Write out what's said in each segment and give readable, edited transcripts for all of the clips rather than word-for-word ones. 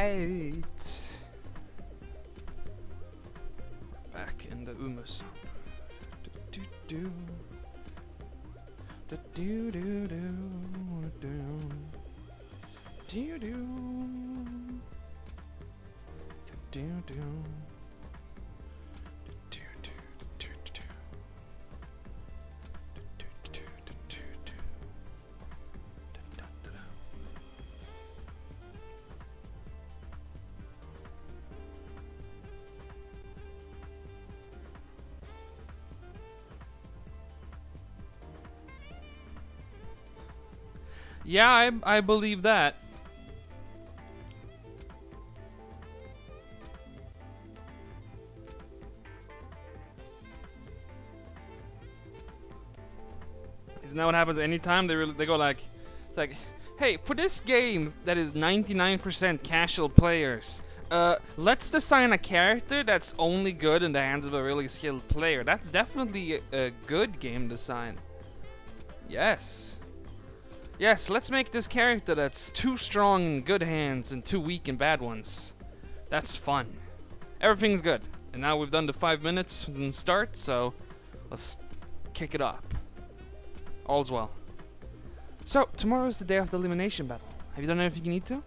Alright. Back in the Uma song. Do do do do do do do do do do. Yeah, I believe that. Isn't that what happens anytime they go like, it's like, hey, for this game that is 99% casual players, let's design a character that's only good in the hands of a really skilled player. That's definitely a good game design. Yes. Yes, let's make this character that's too strong in good hands and too weak in bad ones. That's fun. Everything's good. And now we've done the 5 minutes since the start, so let's kick it up. All's well. So, tomorrow is the day of the elimination battle. Have you done everything you need to?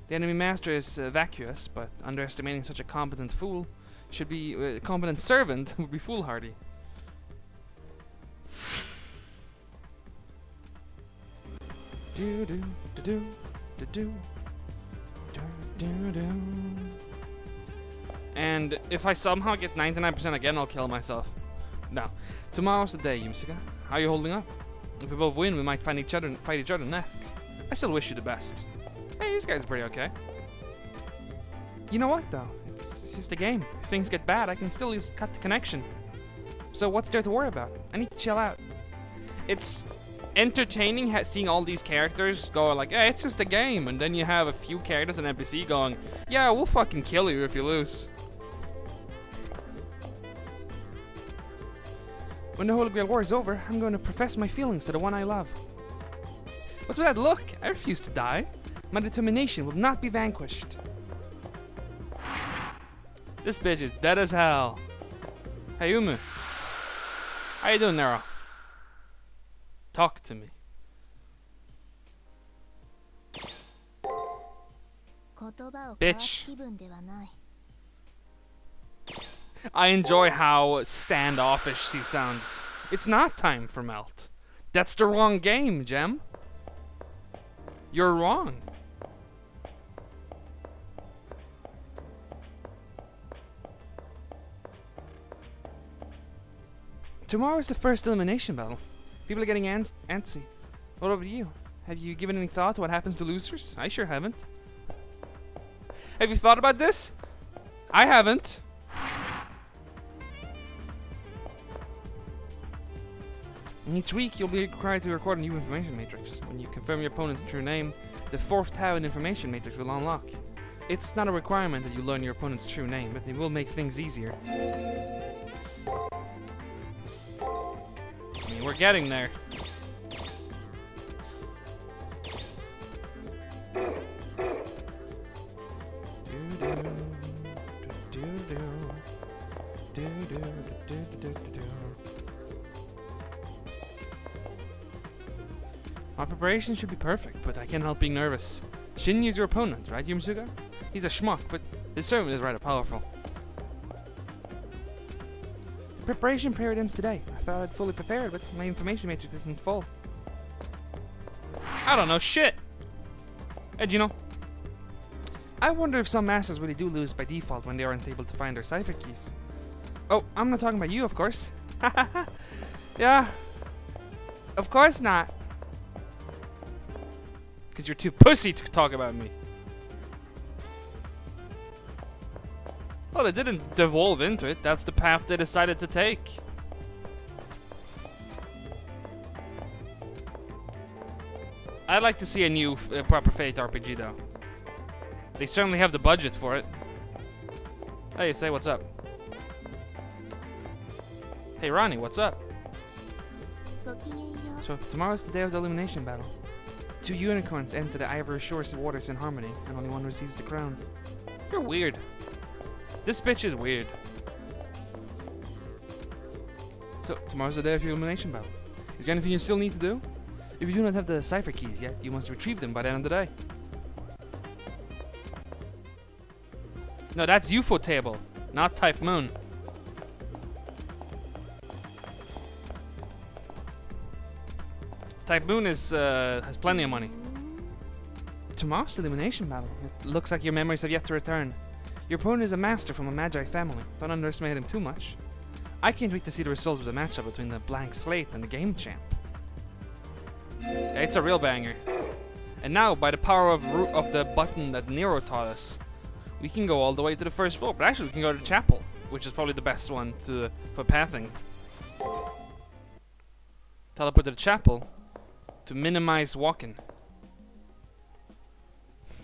The enemy master is vacuous, but underestimating such a competent fool should be competent servant would be foolhardy. Do do do do do do do do. And if I somehow get 99% again, I'll kill myself. No. Tomorrow's the day, Yumsuka. How are you holding up? If we both win, we might fight each other next. I still wish you the best. Hey, this guy's pretty okay. You know what, though? It's just a game. If things get bad, I can still just cut the connection. So what's there to worry about? I need to chill out. It's entertaining seeing all these characters go like, hey, it's just a game. And then you have a few characters in NPC going, yeah, we'll fucking kill you if you lose. When the Holy Grail War is over, I'm going to profess my feelings to the one I love. What's with that look? I refuse to die. My determination will not be vanquished. This bitch is dead as hell. Hey, Umu. How you doing, Nero? Talk to me. Bitch. I enjoy how standoffish he sounds. It's not time for Melt. That's the wrong game, Gem. You're wrong. Tomorrow's the first elimination battle. People are getting antsy. What about you? Have you given any thought to what happens to losers? I sure haven't. Have you thought about this? I haven't. And each week, you'll be required to record a new information matrix. When you confirm your opponent's true name, the 4th tab in information matrix will unlock. It's not a requirement that you learn your opponent's true name, but it will make things easier. I mean, we're getting there. My preparation should be perfect, but I can't help being nervous. Shin is your opponent, right, Yumsuka? He's a schmuck, but his servant is rather powerful. The preparation period ends today. I thought I'd fully prepared, but my information matrix isn't full. I don't know shit! And you know, I wonder if some masters really do lose by default when they aren't able to find their cipher keys. Oh, I'm not talking about you, of course. Yeah. Of course not. Because you're too pussy to talk about me. Well, they didn't devolve into it. That's the path they decided to take. I'd like to see a new proper Fate RPG, though. They certainly have the budget for it. Hey, say what's up. Hey, Ronnie, what's up? So, tomorrow's the day of the elimination battle. Two unicorns enter the Ivory Shores waters in harmony, and only one receives the crown. You're weird. This bitch is weird. So, tomorrow's the day of your elimination battle. Is there anything you still need to do? If you do not have the cipher keys yet, you must retrieve them by the end of the day. No, that's UFO table, not Type Moon. Type Moon is has plenty of money. Tomorrow's elimination battle. It looks like your memories have yet to return. Your opponent is a master from a Magi family. Don't underestimate him too much. I can't wait to see the results of the matchup between the blank slate and the game champ. It's a real banger. And now, by the power of the button that Nero taught us, we can go all the way to the first floor. But actually, we can go to the chapel, which is probably the best one for pathing. Teleport to the chapel to minimize walking.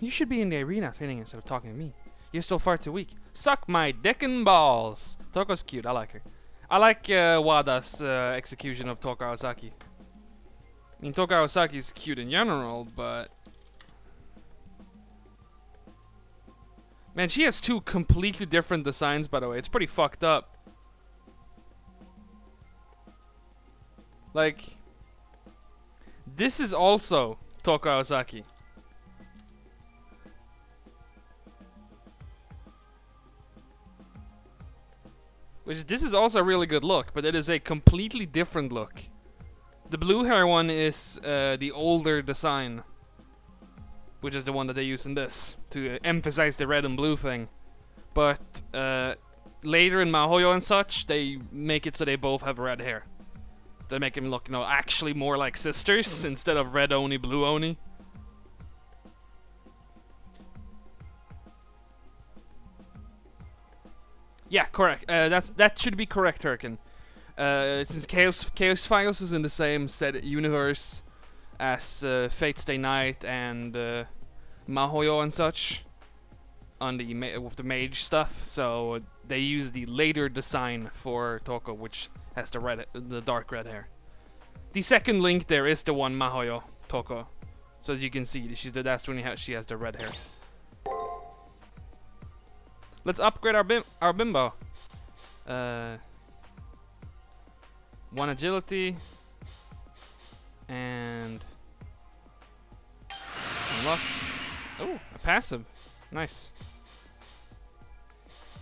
You should be in the arena training instead of talking to me. You're still far too weak. Suck my dick and balls. Toko's cute. I like her. I like Wada's execution of Toko Aosaki. I mean, Toko Aosaki is cute in general, but... Man, she has two completely different designs, by the way. It's pretty fucked up. Like... This is also Toko Aosaki. This is also a really good look, but it is a completely different look. The blue hair one is the older design, which is the one that they use in this to emphasize the red and blue thing. But later in Mahoyo and such, they make it so they both have red hair. They make them look, you know, actually more like sisters instead of red Oni, blue Oni. Yeah, correct. That should be correct, Hurricane. Since Chaos Files is in the same set universe as Fate Stay Night and Mahoyo and such on the with the mage stuff, so they use the later design for Toko, which has the dark red hair. The second link there is the one Mahoyo Toko, so as you can see, that's when she has the red hair. Let's upgrade our bimbo. 1 agility and unlock. Oh, a passive. Nice.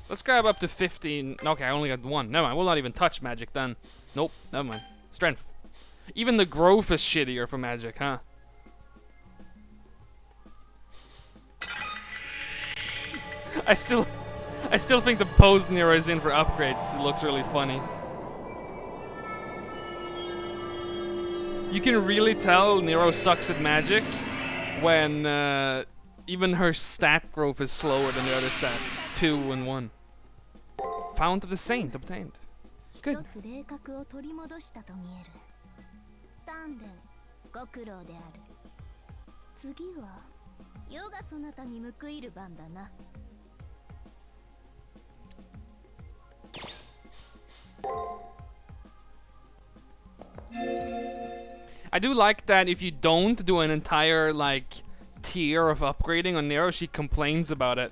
Let's grab up to 15. Okay, I only got 1. Never mind. We'll not even touch magic then. Nope. Never mind. Strength. Even the growth is shittier for magic, huh? I still think the pose Nero is in for upgrades. It looks really funny. You can really tell Nero sucks at magic when even her stat growth is slower than the other stats. 2 and 1. Fount of the Saint obtained. Good. I do like that if you don't do an entire, like, tier of upgrading on Nero, she complains about it.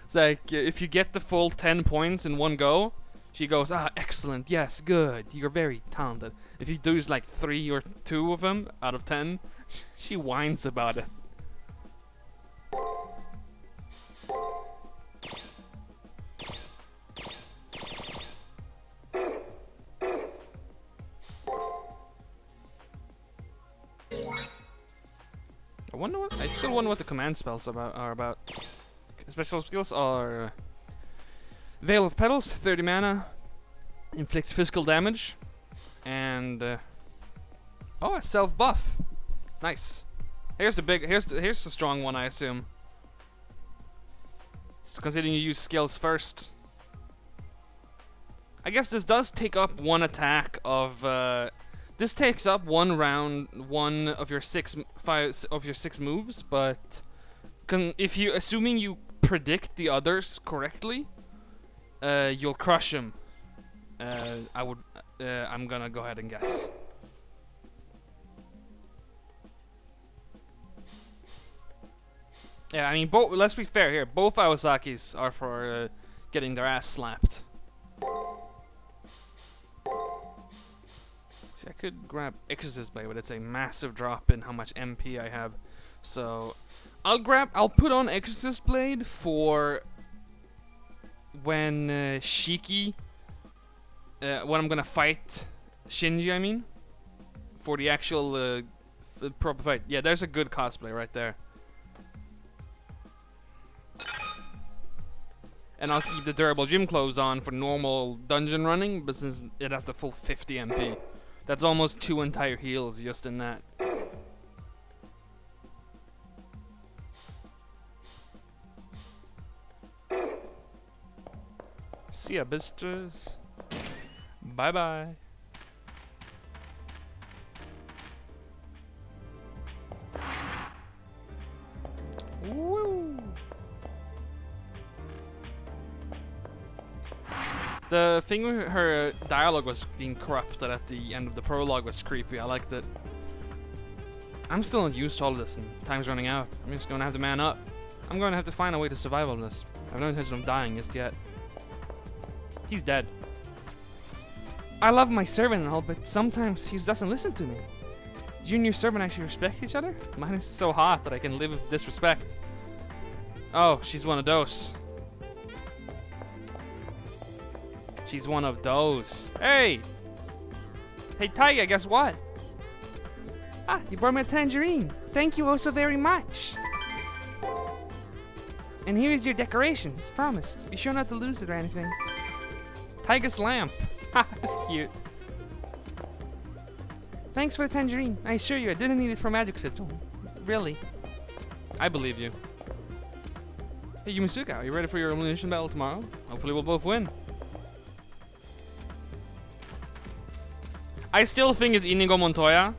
It's like, if you get the full 10 points in one go, she goes, ah, excellent, yes, good, you're very talented. If you do like 3 or 2 of them out of 10, she whines about it. I still wonder what the command spells are about. Special skills are Veil of Petals, 30 mana, inflicts physical damage, and oh, a self buff. Nice. Here's the strong one, I assume. So considering you use skills first. I guess this does take up 1 attack of this takes up 1 round, 1 of your 6 moves, but if you, assuming you predict the others correctly, you'll crush them. I'm gonna go ahead and guess. Yeah, I mean, let's be fair here. Both Aosakis are for getting their ass slapped. See, I could grab Exorcist Blade, but it's a massive drop in how much MP I have. So, I'll put on Exorcist Blade for when Shiki, when I'm gonna fight Shinji, I mean. For the actual proper fight. Yeah, there's a good cosplay right there. And I'll keep the durable gym clothes on for normal dungeon running, but since it has the full 50 MP. That's almost 2 entire heals just in that. See ya, bitches. Bye bye. Woo! The thing with her dialogue was being corrupted at the end of the prologue was creepy. I liked it. I'm still not used to all of this, and time's running out. I'm just going to have to man up. I'm going to have to find a way to survive all this. I have no intention of dying just yet. He's dead. I love my servant and all, but sometimes he doesn't listen to me. Do you and your servant actually respect each other? Mine is so hot that I can live with disrespect. Oh, she's one of those. She's one of those. Hey! Hey, Taiga, guess what? Ah, you brought me a tangerine. Thank you oh so very much. And here is your decorations, promised. Be sure not to lose it or anything. Taiga's lamp. Ha, that's cute. Thanks for the tangerine. I assure you, I didn't need it for magic set. Really. I believe you. Hey, Yumisuka, are you ready for your elimination battle tomorrow? Hopefully we'll both win. I still think it's Inigo Montoya.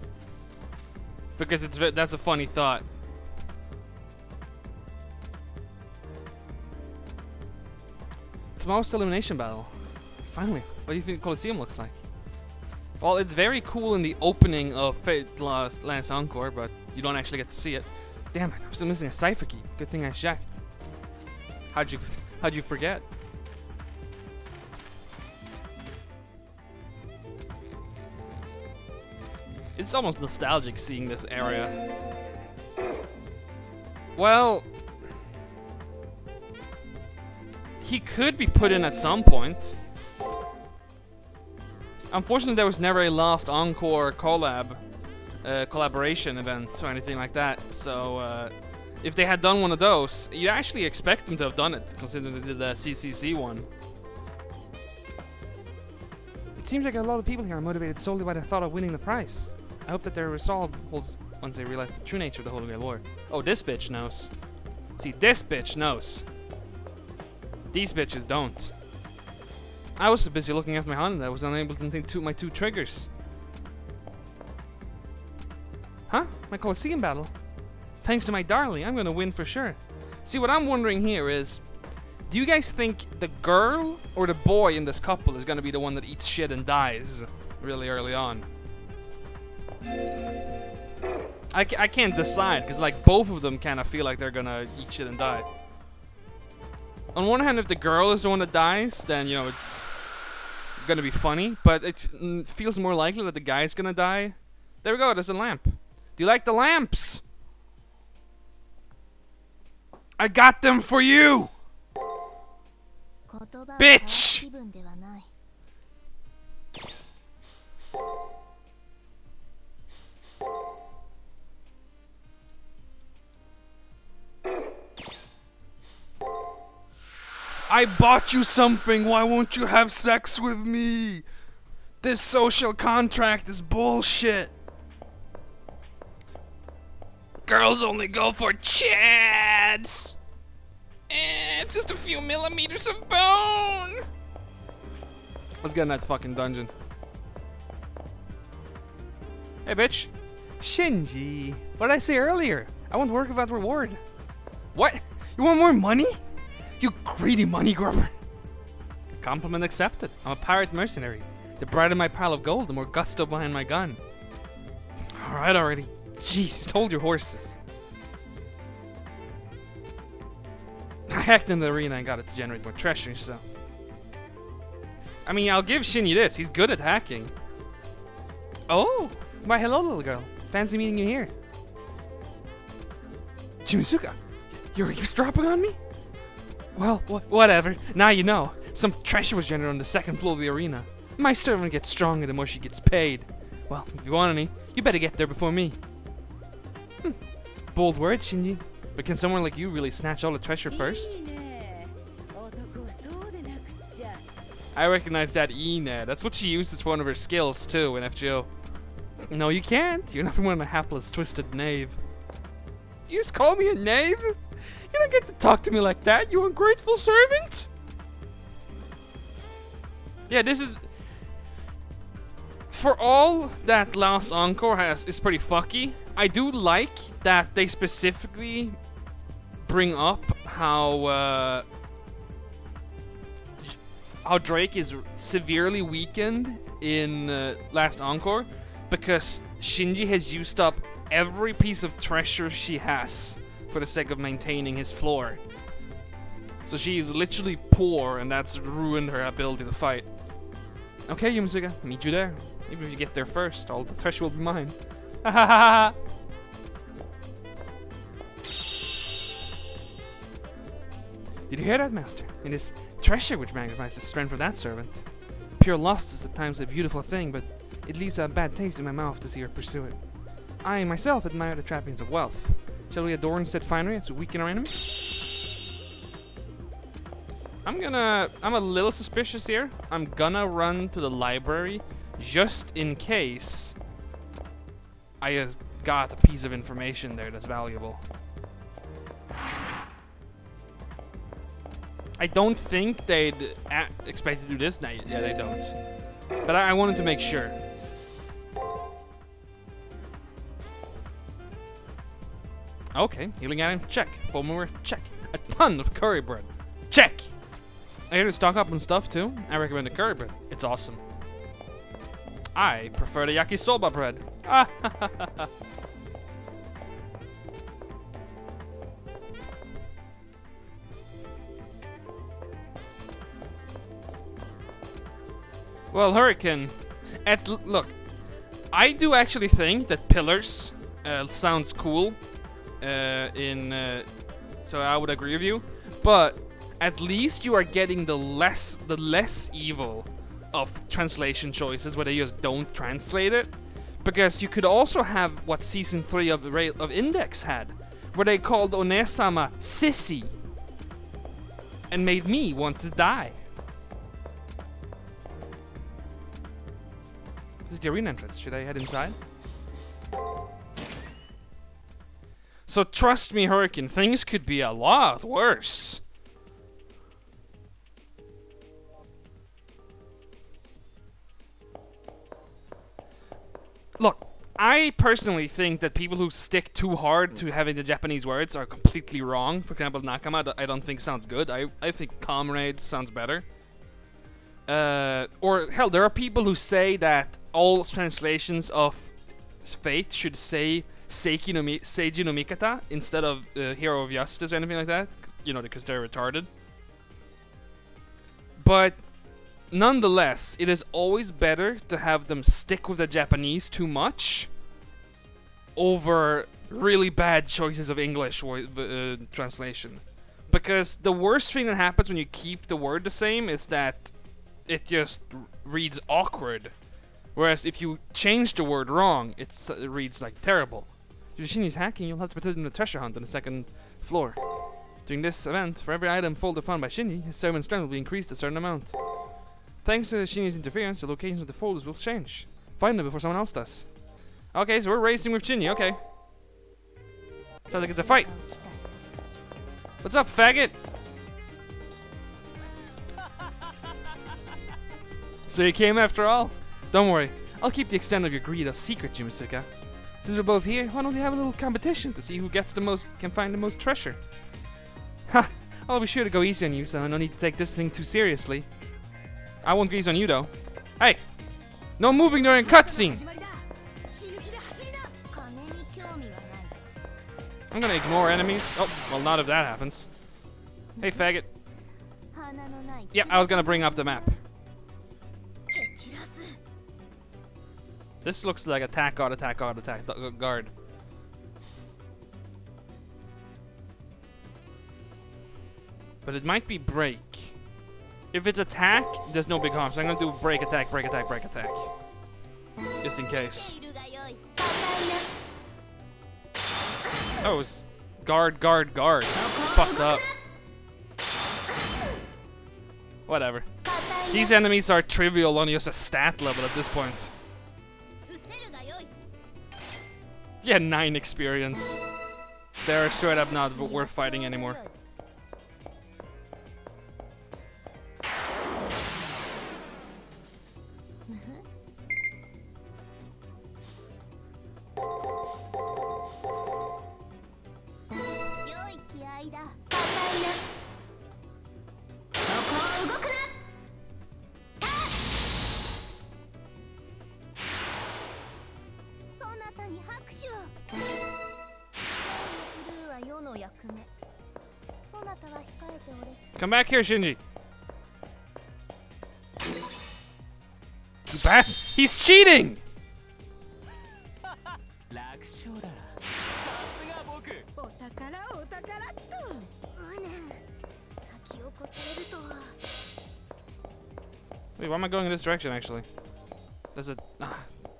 Because that's a funny thought. Tomorrow's the elimination battle. Finally, what do you think the Colosseum looks like? Well, it's very cool in the opening of Fate Last Encore, but you don't actually get to see it. Damn it, I'm still missing a cipher key. Good thing I checked. How'd you forget? It's almost nostalgic seeing this area. Well, he could be put in at some point. Unfortunately, there was never a Last Encore collaboration event or anything like that. So, if they had done one of those, you'd actually expect them to have done it, considering they did the CCC one. It seems like a lot of people here are motivated solely by the thought of winning the prize. I hope that their resolve holds once they realize the true nature of the Holy Grail lore. Oh, this bitch knows. See, this bitch knows. These bitches don't. I was so busy looking after my hand that I was unable to think my two triggers. Huh? My Colosseum battle? Thanks to my darling, I'm gonna win for sure. See, what I'm wondering here is, do you guys think the girl or the boy in this couple is gonna be the one that eats shit and dies really early on? I can't decide, because like both of them kind of feel like they're gonna eat shit and die. On one hand, if the girl is the one that dies, then, you know, it's gonna be funny, but it feels more likely that the guy's gonna die. There we go, there's a lamp. Do you like the lamps? I got them for you! Bitch! I bought you something, why won't you have sex with me? This social contract is bullshit. Girls only go for chads. It's just a few millimeters of bone. Let's get in that fucking dungeon. Hey, bitch. Shinji, what did I say earlier? I want to work without reward. What? You want more money? You greedy money grubber. Compliment accepted. I'm a pirate mercenary. The brighter my pile of gold, the more gusto behind my gun. Alright already. Jeez, hold your horses. hacked in the arena and got it to generate more treasure, so... I mean, I'll give Shinji this. He's good at hacking. Oh! Why, hello, little girl. Fancy meeting you here. Jimisuka, you're eavesdropping on me? Well, whatever. Now you know. Some treasure was generated on the second floor of the arena. My servant gets stronger the more she gets paid. Well, if you want any, you better get there before me. Bold words, Shinji. But can someone like you really snatch all the treasure first? I recognize that Ine. That's what she uses for one of her skills, too, in FGO. No, you can't. You're not one of a hapless, twisted knave. You just call me a knave? You don't get to talk to me like that, you ungrateful servant! Yeah, this is... For all that Last Encore is pretty fucky, I do like that they specifically bring up how Drake is severely weakened in Last Encore, because Shinji has used up every piece of treasure she has for the sake of maintaining his floor. So she is literally poor, and that's ruined her ability to fight. Okay, Jimisuka, meet you there. Even if you get there first, all the treasure will be mine. Ha ha ha! Did you hear that, master? It is treasure which magnifies the strength of that servant. Pure lust is at times a beautiful thing, but it leaves a bad taste in my mouth to see her pursue it. I myself admire the trappings of wealth. Shall we adorn said finery to weaken our enemy? I'm a little suspicious here. I'm gonna run to the library just in case I just got a piece of information there that's valuable. I don't think they'd expect to do this. No, yeah, they don't. But I wanted to make sure. Okay, healing item, check. Foamware, check. A ton of curry bread, check. I hear to stock up on stuff too. I recommend the curry bread. It's awesome. I prefer the yakisoba bread. Well, Hurricane, look, I do actually think that pillars sounds cool. So I would agree with you, but at least you are getting the less evil of translation choices where they just don't translate it, because you could also have what season 3 of Index had, where they called Onesama Sissy and made me want to die. This is the arena entrance. Should I head inside? So trust me, Hurricane, things could be a lot worse. Look, I personally think that people who stick too hard to having the Japanese words are completely wrong. For example, Nakama, I don't think sounds good. I think Comrade sounds better. Or, hell, there are people who say that all translations of Fate should say Seiji no Mikata instead of Hero of Justice or anything like that, you know, because they're retarded. But nonetheless, it is always better to have them stick with the Japanese too much over really bad choices of English translation. Because the worst thing that happens when you keep the word the same is that it just reads awkward. Whereas if you change the word wrong, it reads like terrible. If Shinji's hacking, you'll have to participate in the treasure hunt on the second floor. During this event, for every item folded found by Shinji, his servant's strength will be increased a certain amount. Thanks to Shinji's interference, the locations of the folders will change. Find them before someone else does. Okay, so we're racing with Shinji, okay. Sounds like it's a fight. What's up, faggot? So you came after all? Don't worry, I'll keep the extent of your greed a secret, Jimisuka. Since we're both here, why don't we have a little competition to see who can find the most treasure? Ha! I'll be sure to go easy on you, so no need to take this thing too seriously. I won't grease on you, though. Hey! No moving during cutscene! I'm gonna ignore enemies. Oh, well, not if that happens. Hey, faggot. Yeah, I was gonna bring up the map. This looks like attack guard, attack guard, attack guard. But it might be break. If it's attack, there's no big harm. So I'm gonna do break, attack, break, attack, break, attack. Just in case. Oh, it's guard, guard, guard. Fucked up. Whatever. These enemies are trivial on just a stat level at this point. Yeah, 9 experience. They're straight up not worth fighting anymore. Come back here, Shinji. You back? He's cheating! Wait, why am I going in this direction, actually? There's a...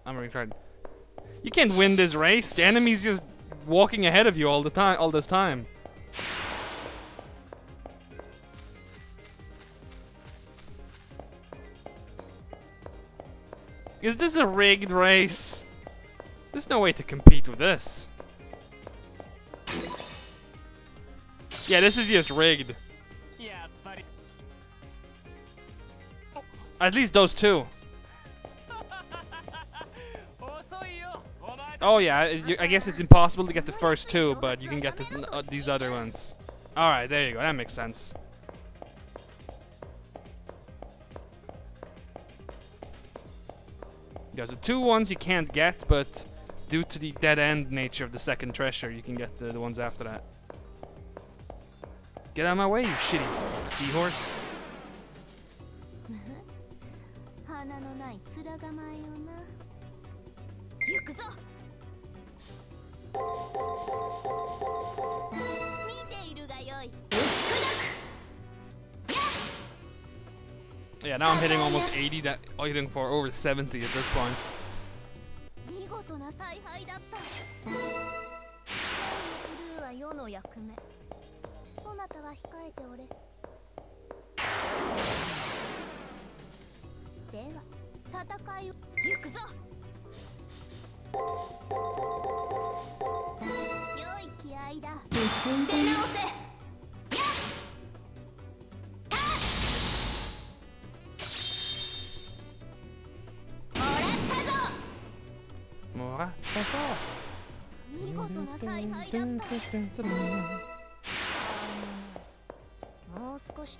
I'm a retard. You can't win this race. The enemy's just walking ahead of you all the time, all this time. Is this a rigged race? There's no way to compete with this. Yeah, this is just rigged. At least those two. Oh yeah, I guess it's impossible to get the first two, but you can get this, these other ones. Alright, there you go, that makes sense. There's the 2 ones you can't get, but due to the dead-end nature of the second treasure, you can get the ones after that. Get out of my way, you shitty seahorse. Yeah, now I'm hitting almost 80, that hitting for over 70 at this point.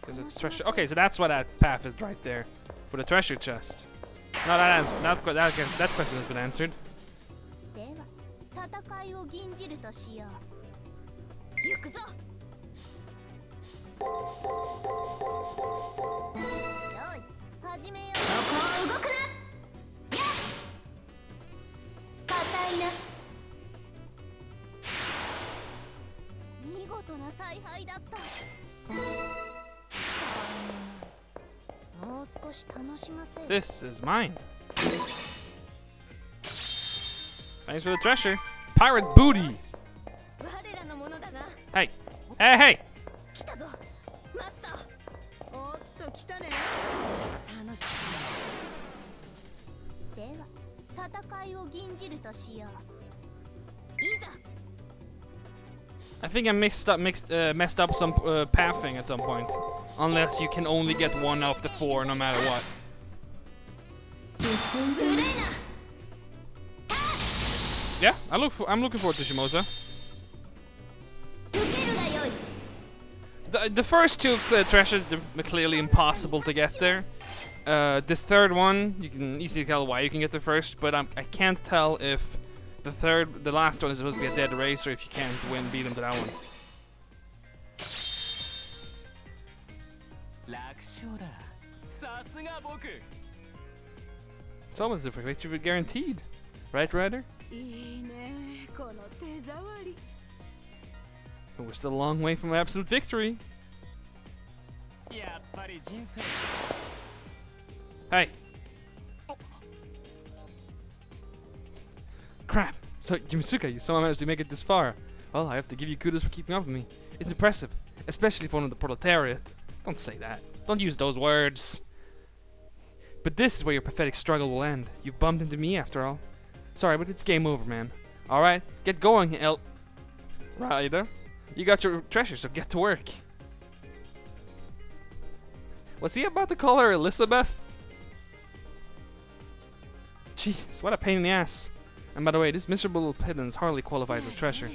There's a treasure. Okay, so that's why that path is right there, for the treasure chest. No, that question has been answered. This is mine. Thanks for the treasure. Pirate booty. Hey. Hey, hey. I think I messed up some pathing at some point. Unless you can only get 1 out of the 4 no matter what. Yeah, I'm looking forward to Shimosa. The first 2 treasures are clearly impossible to get there. This third one, you can easily tell why you can get the first, but I can't tell if the last one is supposed to be a dead race or if you can't beat him to that one. It's almost a victory guaranteed. Right, Ryder? But we're still a long way from absolute victory. Hey! Crap! So, Yumisuka, you somehow managed to make it this far. Well, I have to give you kudos for keeping up with me. It's impressive, especially for one of the proletariat. Don't say that. Don't use those words. But this is where your pathetic struggle will end. You've bumped into me after all. Sorry, but it's game over, man. Alright, get going, Ryder. You got your treasure, so get to work. Was he about to call her Elizabeth? Jeez, what a pain in the ass. And by the way, this miserable little pittance hardly qualifies as treasure.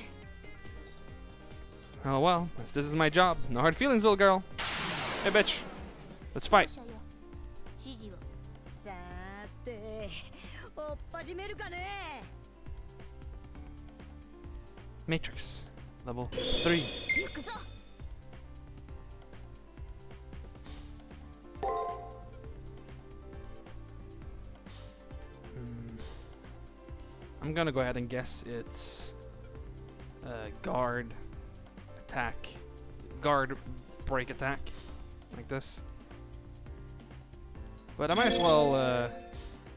Oh well, this is my job. No hard feelings, little girl. Hey, bitch. Let's fight. Matrix. Level 3. I'm gonna go ahead and guess it's guard attack, guard break attack, like this. But I might as well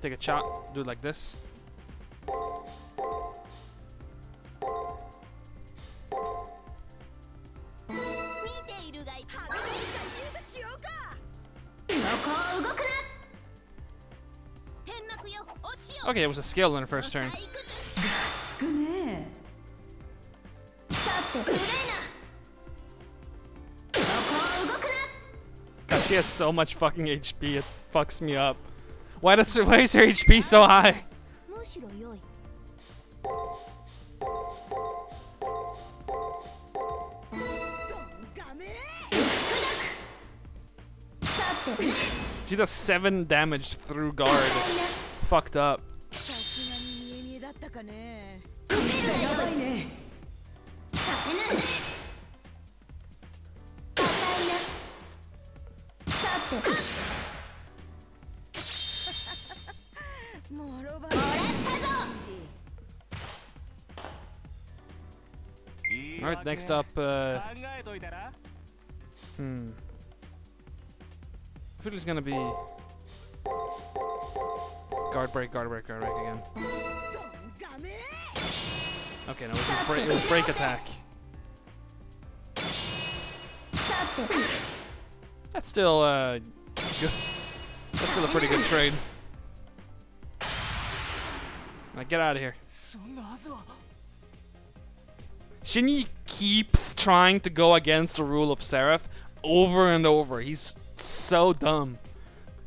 take a shot, do it like this. Okay, it was a skill in the first turn. God, she has so much fucking HP, it fucks me up. Why is her HP so high? She does 7 damage through guard. Fucked up. Alright, next up, I feel it's gonna be guard break again. Okay, no, it was break attack. That's still good. That's still a pretty good trade. Now get out of here. Shinji keeps trying to go against the rule of Seraph over and over. He's so dumb.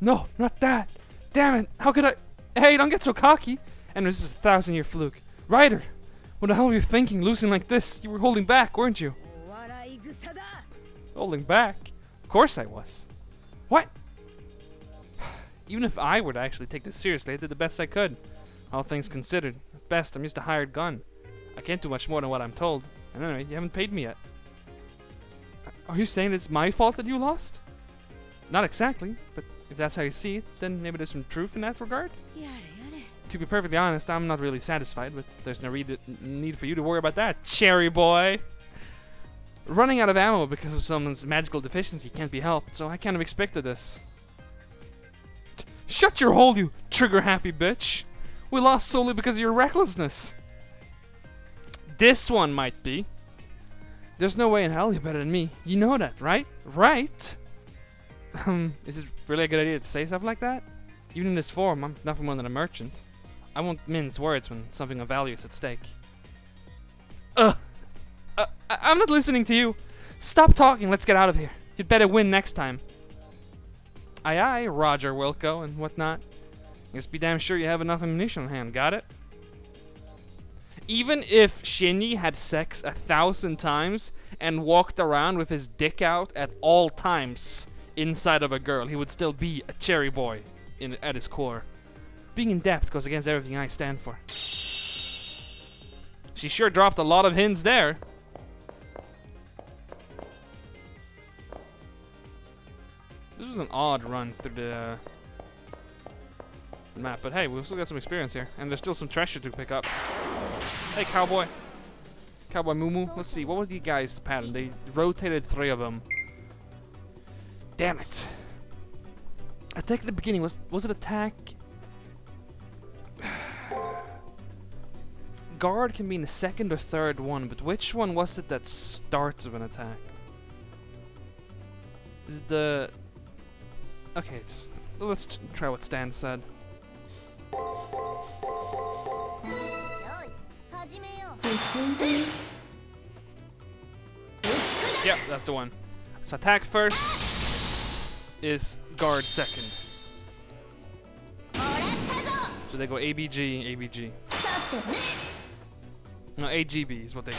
No, not that. Damn it. How could I? Hey, don't get so cocky. And this was a 1,000-year fluke. Ryder, what the hell were you thinking losing like this? You were holding back, weren't you? Holding back? Of course I was. What? Even if I were to actually take this seriously, I did the best I could. All things considered. At best, I'm just a hired gun. I can't do much more than what I'm told. And anyway, you haven't paid me yet. Are you saying it's my fault that you lost? Not exactly, but if that's how you see it, then maybe there's some truth in that regard? To be perfectly honest, I'm not really satisfied, but there's no need for you to worry about that, cherry boy. Running out of ammo because of someone's magical deficiency can't be helped, so I kind of expected this. Shut your hole, you trigger-happy bitch! We lost solely because of your recklessness. This one might be. There's no way in hell you're better than me. You know that, right? Right? Is it really a good idea to say stuff like that? Even in this form, I'm nothing more than a merchant. I won't mince words when something of value is at stake. I'm not listening to you. Stop talking, let's get out of here. You'd better win next time. Aye aye, Roger Wilco and whatnot. Just be damn sure you have enough ammunition on hand, got it? Even if Shinji had sex 1,000 times and walked around with his dick out at all times inside of a girl, he would still be a cherry boy at his core. Being in depth goes against everything I stand for. She sure dropped a lot of hints there. This was an odd run through the map, but hey, we've still got some experience here, and there's still some treasure to pick up. Hey, Cowboy. Cowboy Moo. Let's see, what was the guy's pattern? They rotated 3 of them. Damn it. Attack at the beginning, was it attack? Guard can be in the 2nd or 3rd one, but which one was it that starts with an attack? Is it the... Okay, let's try what Stan said. Yep, that's the one. So attack first is guard second. So they go ABG, ABG. No, AGB is what they go.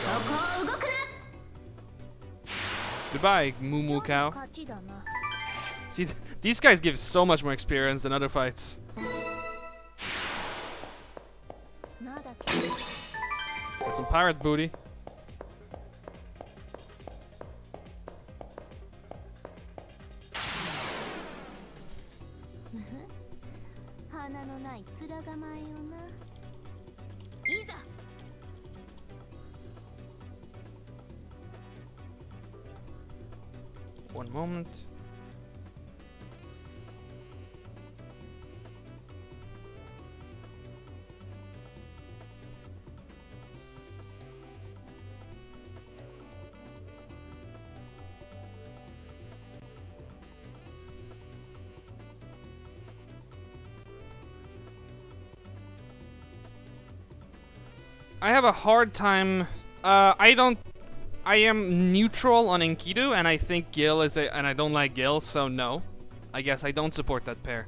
Goodbye, Moo Moo Cow. See, these guys give so much more experience than other fights. Got some pirate booty. One moment. I have a hard time. I am neutral on Enkidu, and I think Gil is and I don't like Gil, so no. I guess I don't support that pair.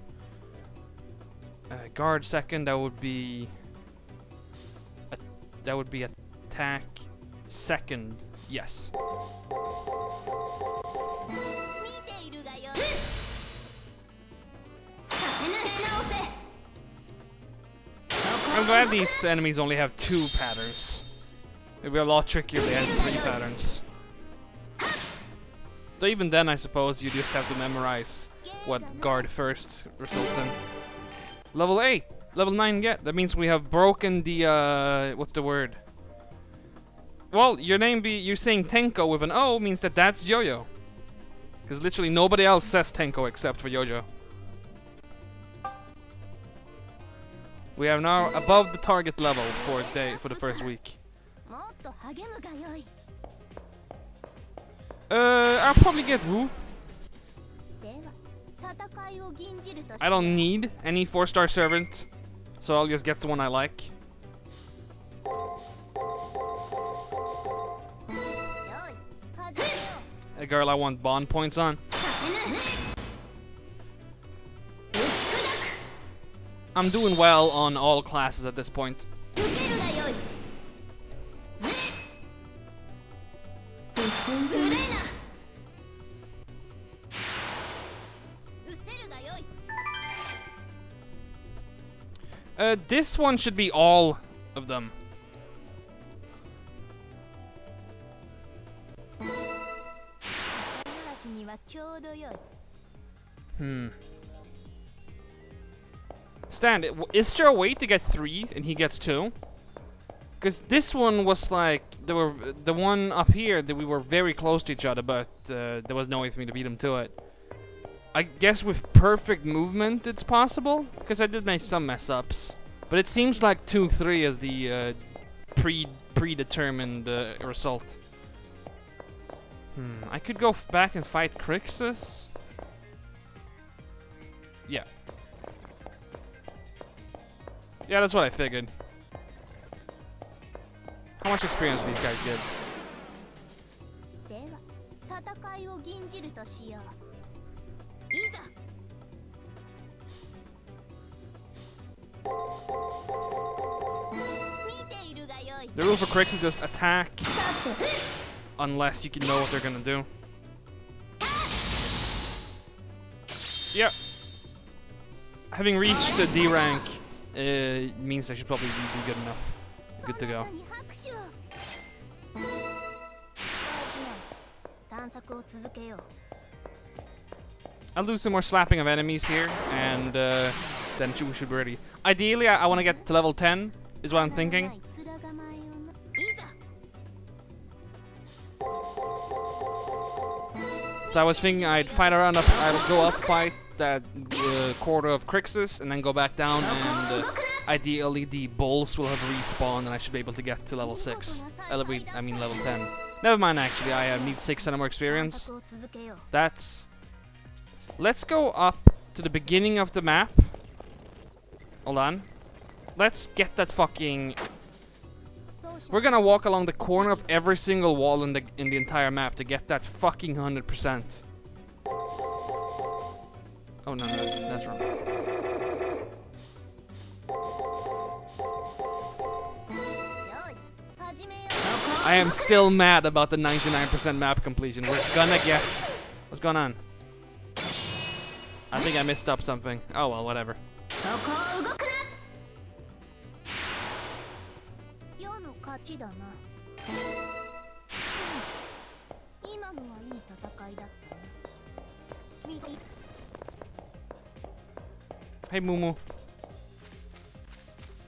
Guard second, that would be attack second. Yes. I'm glad these enemies only have 2 patterns. It'd be a lot trickier if they had 3 patterns. Though even then, I suppose you just have to memorize what guard first results in. Level 8, level 9 get. That means we have broken the what's the word? Well, you're saying Tenko with an O means that that's Yo-Yo. Because literally nobody else says Tenko except for Yo-Yo. We are now above the target level for the first week. I'll probably get Wu. I don't need any 4-star servant, so I'll just get the one I like. A girl I want bond points on. I'm doing well on all classes at this point. This one should be all of them. Stan, is there a way to get 3 and he gets 2? Because this one was like, the one up here that we were very close to each other, but there was no way for me to beat him to it. I guess with perfect movement it's possible, because I did make some mess ups. But it seems like 2-3 is the predetermined result. I could go back and fight Crixus. Yeah. Yeah, that's what I figured. How much experience do these guys get? The rule for Crix is just attack unless you can know what they're gonna do. Yep. Having reached a D rank means I should probably be good enough. Good to go. I'll do some more slapping of enemies here, and then we should be ready. Ideally, I want to get to level 10, is what I'm thinking. So I was thinking I'd fight around up, I would go up, fight that quarter of Crixus, and then go back down, and ideally the bolts will have respawned, and I should be able to get to level 6. I mean level 10. Never mind, actually, I need 600 more experience. That's... Let's go up to the beginning of the map. Hold on. Let's get that fucking... We're gonna walk along the corner of every single wall in the entire map to get that fucking 100%. Oh no, that's wrong. I am still mad about the 99% map completion. We're gonna get... What's going on? I think I messed up something. Oh well, whatever. Hey Mumu.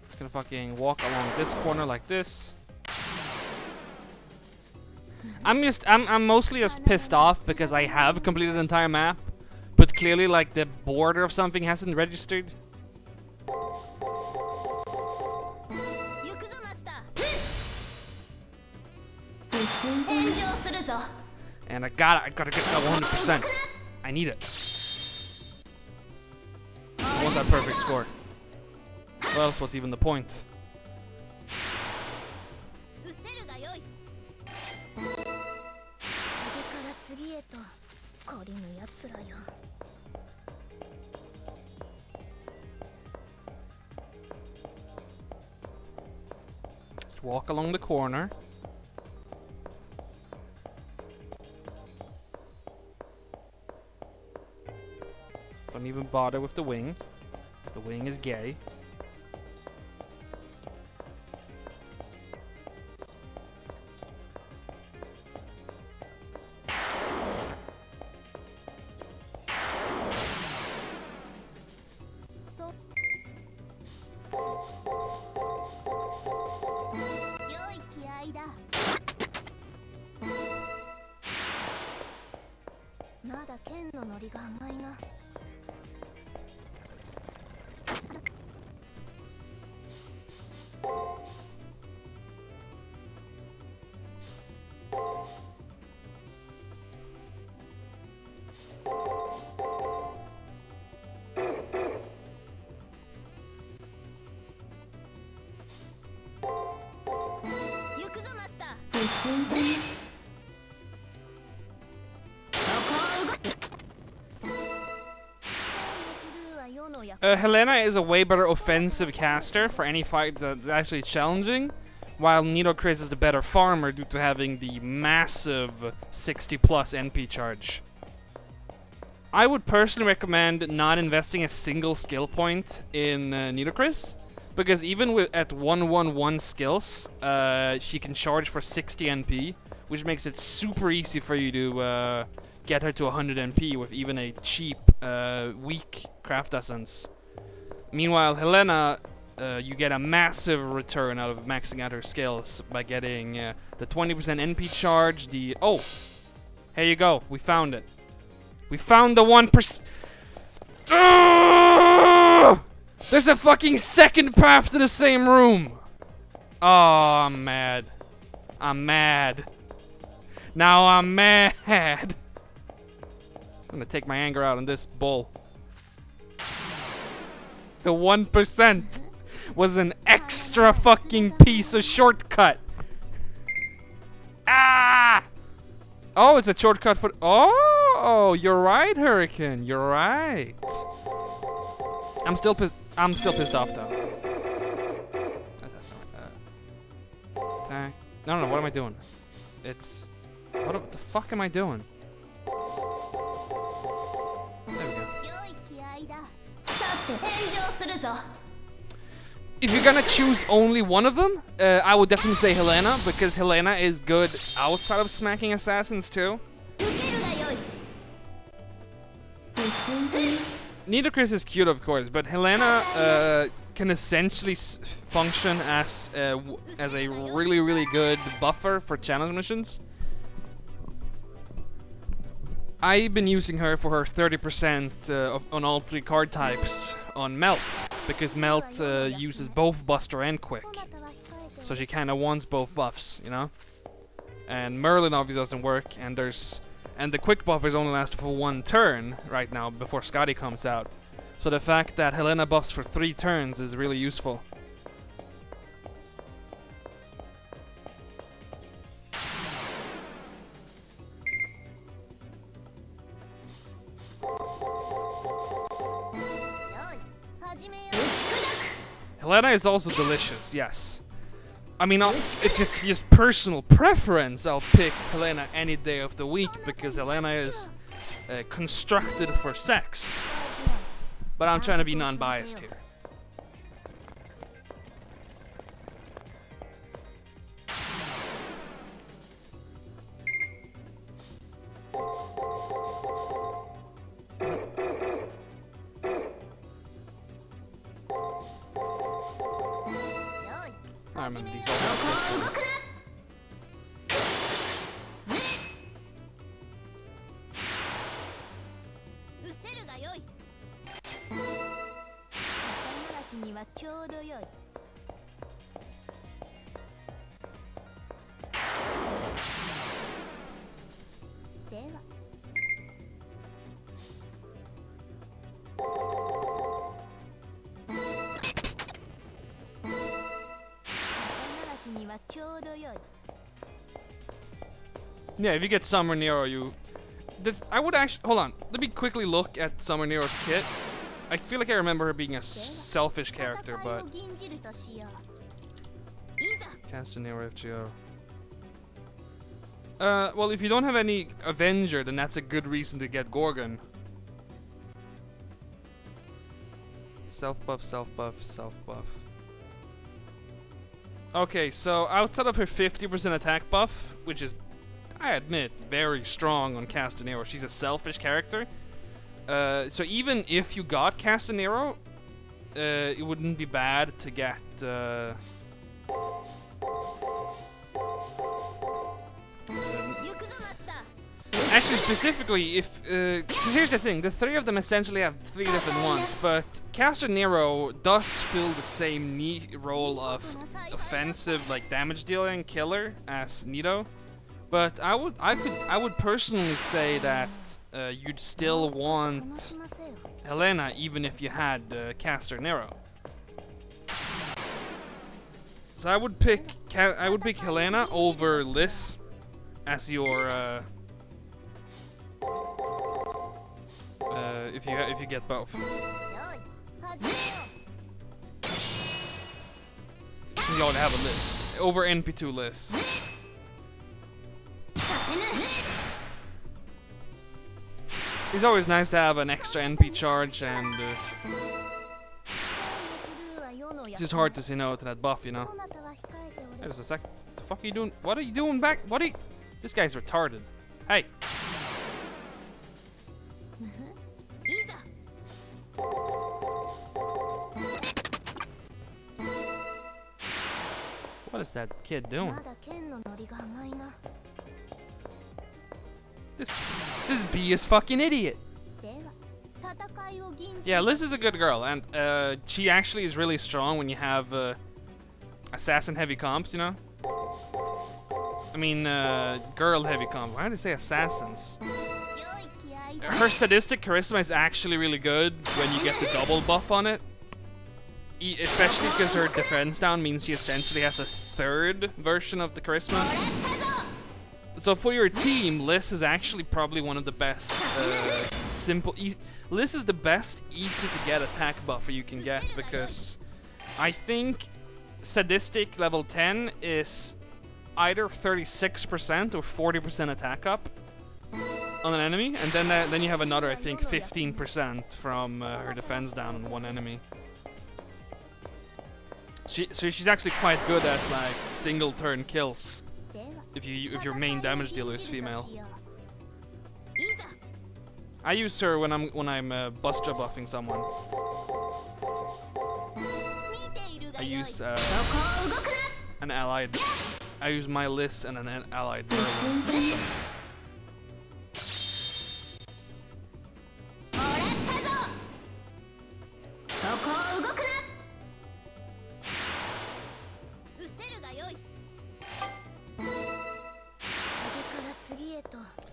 Just gonna fucking walk along this corner like this. I'm mostly just pissed off because I have completed the entire map, but clearly like the border of something hasn't registered. And I gotta get that 100%. I need it. I want that perfect score. Or else what's even the point? Just walk along the corner. Don't even bother with the wing. The wing is gay. Helena is a way better offensive caster for any fight that's actually challenging, while Nitocris is the better farmer due to having the massive 60+ NP charge. I would personally recommend not investing a single skill point in Nitocris, because even at 111 skills, she can charge for 60 NP, which makes it super easy for you to get her to 100 NP with even a cheap, weak craft essence. Meanwhile, Helena, you get a massive return out of maxing out her skills by getting the 20% NP charge, the... Oh! Here you go, we found it. We found the 1%... There's a fucking second path to the same room! Oh, I'm mad. I'm mad. Now I'm mad! I'm gonna take my anger out on this bull. The 1% was an extra fucking piece of shortcut. Ah! Oh, it's a shortcut for... Oh, you're right, Hurricane. You're right. I'm still pissed off, though. That's not right. No, what am I doing? It's... What the fuck am I doing? There we go. If you're gonna choose only one of them, I would definitely say Helena, because Helena is good outside of smacking assassins too. Nidocris is cute, of course, but Helena can essentially function as a really good buffer for challenge missions. I've been using her for her 30% on all 3 card types on Melt, because Melt uses both Buster and Quick, so she kind of wants both buffs, you know. And Merlin obviously doesn't work, and the Quick buffers only last for 1 turn right now before Scotty comes out. So the fact that Helena buffs for 3 turns is really useful. Helena is also delicious, yes. I mean, if it's just personal preference, I'll pick Helena any day of the week, because Helena is constructed for sex. But I'm trying to be non-biased here. I remember these all. Yeah, if you get Summer Nero, I would actually... Hold on. Let me quickly look at Summer Nero's kit. I feel like I remember her being a selfish character, but... Castanero FGO. Well, if you don't have any Avenger, then that's a good reason to get Gorgon. Self-buff, self-buff, self-buff. Okay, so outside of her 50% attack buff, which is, I admit, very strong on Castanero, she's a selfish character. So even if you got Castanero, it wouldn't be bad to get... Actually, specifically, if... Because here's the thing, the 3 of them essentially have 3 different ones, but Castanero does fill the same role of offensive, like, damage dealing killer as Nido. But I would personally say that you'd still want Helena even if you had Castanero. So I would pick Helena over Liz as your if you get both. You don't have a Liz over NP2 Liz. It's always nice to have an extra NP charge, and it's just hard to say no to that buff, you know. Wait a sec. The fuck are you doing? What are you doing back? What are you? This guy's retarded. Hey. What is that kid doing? This bee is fucking idiot. Yeah, Liz is a good girl, and she actually is really strong when you have assassin heavy comps, you know? I mean, girl heavy comps. Why did I say assassins? Her sadistic charisma is actually really good when you get the double buff on it. Especially because her defense down means she essentially has a 3rd version of the charisma. So for your team, Liz is actually probably one of the best Liz is the best easy to get attack buffer you can get, because I think sadistic level 10 is either 36% or 40% attack up on an enemy, and then you have another, I think, 15% from her defense down on one enemy. So she's actually quite good at like single turn kills if your main damage dealer is female. I use her when I'm Buster buffing someone. I use an allied. I use my Liz and an allied Merlin.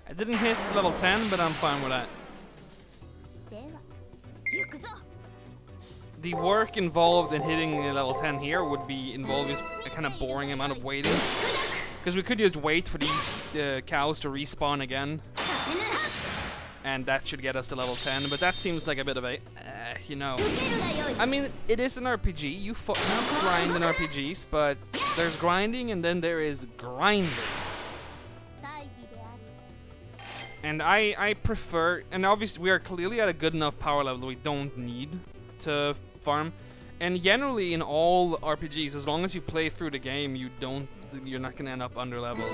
I didn't hit level 10, but I'm fine with that. The work involved in hitting level 10 here would be involving a kind of boring amount of waiting. Because we could just wait for these cows to respawn again. And that should get us to level 10, but that seems like a bit of a, you know. I mean, it is an RPG, you grind in RPGs, but there's grinding and then there is grinding. And I prefer, and obviously we are clearly at a good enough power level that we don't need to farm. And generally in all RPGs, as long as you play through the game, you're not gonna end up under level.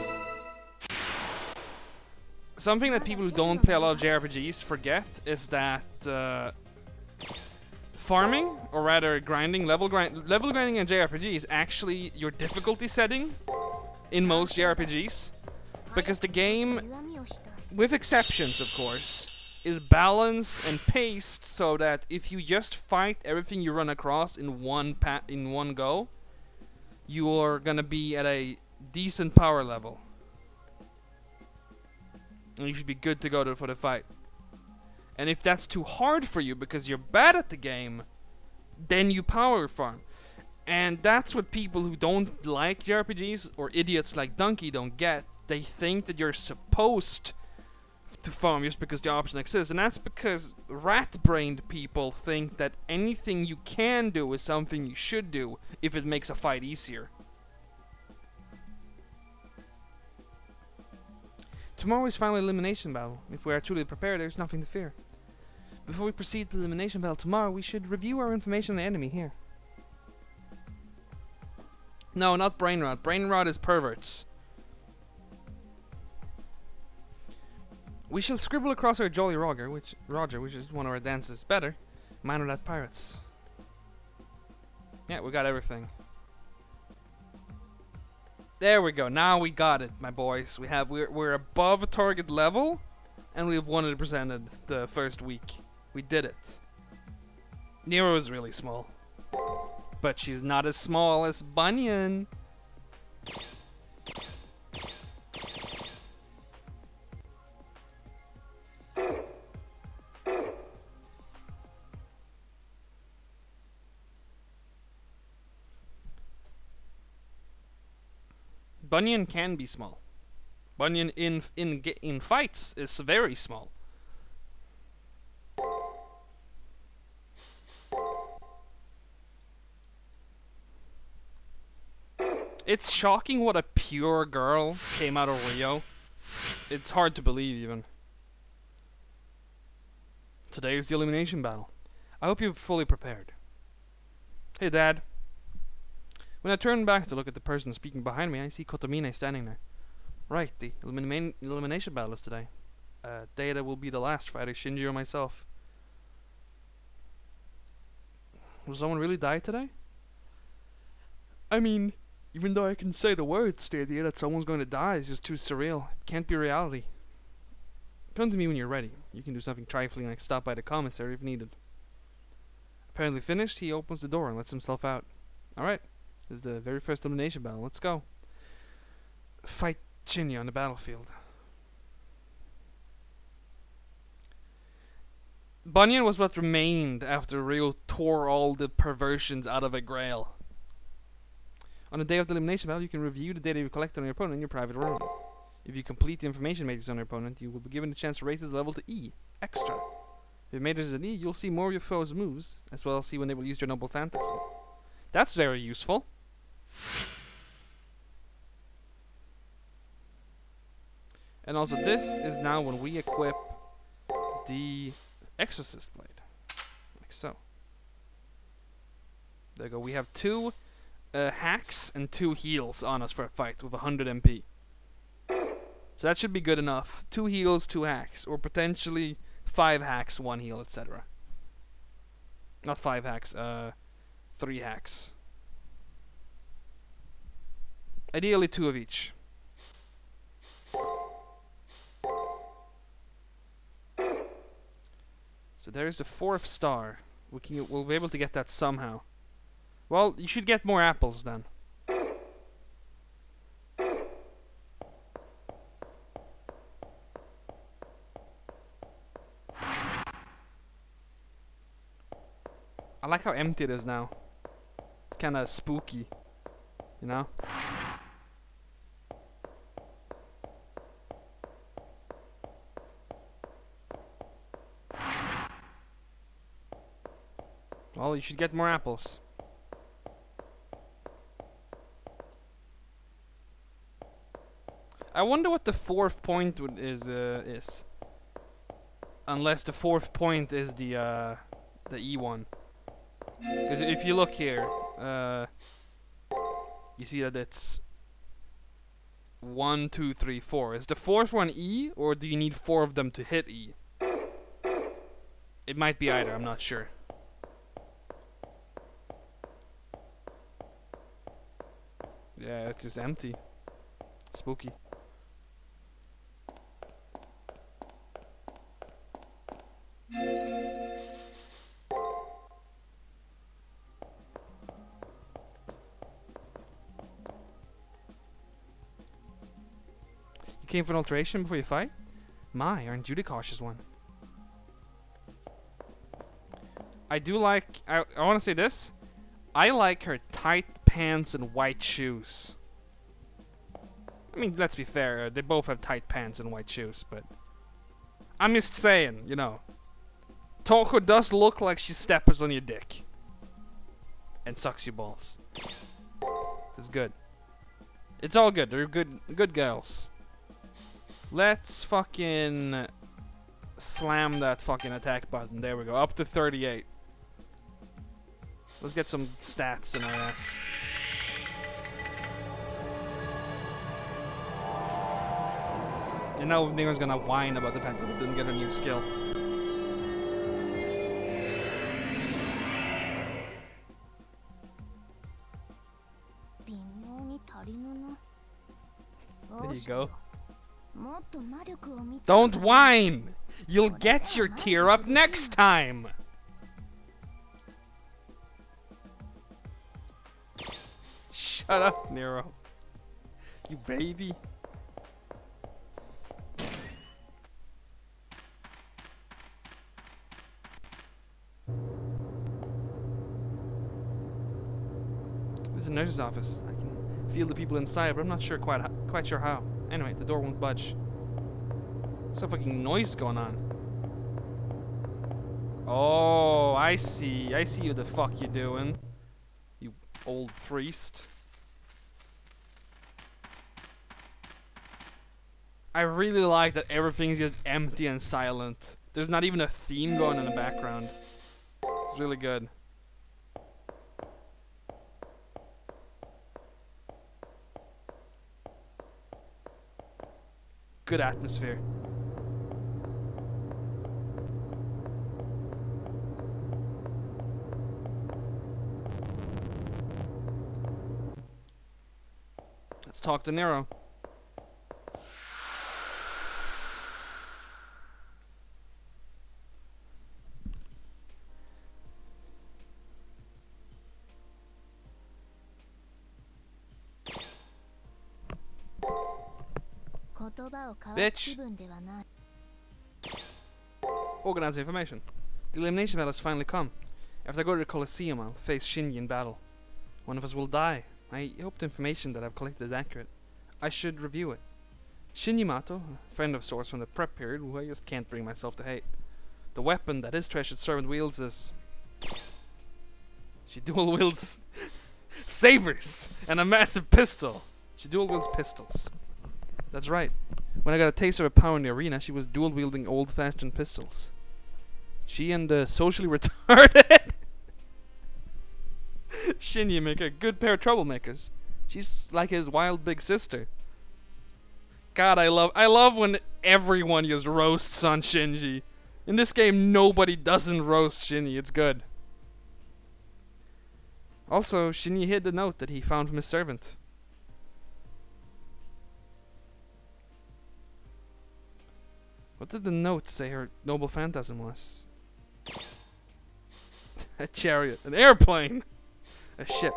Something that people who don't play a lot of JRPGs forget is that farming, or rather grinding, level grinding in JRPG is actually your difficulty setting in most JRPGs, because the game, with exceptions of course, is balanced and paced so that if you just fight everything you run across in one go, you're gonna be at a decent power level. And you should be good to go for the fight. And if that's too hard for you because you're bad at the game, then you power farm. And that's what people who don't like JRPGs, or idiots like Donkey, don't get. They think that you're supposed to farm just because the option exists. And that's because rat-brained people think that anything you can do is something you should do if it makes a fight easier. Tomorrow is final elimination battle. If we are truly prepared, there's nothing to fear. Before we proceed to the elimination battle tomorrow, we should review our information on the enemy here. No, not Brain Rot. Brain Rot is perverts. We shall scribble across our Jolly Roger, which is one of our dances better. Minor that pirates. Yeah, we got everything. There we go. Now we got it, my boys. We're above target level, and we've 100%ed the first week. We did it. Nero is really small, but she's not as small as Bunyan. Bunyan can be small. Bunyan in fights is very small. It's shocking what a pure girl came out of Rio. It's hard to believe even. Today is the elimination battle. I hope you're fully prepared. Hey Dad. When I turn back to look at the person speaking behind me, I see Kotomine standing there. Right, the elimination battle is today. Data will be the last fighter, Shinji or myself. Will someone really die today? I mean, even though I can say the words, the idea that someone's going to die is just too surreal. It can't be reality. Come to me when you're ready. You can do something trifling like stop by the commissary if needed. Apparently finished, he opens the door and lets himself out. Alright. This is the very first elimination battle. Let's go. Fight Shinya on the battlefield. Bunyan was what remained after Ryo tore all the perversions out of a Grail. On the day of the elimination battle, you can review the data you collected on your opponent in your private room. If you complete the information matrix on your opponent, you will be given the chance to raise his level to E, extra. If your matrix is an E, you'll see more of your foe's moves, as well as see when they will use their noble phantasm. That's very useful. And also this is now when we equip the Exorcist Blade. Like so. There you go. We have 2 hacks and 2 heals on us for a fight with 100 MP. So that should be good enough. 2 heals, 2 hacks. Or potentially 5 hacks, 1 heal, etc. Not 5 hacks, 3 hacks. Ideally 2 of each. So there's the 4th star. We'll be able to get that somehow. Well, you should get more apples then. I like how empty it is now. It's kind of spooky, you know? Well, you should get more apples. I wonder what the 4th point is. Unless the 4th point is the E1. Because if you look here, you see that it's 1, 2, 3, 4. Is the 4th one E, or do you need 4 of them to hit E? It might be either, I'm not sure. Yeah, it's just empty. Spooky. You came for an alteration before you fight? My, aren't you the cautious one? I do like... I want to say this. I like her tight pants and white shoes. I mean, let's be fair. They both have tight pants and white shoes, but... I'm just saying, you know. Toko does look like she steps on your dick. And sucks your balls. It's good. It's all good. They're good girls. Let's fucking slam that fucking attack button. There we go. Up to 38. Let's get some stats in our ass. And now Nero's gonna whine about the fact that he didn't get a new skill. There you go. Don't whine! You'll get your tear up next time! Shut up, Nero. You baby. This is a nurse's office. I can feel the people inside, but I'm not sure quite sure how. Anyway, the door won't budge. What's that fucking noise going on? Oh, I see. I see what the fuck you're doing. You old priest. I really like that everything's just empty and silent. There's not even a theme going in the background. It's really good. Good atmosphere. Let's talk to Nero. Bitch. Organize information. The elimination battle has finally come. After I go to the Colosseum, I'll face Shinji in battle. One of us will die. I hope the information that I've collected is accurate. I should review it. Shin Yamato, a friend of sorts from the prep period, who I just can't bring myself to hate. The weapon that his treasured servant wields is... She dual wields sabers and a massive pistol. She dual wields pistols. That's right. When I got a taste of her power in the arena, she was dual wielding old-fashioned pistols. She and the socially retarded Shinji make a good pair of troublemakers. She's like his wild big sister. God, I love when everyone just roasts on Shinji. In this game, nobody doesn't roast Shinny. It's good. Also, Shinny hid the note that he found from his servant. What did the note say her noble phantasm was? A chariot. An airplane! A ship.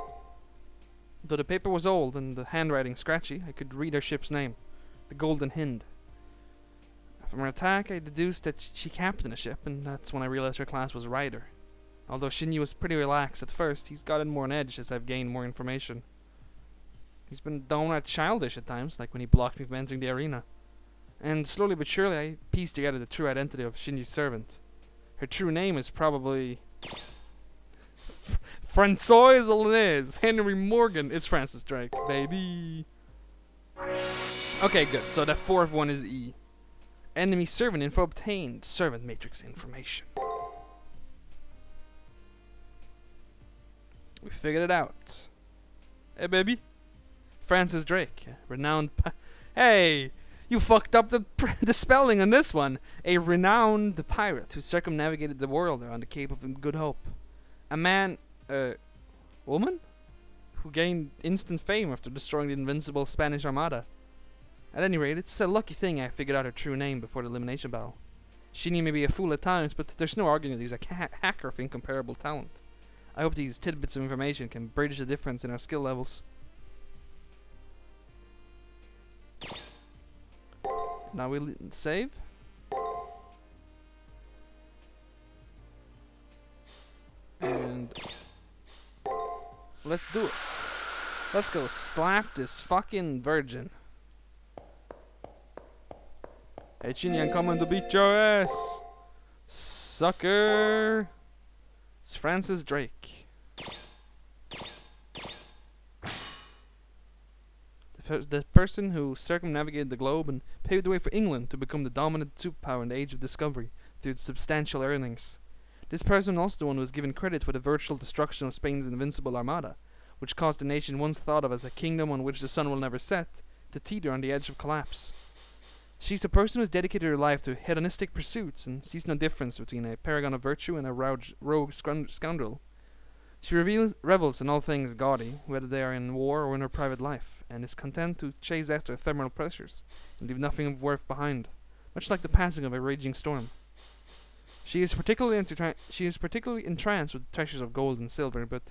Though the paper was old and the handwriting scratchy, I could read her ship's name. The Golden Hind. From her attack, I deduced that she captained a ship, and that's when I realized her class was Rider. Although Shinny was pretty relaxed at first, he's gotten more on edge as I've gained more information. He's been downright childish at times, like when he blocked me from entering the arena. And slowly but surely, I pieced together the true identity of Shinji's servant. Her true name is probably... Francois Liz, Henry Morgan. It's Francis Drake, baby. Okay, good. So the fourth one is E. Enemy servant info obtained. Servant matrix information. We figured it out. Hey, baby. Francis Drake, renowned. Hey, you fucked up the spelling on this one. A renowned pirate who circumnavigated the world around the Cape of Good Hope. A man, woman, who gained instant fame after destroying the invincible Spanish Armada. At any rate, it's a lucky thing I figured out her true name before the elimination battle. Shinny may be a fool at times, but there's no arguing that he's a hacker of incomparable talent. I hope these tidbits of information can bridge the difference in our skill levels. Now we'll save. And let's do it. Let's go slap this fucking virgin. Hey Shinny, I'm coming to beat your ass. Sucker. It's Francis Drake. The person who circumnavigated the globe and paved the way for England to become the dominant superpower in the age of discovery through its substantial earnings. This person also the one who was given credit for the virtual destruction of Spain's invincible armada, which caused the nation once thought of as a kingdom on which the sun will never set, to teeter on the edge of collapse. She's a person who has dedicated her life to hedonistic pursuits and sees no difference between a paragon of virtue and a rogue scoundrel. She revels in all things gaudy, whether they are in war or in her private life, and is content to chase after ephemeral pleasures and leave nothing of worth behind, much like the passing of a raging storm. She is particularly entranced with treasures of gold and silver, but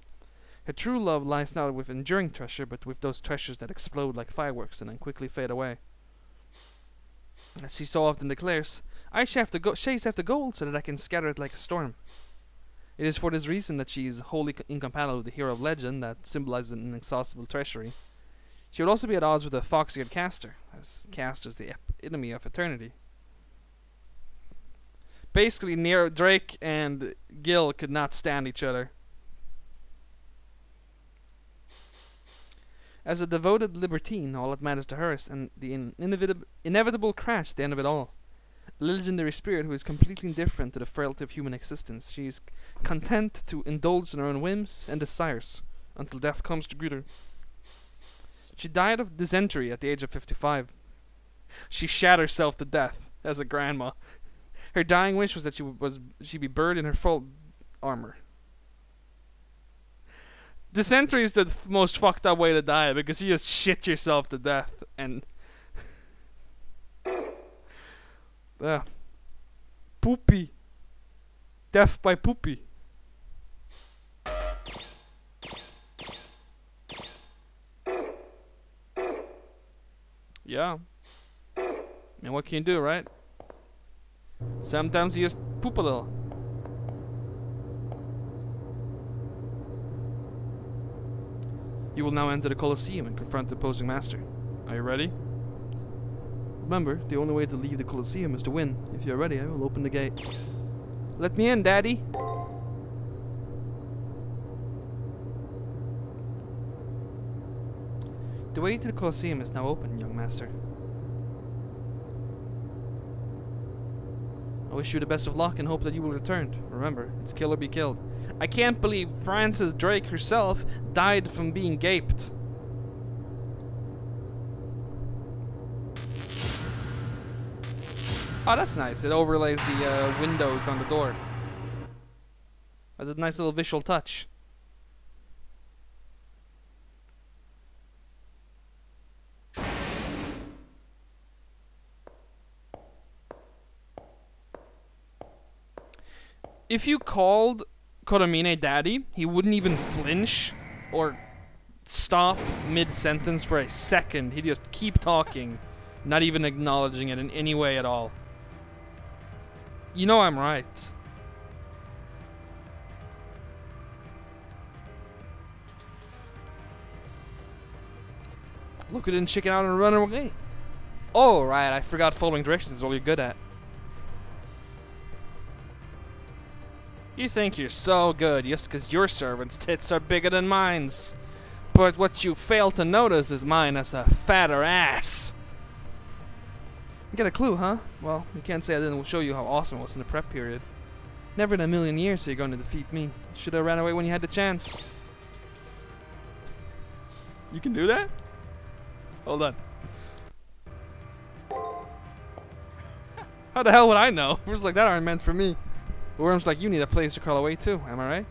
her true love lies not with enduring treasure, but with those treasures that explode like fireworks and then quickly fade away. As she so often declares, I shall have to chase after gold so that I can scatter it like a storm. It is for this reason that she is wholly incompatible with the hero of legend that symbolizes an inexhaustible treasury. She would also be at odds with the fox-eared Castor, as Castor is the enemy of eternity. Basically, Drake and Gil could not stand each other. As a devoted libertine, all that matters to her is the inevitable crash at the end of it all. A legendary spirit who is completely indifferent to the frailty of human existence. She is content to indulge in her own whims and desires until death comes to greet her. She died of dysentery at the age of 55. She shat herself to death as a grandma. Her dying wish was that she be buried in her full armor. Dysentery is the most fucked up way to die because you just shit yourself to death and poopy. Death by poopy. Yeah. And what can you do, right? Sometimes you just poop a little. You will now enter the Colosseum and confront the opposing master. Are you ready? Remember, the only way to leave the Colosseum is to win. If you're ready, I will open the gate. Let me in, Daddy! The way to the Colosseum is now open, young master. I wish you the best of luck and hope that you will return. Remember, it's kill or be killed. I can't believe Frances Drake herself died from being gaped. Oh, that's nice. It overlays the windows on the door. That's a nice little visual touch. If you called Koromine daddy, he wouldn't even flinch or stop mid-sentence for a second. He'd just keep talking, not even acknowledging it in any way at all. You know I'm right. Look, it didn't chicken out and run away. Oh, right, I forgot following directions is all you're good at. You think you're so good just because your servant's tits are bigger than mine's. But what you fail to notice is mine has a fatter ass. You get a clue, huh? Well, you can't say I didn't show you how awesome it was in the prep period. Never in a million years are you going to defeat me. Should have ran away when you had the chance. You can do that? Hold on. How the hell would I know? Words like that aren't meant for me. Worms like you need a place to crawl away to, am I right?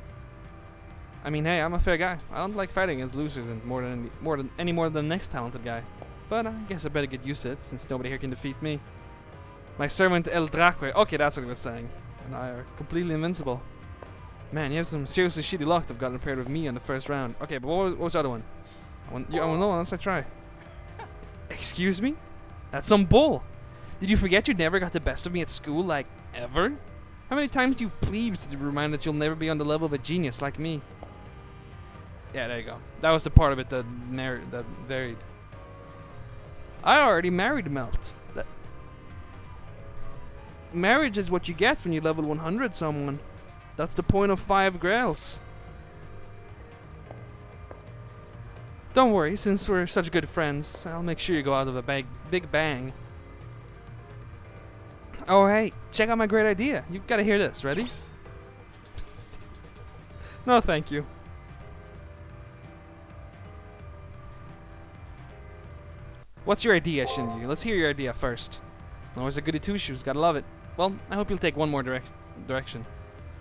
I mean, hey, I'm a fair guy. I don't like fighting against losers and more than the next talented guy. But I guess I better get used to it, since nobody here can defeat me. My servant El Draque. Okay, that's what he was saying. And I are completely invincible. Man, you have some seriously shitty luck to have gotten paired with me in the first round. Okay, but what was the other one? I want no unless I try. Excuse me? That's some bull. Did you forget you never got the best of me at school, like, ever? How many times do you plebes to remind that you'll never be on the level of a genius like me? Yeah, there you go. That was the part of it that varied. I already married Melt. Marriage is what you get when you level 100 someone. That's the point of 5 grails. Don't worry, since we're such good friends, I'll make sure you go out of a big bang. Oh hey, check out my great idea. You gotta hear this. Ready? No, thank you. What's your idea, Shinji? Let's hear your idea first. Always a goody two-shoes, gotta love it. Well, I hope you'll take one more direction.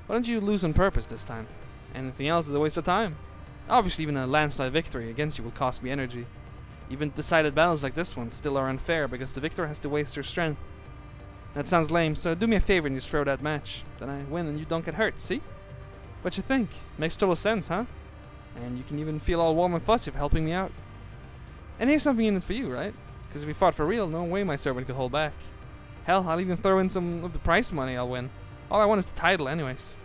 Why don't you lose on purpose this time? Anything else is a waste of time. Obviously, even a landslide victory against you will cost me energy. Even decided battles like this one still are unfair because the victor has to waste their strength. That sounds lame, so do me a favor and just throw that match. Then I win and you don't get hurt, see? What you think? Makes total sense, huh? And you can even feel all warm and fuzzy for helping me out. And here's something in it for you, right? Because if we fought for real, no way my servant could hold back. Hell, I'll even throw in some of the prize money I'll win. All I want is the title anyways.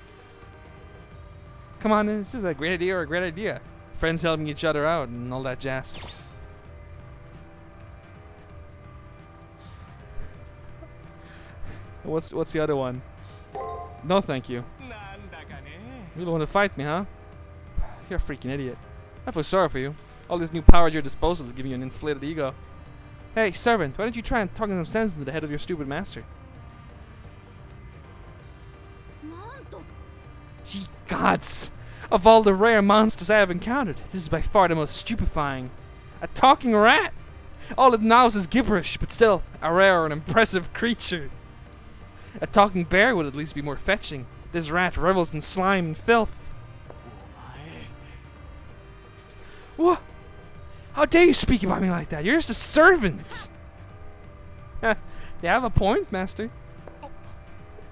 Come on, this is a great idea or a great idea. Friends helping each other out and all that jazz. What's the other one? No, thank you. You don't want to fight me, huh? You're a freaking idiot. I feel sorry for you. All this new power at your disposal is giving you an inflated ego. Hey, servant, why don't you try and talk some sense into the head of your stupid master? Ye gods! Of all the rare monsters I have encountered, this is by far the most stupefying. A talking rat! All it knows is gibberish, but still, a rare and impressive creature. A talking bear would at least be more fetching. This rat revels in slime and filth. What? How dare you speak about me like that? You're just a servant. They have a point, master.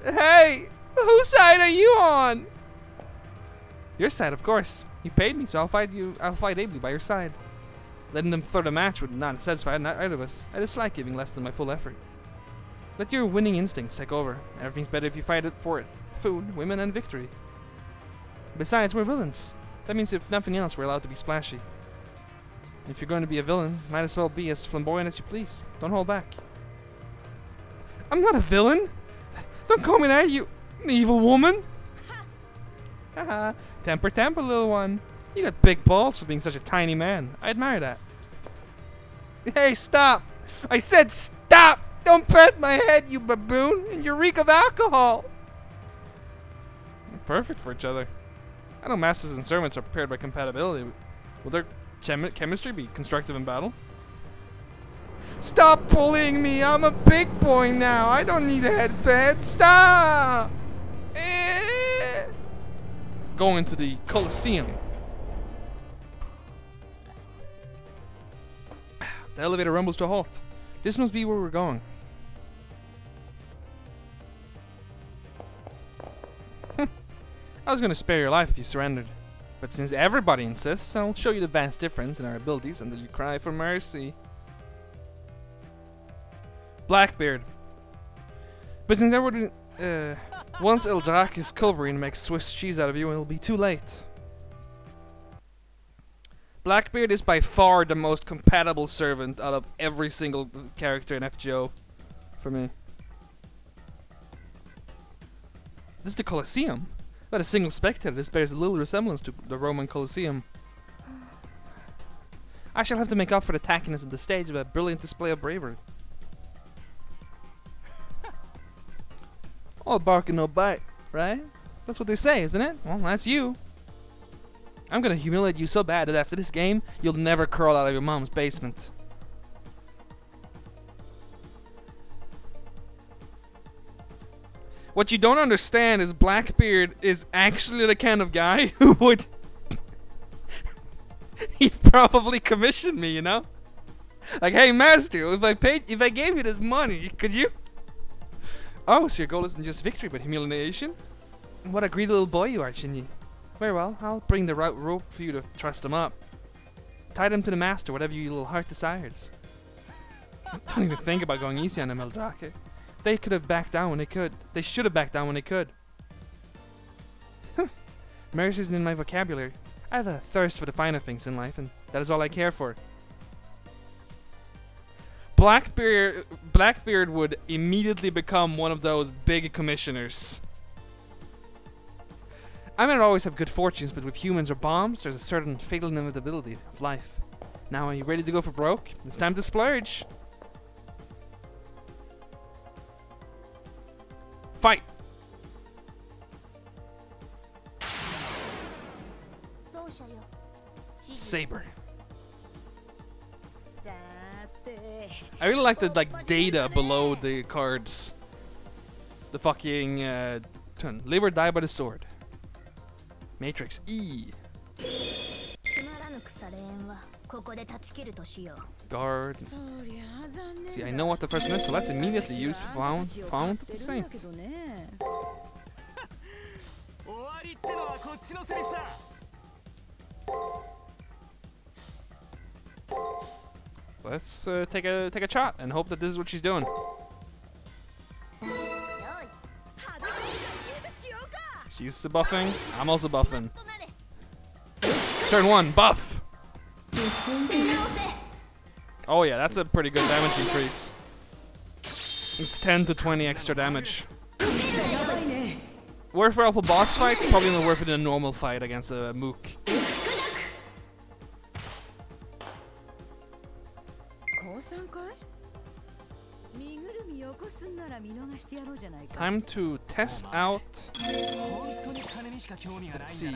Hey, whose side are you on? Your side, of course. You paid me, so I'll fight you. I'll fight ably by your side. Letting them throw the match would not satisfy either of us. I dislike giving less than my full effort. Let your winning instincts take over. Everything's better if you fight it for it. Food, women, and victory. Besides, we're villains. That means if nothing else, we're allowed to be splashy. If you're going to be a villain, might as well be as flamboyant as you please. Don't hold back. I'm not a villain. Don't call me that, you evil woman. Haha. Temper, little one. You got big balls for being such a tiny man. I admire that. Hey, stop! I said stop! Don't pat my head, you baboon! And you reek of alcohol! We're perfect for each other. I know masters and servants are prepared by compatibility. Will their chemistry be constructive in battle? Stop bullying me! I'm a big boy now! I don't need a headband! Stop! Going to the Colosseum. The elevator rumbles to a halt. This must be where we're going. I was gonna spare your life if you surrendered. But since everybody insists, I'll show you the vast difference in our abilities until you cry for mercy. Blackbeard. But since everyone... once Eldrake is covering and makes Swiss cheese out of you, it'll be too late. Blackbeard is by far the most compatible servant out of every single character in FGO for me. This is the Colosseum. But a single spectator, this bears little resemblance to the Roman Colosseum. I shall have to make up for the tackiness of the stage with a brilliant display of bravery. All bark and no bite, right? That's what they say, isn't it? Well, that's you. I'm gonna humiliate you so bad that after this game, you'll never crawl out of your mom's basement. What you don't understand is Blackbeard is actually the kind of guy who would... He'd probably commission me, you know? Like, hey master, if I gave you this money, could you... Oh, so your goal isn't just victory, but humiliation? What a greedy little boy you are, Shinji. Very well, I'll bring the right rope for you to thrust him up. Tie them to the master, whatever your little heart desires. Don't even think about going easy on them, Eldrake. They could have backed down when they could. They should have backed down when they could. Mercy isn't in my vocabulary. I have a thirst for the finer things in life, and that is all I care for. Blackbeard would immediately become one of those big commissioners. I might not always have good fortunes, but with humans or bombs, there's a certain fatal inevitability of life. Now, are you ready to go for broke? It's time to splurge. Fight! Saber. I really like the data below the cards. The fucking live or die by the sword. Matrix E. Guard. See, I know what the first one is, so let's immediately use Fount of the Saint. Let's take a shot and hope that this is what she's doing. She's buffing. I'm also buffing. Turn 1, buff. Oh yeah, that's a pretty good damage increase. It's 10 to 20 extra damage. Worth it for boss fights, probably not worth it in a normal fight against a mook. Time to test out. Let's see.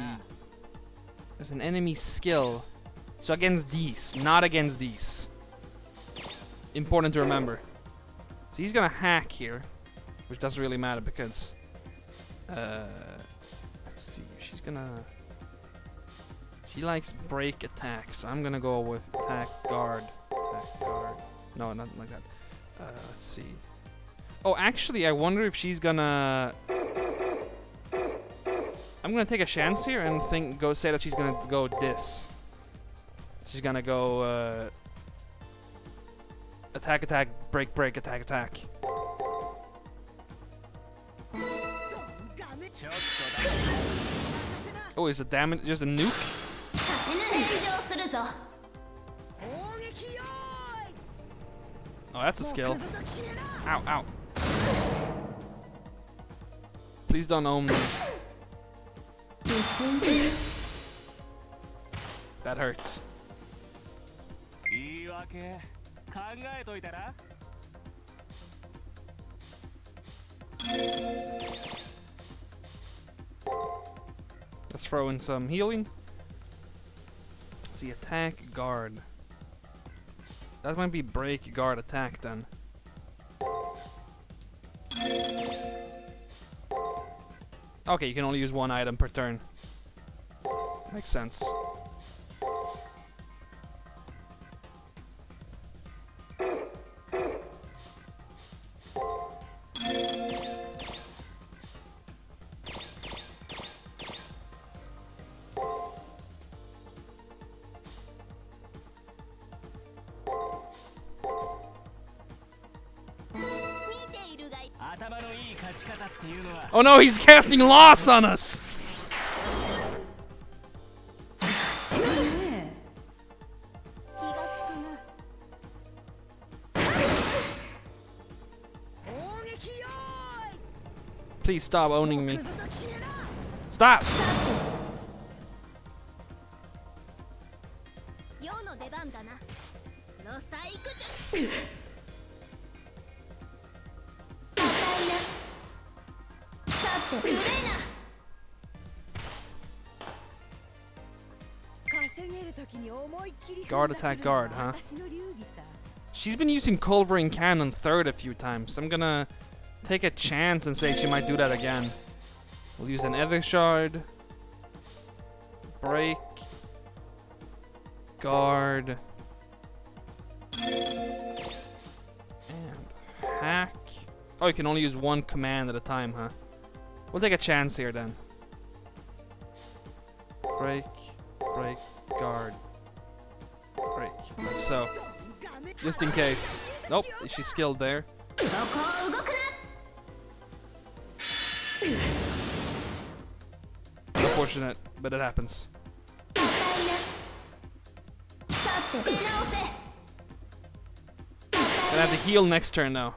There's an enemy skill. So against these, not against these. Important to remember. So he's gonna hack here, which doesn't really matter because let's see, she's gonna... She likes break attack, so I'm gonna go with attack guard. Attack guard. No, nothing like that. Let's see. Oh, actually, I wonder if she's gonna... I'm gonna take a chance here and say that she's gonna go this. She's gonna go attack, attack, break, break, attack, attack. Oh, is it damage? Just a nuke? Oh, that's a skill. Ow, ow. Please don't own me. That hurts. Let's throw in some healing. See, attack, guard. That might be break, guard, attack then. Okay, you can only use one item per turn. Makes sense. Oh no, he's casting loss on us! Please stop owning me. Stop! Guard, attack, guard, huh? She's been using Culverin Cannon third a few times. I'm gonna take a chance and say she might do that again. We'll use an Ether Shard. Break. Guard. And hack. Oh, you can only use one command at a time, huh? We'll take a chance here then. Break. Break. Guard. Break. Like so. Just in case. Nope, she's skilled there. Unfortunate, but it happens. Gonna have to heal next turn now.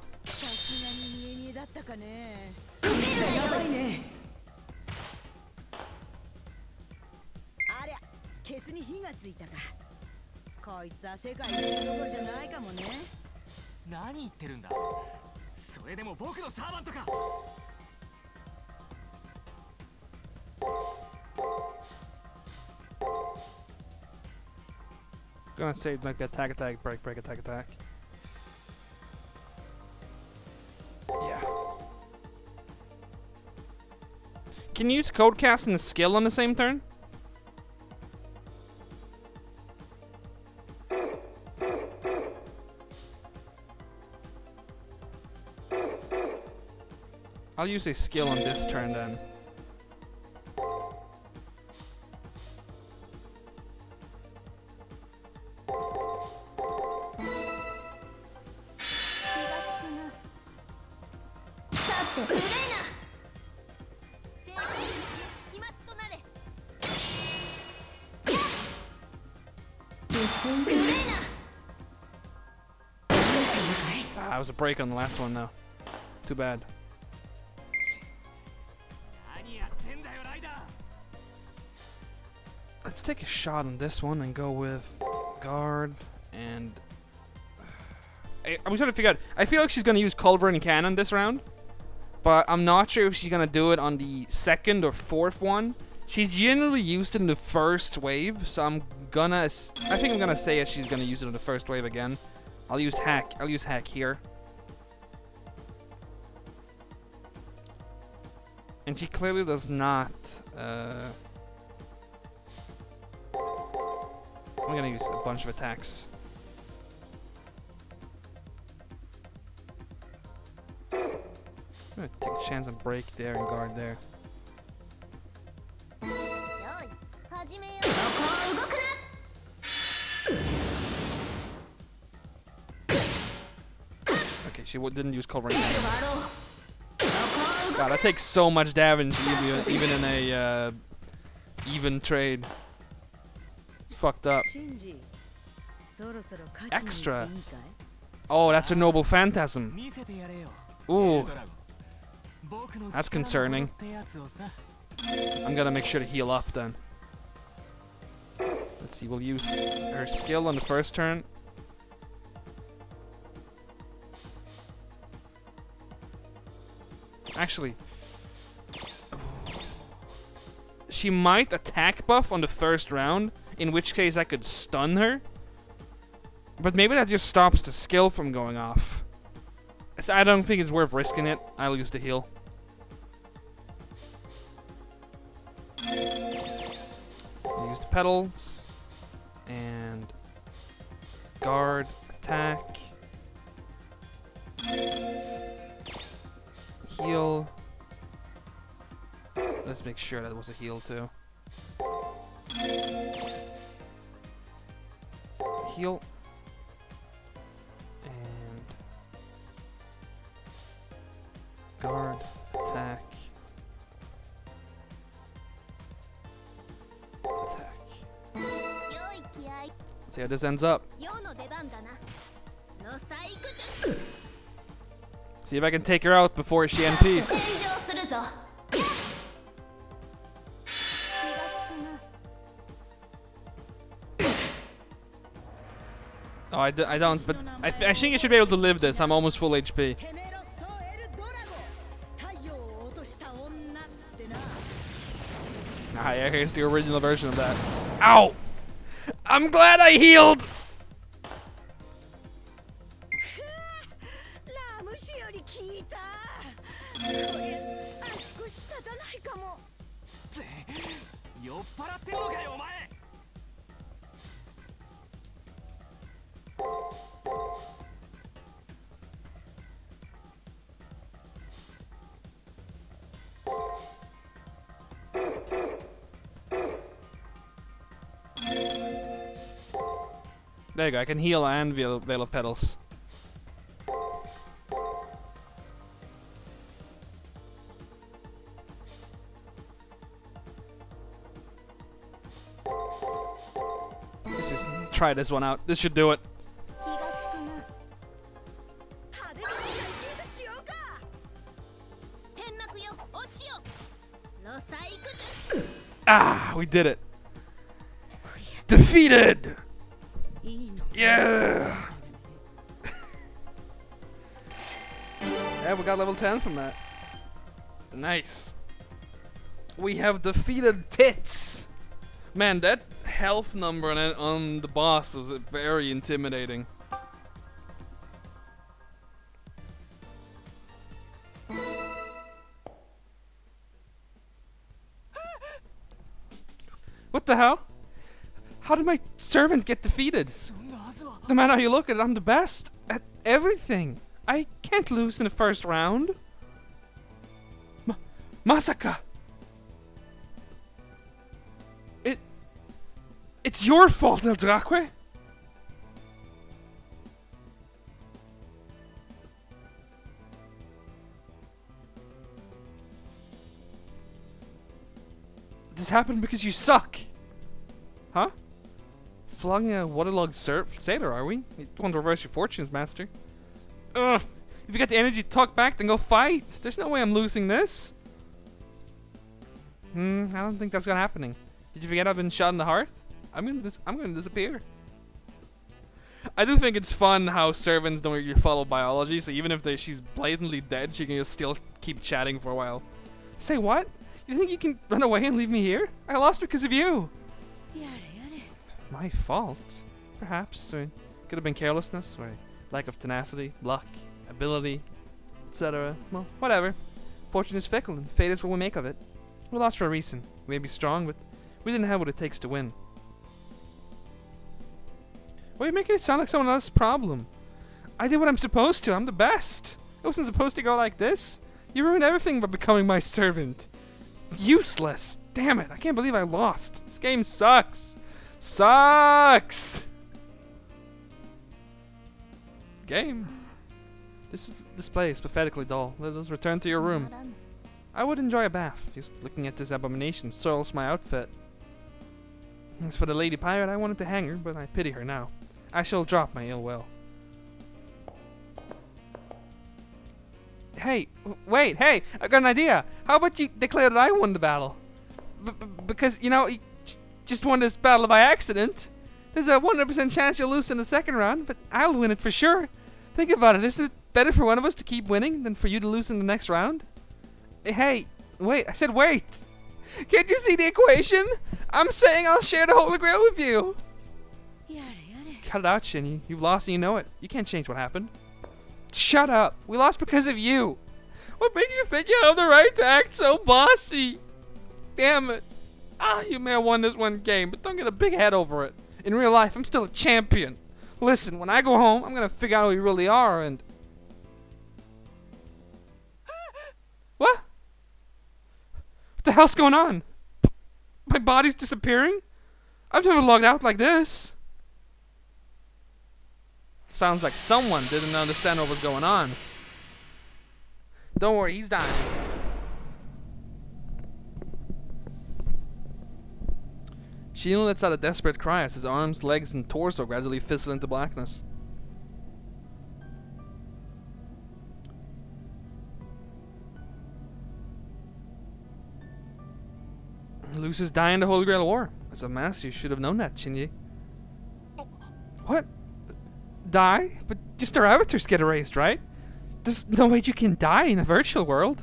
Gonna say it might be attack, attack, break, break, attack, attack. Yeah. Can you use Codecast and a skill on the same turn? I'll use a skill on this turn then. That was a break on the last one though. Too bad. Let's take a shot on this one and go with guard and I'm trying to figure out. I feel like she's gonna use Culverin Cannon this round, but I'm not sure if she's gonna do it on the second or fourth one. She's generally used it in the first wave, so I think I'm gonna say she's gonna use it in the first wave again. I'll use hack. I'll use hack here. And she clearly does not. I'm gonna use a bunch of attacks. I'm gonna take a chance and break there and guard there. Okay, she didn't use Culverin Cannon. God, that takes so much damage even in a even trade. It's fucked up. Extra. Oh, that's a Noble Phantasm. Ooh. That's concerning. I'm gonna make sure to heal up then. Let's see, we'll use her skill on the first turn. Actually, she might attack buff on the first round, in which case I could stun her. But maybe that just stops the skill from going off. I don't think it's worth risking it. I'll use the heal. Use the petals. And guard, attack. Heal. Let's make sure that was a heal too. Heal. And guard, attack. Attack. Let's see how this ends up. See if I can take her out before she NPs. Oh, I don't, but I think I should be able to live this. I'm almost full HP. Ah, yeah, here's the original version of that. Ow! I'm glad I healed! There you go, I can heal and Veil of Petals. Let's just try this one out. This should do it. Ah, we did it. Defeated! Yeah! Yeah, we got level 10 from that. Nice. We have defeated Pits. Man, that health number on the boss was very intimidating. What the hell? How did my servant get defeated? No matter how you look at it, I'm the best at everything. I can't lose in the first round. Masaka! It's your fault, Eldraque. This happened because you suck. Huh? Flogging a waterlogged sailor, are we? You want to reverse your fortunes, master. Ugh. If you got the energy to talk back, then go fight. There's no way I'm losing this. I don't think that's gonna happen. Did you forget I've been shot in the heart? I'm gonna disappear. I do think it's fun how servants don't really follow biology, so even if she's blatantly dead, she can just still keep chatting for a while. Say what? You think you can run away and leave me here? I lost because of you. My fault? Perhaps. Or could have been carelessness, or lack of tenacity, luck, ability, etc. Well, whatever. Fortune is fickle, and fate is what we make of it. We lost for a reason. We may be strong, but we didn't have what it takes to win. Why are you making it sound like someone else's problem? I did what I'm supposed to. I'm the best. It wasn't supposed to go like this. You ruined everything by becoming my servant. Useless. Damn it. I can't believe I lost. This game sucks. Sucks. Game. This display is pathetically dull. Let us return to your room. I would enjoy a bath. Just looking at this abomination soils my outfit. As for the lady pirate, I wanted to hang her, but I pity her now. I shall drop my ill will. Hey, wait, hey, I got an idea. How about you declare that I won the battle? Because, you know, you just won this battle by accident. There's a 100% chance you'll lose in the second round, but I'll win it for sure. Think about it. Isn't it better for one of us to keep winning than for you to lose in the next round? Hey, wait, I said wait. Can't you see the equation? I'm saying I'll share the Holy Grail with you. Cut it out, Shinji. You've lost and you know it. You can't change what happened. Shut up. We lost because of you. What makes you think you have the right to act so bossy? Damn it. You may have won this one game, but don't get a big head over it. In real life, I'm still a champion. Listen, when I go home, I'm gonna figure out who you really are and... What? What the hell's going on? My body's disappearing? I've never logged out like this. Sounds like someone didn't understand what was going on. Don't worry, he's dying. Shion lets out a desperate cry as his arms, legs, and torso gradually fizzle into blackness. Lucius dying in the Holy Grail War. As a master, you should have known that, Shinji. What? Die? But just our avatars get erased, right? There's no way you can die in a virtual world.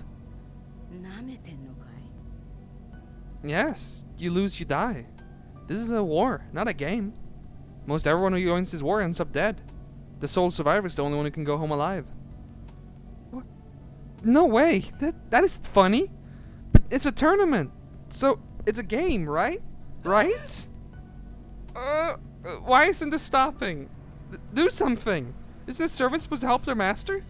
Yes, you lose, you die. This is a war, not a game. Most everyone who joins this war ends up dead. The sole survivor is the only one who can go home alive. What? No way. That is funny. But it's a tournament. So, it's a game, right? Right? Why isn't this stopping? Do something. Isn't a servant supposed to help their master?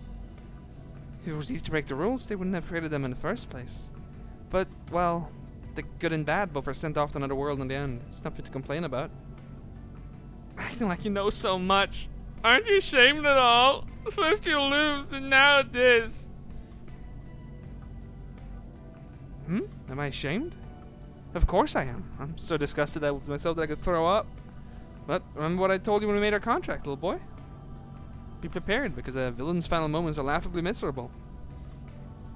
If it was easy to break the rules, they wouldn't have created them in the first place. But, well, the good and bad both are sent off to another world in the end. It's nothing to complain about. Acting like you know so much. Aren't you ashamed at all? First you lose, and now this. Am I ashamed? Of course I am. I'm so disgusted with myself that I could throw up. But remember what I told you when we made our contract, little boy? Be prepared, because a villain's final moments are laughably miserable.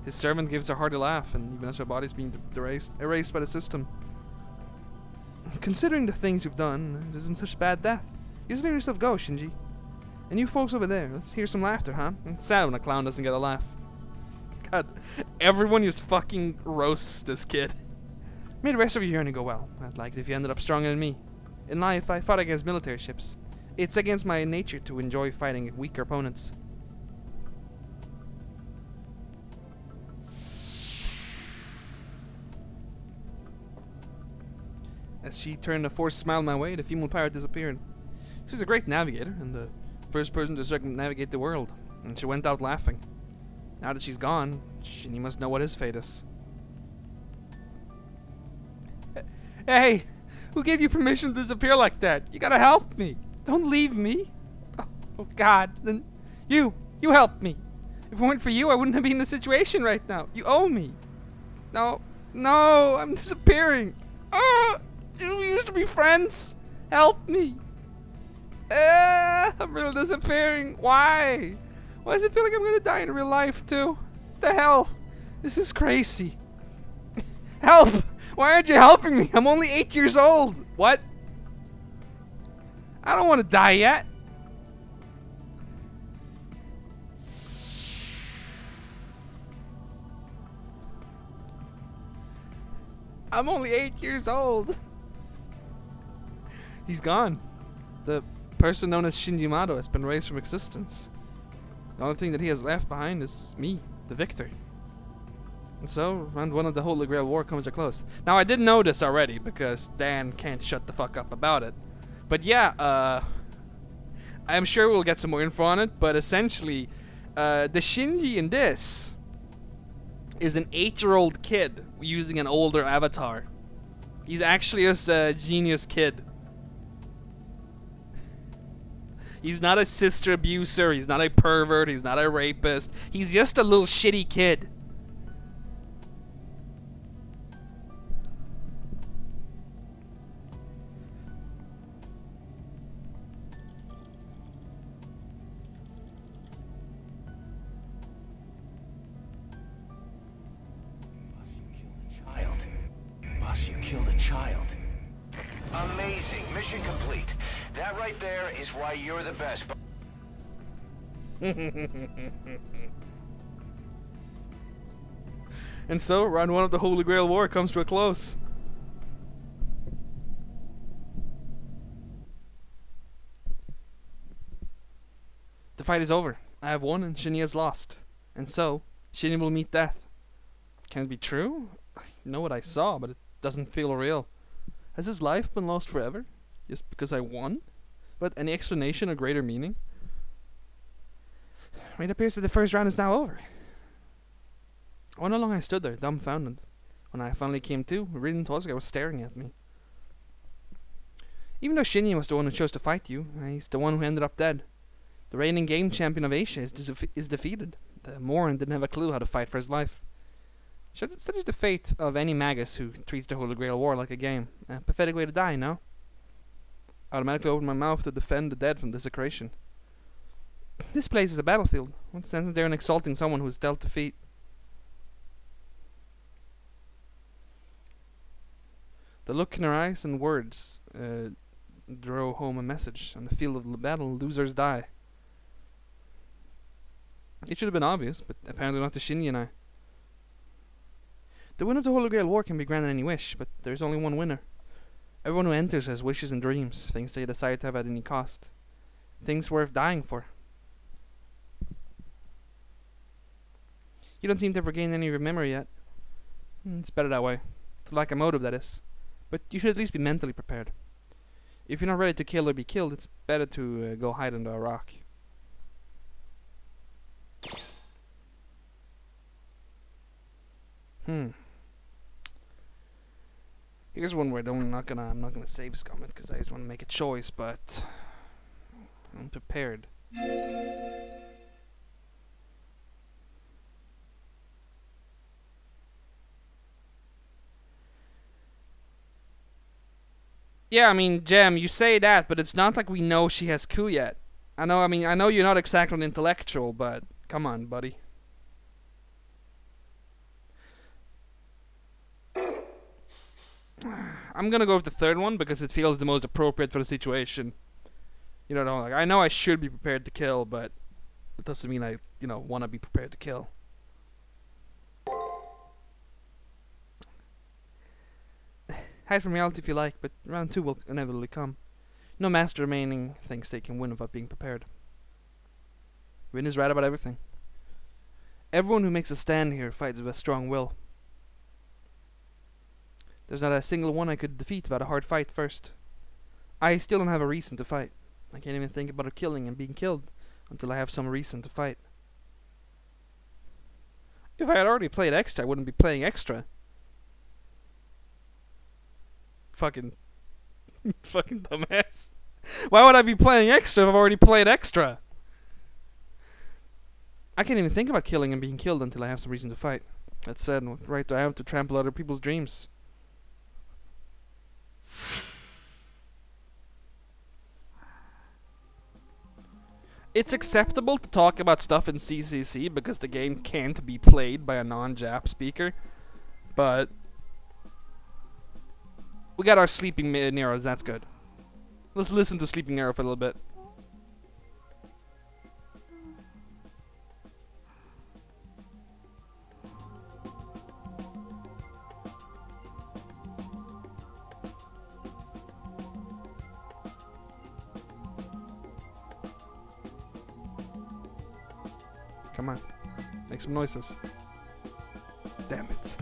His servant gives a hearty laugh, and even as her body's being erased by the system. Considering the things you've done, this isn't such a bad death. You just let yourself go, Shinji. And you folks over there, let's hear some laughter, huh? It's sad when a clown doesn't get a laugh. God, everyone just fucking roasts this kid. May the rest of your journey go well. I'd like it if you ended up stronger than me. In life, I fought against military ships. It's against my nature to enjoy fighting weaker opponents. As she turned a forced smile my way, the female pirate disappeared. She was a great navigator, and the first person to circumnavigate the world, and she went out laughing. Now that she's gone, she must know what his fate is. Hey! Who gave you permission to disappear like that? You gotta help me! Don't leave me! Oh God, then you help me! If it weren't for you, I wouldn't have been in this situation right now. You owe me! No, I'm disappearing! We used to be friends! Help me! I'm really disappearing! Why? Why does it feel like I'm gonna die in real life too? What the hell? This is crazy. Help! Why aren't you helping me? I'm only 8 years old! What? I don't want to die yet! I'm only 8 years old! He's gone. The person known as Shinji Mado has been erased from existence. The only thing that he has left behind is me, the victor. And so, round one of the Holy Grail War comes to a close. Now, I did know this already, because Dan can't shut the fuck up about it. But yeah, I'm sure we'll get some more info on it, but essentially, the Shinji in this is an 8-year-old kid using an older avatar. He's actually just a genius kid. He's not a sister abuser, he's not a pervert, he's not a rapist. He's just a little shitty kid. Boss, you killed a child. Amazing. Mission complete. That right there is why you're the best. And so, round one of the Holy Grail War comes to a close. fight is over. I have won and Shinny has lost. And so, Shinny will meet death. Can it be true? I know what I saw, but it doesn't feel real. Has his life been lost forever? Just because I won? But any explanation or greater meaning? It appears that the first round is now over. I wonder how long I stood there, dumbfounded. When I finally came to, Ridden Tozuka was staring at me. Even though Shinya was the one who chose to fight you, he's the one who ended up dead. The reigning game champion of Asia is defeated. The Morin didn't have a clue how to fight for his life. Such is the fate of any magus who treats the Holy Grail War like a game. A pathetic way to die, no? I automatically opened my mouth to defend the dead from desecration. This place is a battlefield. What sense is there in exalting someone who is dealt defeat? The look in her eyes and words drove home a message. On the field of the battle, losers die. It should have been obvious, but apparently not to Shinji and I. The win of the Holy Grail War can be granted any wish, but there's only one winner. Everyone who enters has wishes and dreams, things they decide to have at any cost. Things worth dying for. You don't seem to have regained any of your memory yet. It's better that way. To lack a motive, that is. But you should at least be mentally prepared. If you're not ready to kill or be killed, it's better to go hide under a rock. Here's one where I'm not gonna save Scum it because I just want to make a choice, but I'm prepared. Yeah, I mean, Jem, you say that, but it's not like we know she has coup yet. I know you're not exactly an intellectual, but come on, buddy. I'm gonna go with the third one because it feels the most appropriate for the situation. You know, like I know I should be prepared to kill, but it doesn't mean I, want to be prepared to kill. Hide from reality if you like, but round 2 will inevitably come. No master remaining thinks they can win without being prepared. Rin is right about everything. Everyone who makes a stand here fights with a strong will. There's not a single one I could defeat without a hard fight first. I still don't have a reason to fight. I can't even think about killing and being killed until I have some reason to fight. If I had already played extra, I wouldn't be playing extra. Fucking dumbass. Why would I be playing extra if I've already played extra? I can't even think about killing and being killed until I have some reason to fight. That said, what right do I have to trample other people's dreams? It's acceptable to talk about stuff in CCC because the game can't be played by a non-Jap speaker, but we got our Sleeping Neros, that's good. Let's listen to Sleeping Nero for a little bit. Come on, make some noises. Damn it.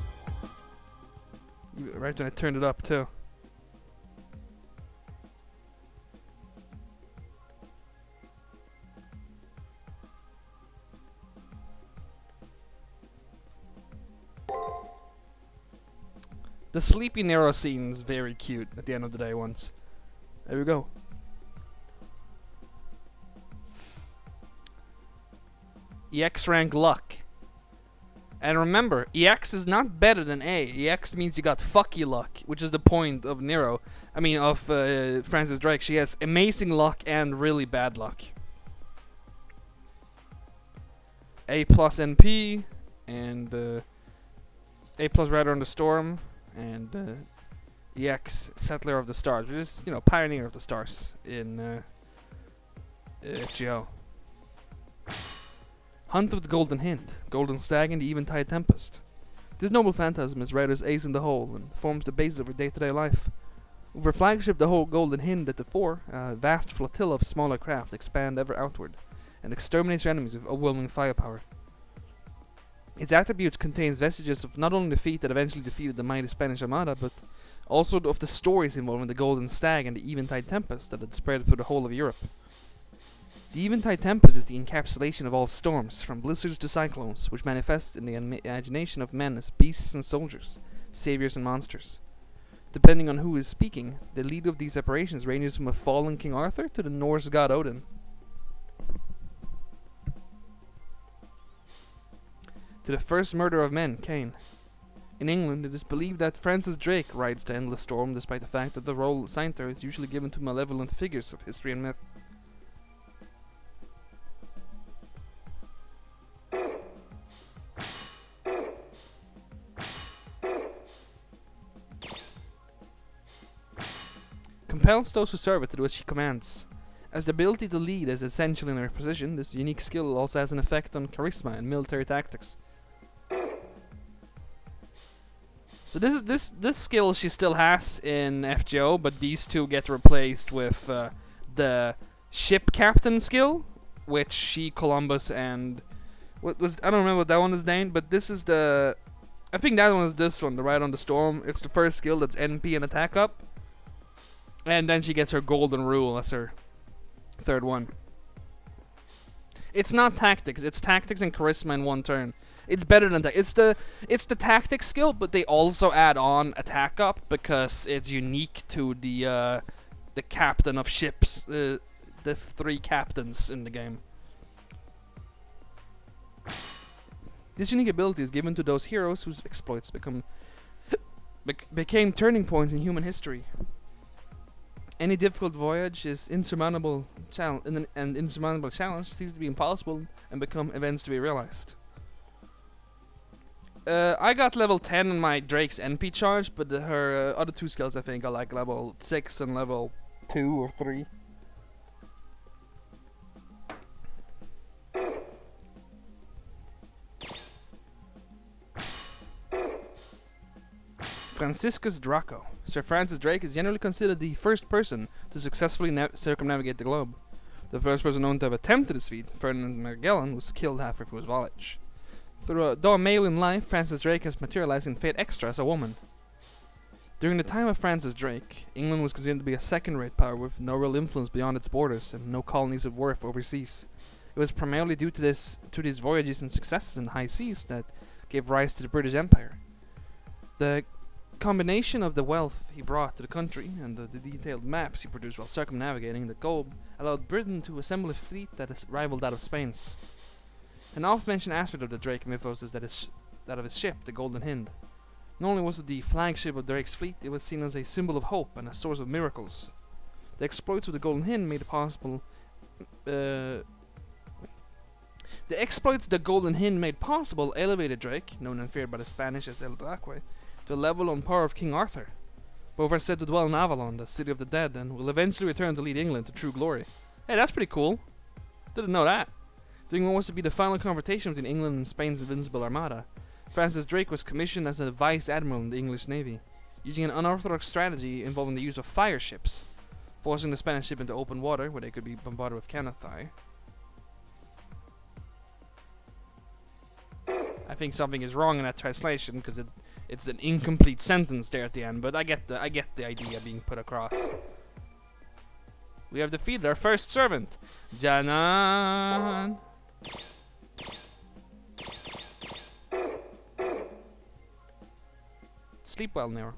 Right when I turned it up too. The Sleepy Nero scene is very cute at the end of the day once. There we go. EX rank luck. And remember, EX is not better than A. EX means you got fucky luck, which is the point of Nero. I mean, of Francis Drake. She has amazing luck and really bad luck. A plus NP, and A plus Rider on the Storm, and EX Settler of the Stars, which is, Pioneer of the Stars in FGO. Hunt of the Golden Hind, Golden Stag and the Eventide Tempest. This noble phantasm is Rider's ace in the hole and forms the basis of her day-to-day life. With her flagship, the whole Golden Hind at the fore, a vast flotilla of smaller craft expand ever outward, and exterminates your enemies with overwhelming firepower. Its attributes contains vestiges of not only the feat that eventually defeated the mighty Spanish Armada, but also of the stories involving the Golden Stag and the Eventide Tempest that had spread through the whole of Europe. The Eventide Tempest is the encapsulation of all storms, from blizzards to cyclones, which manifest in the imagination of men as beasts and soldiers, saviors and monsters. Depending on who is speaking, the leader of these apparitions ranges from a fallen King Arthur to the Norse god Odin. To the first murderer of men, Cain. In England, it is believed that Francis Drake rides the endless storm, despite the fact that the role assigned to her is usually given to malevolent figures of history and myth. Compels those who serve it to do as she commands. As the ability to lead is essential in her position, this unique skill also has an effect on charisma and military tactics. So this skill she still has in FGO, but these two get replaced with the ship captain skill, which she, Columbus, and I don't remember what that one is named, but this is the, I think that one is this one, the Ride on the Storm. It's the first skill that's NP and attack up, and then she gets her Golden Rule as her third one. It's not tactics; it's tactics and charisma in one turn. It's better than that. It's the tactics skill, but they also add on attack up because it's unique to the captain of ships, the three captains in the game. This unique ability is given to those heroes whose exploits became turning points in human history. Any difficult voyage is insurmountable and insurmountable challenge seems to be impossible and become events to be realized. I got level 10 on my Drake's NP charge, but her other two skills I think are like level 6 and level 2 or 3. Franciscus Draco. Sir Francis Drake is generally considered the first person to successfully circumnavigate the globe. The first person known to have attempted this feat, Ferdinand Magellan, was killed halfway through his voyage. Though a male in life, Francis Drake has materialized in Fate Extra as a woman. During the time of Francis Drake, England was considered to be a second-rate power with no real influence beyond its borders and no colonies of worth overseas. It was primarily due to these voyages and successes in the high seas that gave rise to the British Empire. The combination of the wealth he brought to the country and the detailed maps he produced while circumnavigating the globe allowed Britain to assemble a fleet that rivaled that of Spain's. An oft-mentioned aspect of the Drake mythos is that of his ship, the Golden Hind. Not only was it the flagship of Drake's fleet, it was seen as a symbol of hope and a source of miracles. The exploits of the Golden Hind made it possible. The exploits the Golden Hind made possible elevated Drake, known and feared by the Spanish as El Draque, to a level on par of King Arthur. Both are said to dwell in Avalon, the city of the dead, and will eventually return to lead England to true glory. Hey, that's pretty cool. Didn't know that. During what was to be the final confrontation between England and Spain's invincible armada, Francis Drake was commissioned as a vice admiral in the English Navy, using an unorthodox strategy involving the use of fire ships, forcing the Spanish ship into open water where they could be bombarded with cannonfire. I think something is wrong in that translation because it's an incomplete sentence there at the end, but I get the idea being put across. We have defeated our first servant, Janan. Sleep well, Nero.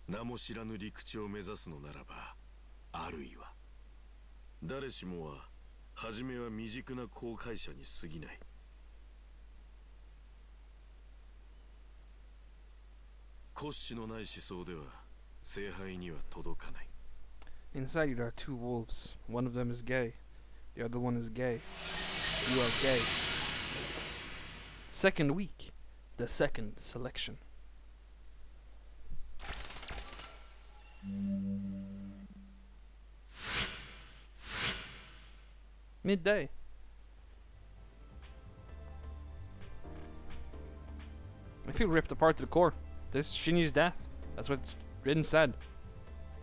名も知らぬ陸地を目指すのならば、あるいは誰しもは初めは未熟な航海者に過ぎない。骨子のない思想では聖杯には届かない。 Inside you there are two wolves. One of them is gay. The other one is gay. You are gay. Second week. The second selection. Midday. I feel ripped apart to the core. This Shinji's death. That's what Rin said.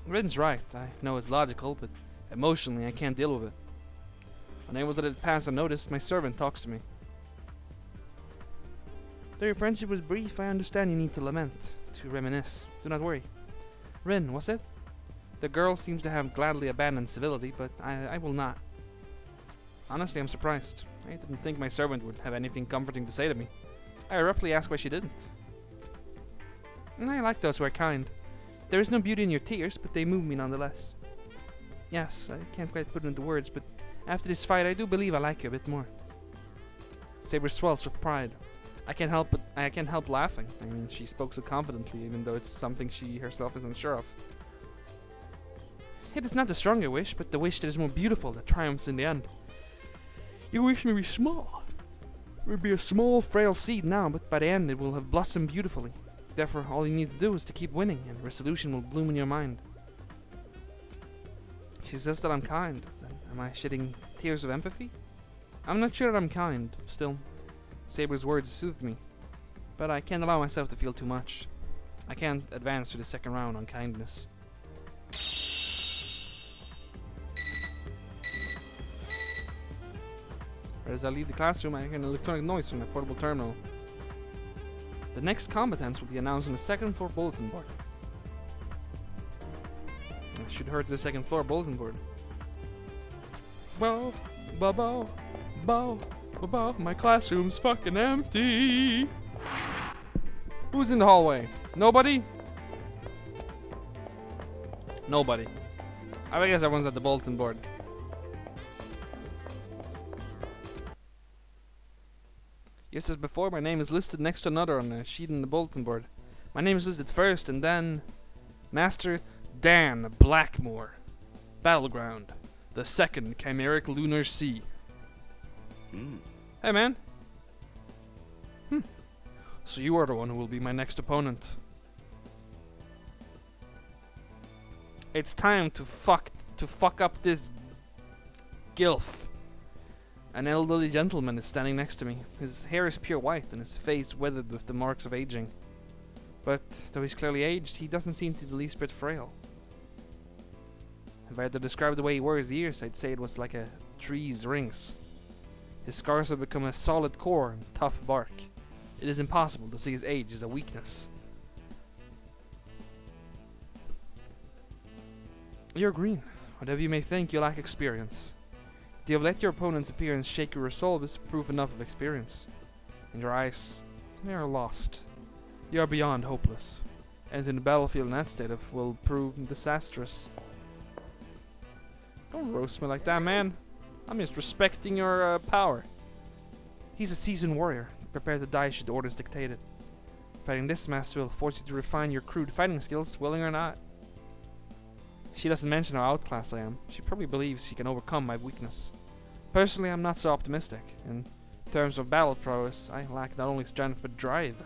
Rin's right. I know it's logical, but emotionally I can't deal with it. Unable to let it pass unnoticed, my servant talks to me. Though your friendship was brief, I understand you need to lament, to reminisce. Do not worry. Rin, was it? The girl seems to have gladly abandoned civility, but I will not. Honestly, I'm surprised. I didn't think my servant would have anything comforting to say to me. I abruptly asked why she didn't. I like those who are kind. There is no beauty in your tears, but they move me nonetheless. Yes, I can't quite put it into words, but after this fight I do believe I like you a bit more. Saber swells with pride. I can't help laughing. I mean, she spoke so confidently, even though it's something she herself is unsure of. It is not the stronger wish, but the wish that is more beautiful that triumphs in the end. Your wish may be small. It will be a small, frail seed now, but by the end it will have blossomed beautifully. Therefore, all you need to do is to keep winning, and resolution will bloom in your mind. She says that I'm kind. Then am I shedding tears of empathy? I'm not sure that I'm kind. Still, Saber's words soothe me. But I can't allow myself to feel too much. I can't advance to the second round on kindness. As I leave the classroom, I hear an electronic noise from my portable terminal. The next combatants will be announced on the second floor bulletin board. I should hurry to the second floor bulletin board. Bow, bow, bow, bow, bow, bow. My classroom's fucking empty. Who's in the hallway? Nobody? Nobody. I guess everyone's at the bulletin board. Just as before, my name is listed next to another on a sheet in the bulletin board. My name is listed first, and then Master Dan Blackmore. Battleground. The second Chimeric Lunar Sea. Hey, man. So you are the one who will be my next opponent. It's time to fuck up this gilf. An elderly gentleman is standing next to me. His hair is pure white and his face weathered with the marks of aging. But though he's clearly aged, he doesn't seem to be the least bit frail. If I had to describe the way he wore his ears, I'd say it was like a tree's rings. His scars have become a solid core and tough bark. It is impossible to see his age as a weakness. You're green. Whatever you may think, you lack experience. To have let your opponent's appearance shake your resolve is proof enough of experience. In your eyes, they are lost. You are beyond hopeless. Entering the battlefield in that state of will prove disastrous. Don't roast me like that, man. I'm just respecting your power. He's a seasoned warrior, prepared to die should orders dictate it. Fighting this master will force you to refine your crude fighting skills, willing or not. She doesn't mention how outclassed I am. She probably believes she can overcome my weakness. Personally, I'm not so optimistic. In terms of battle prowess, I lack not only strength but drive.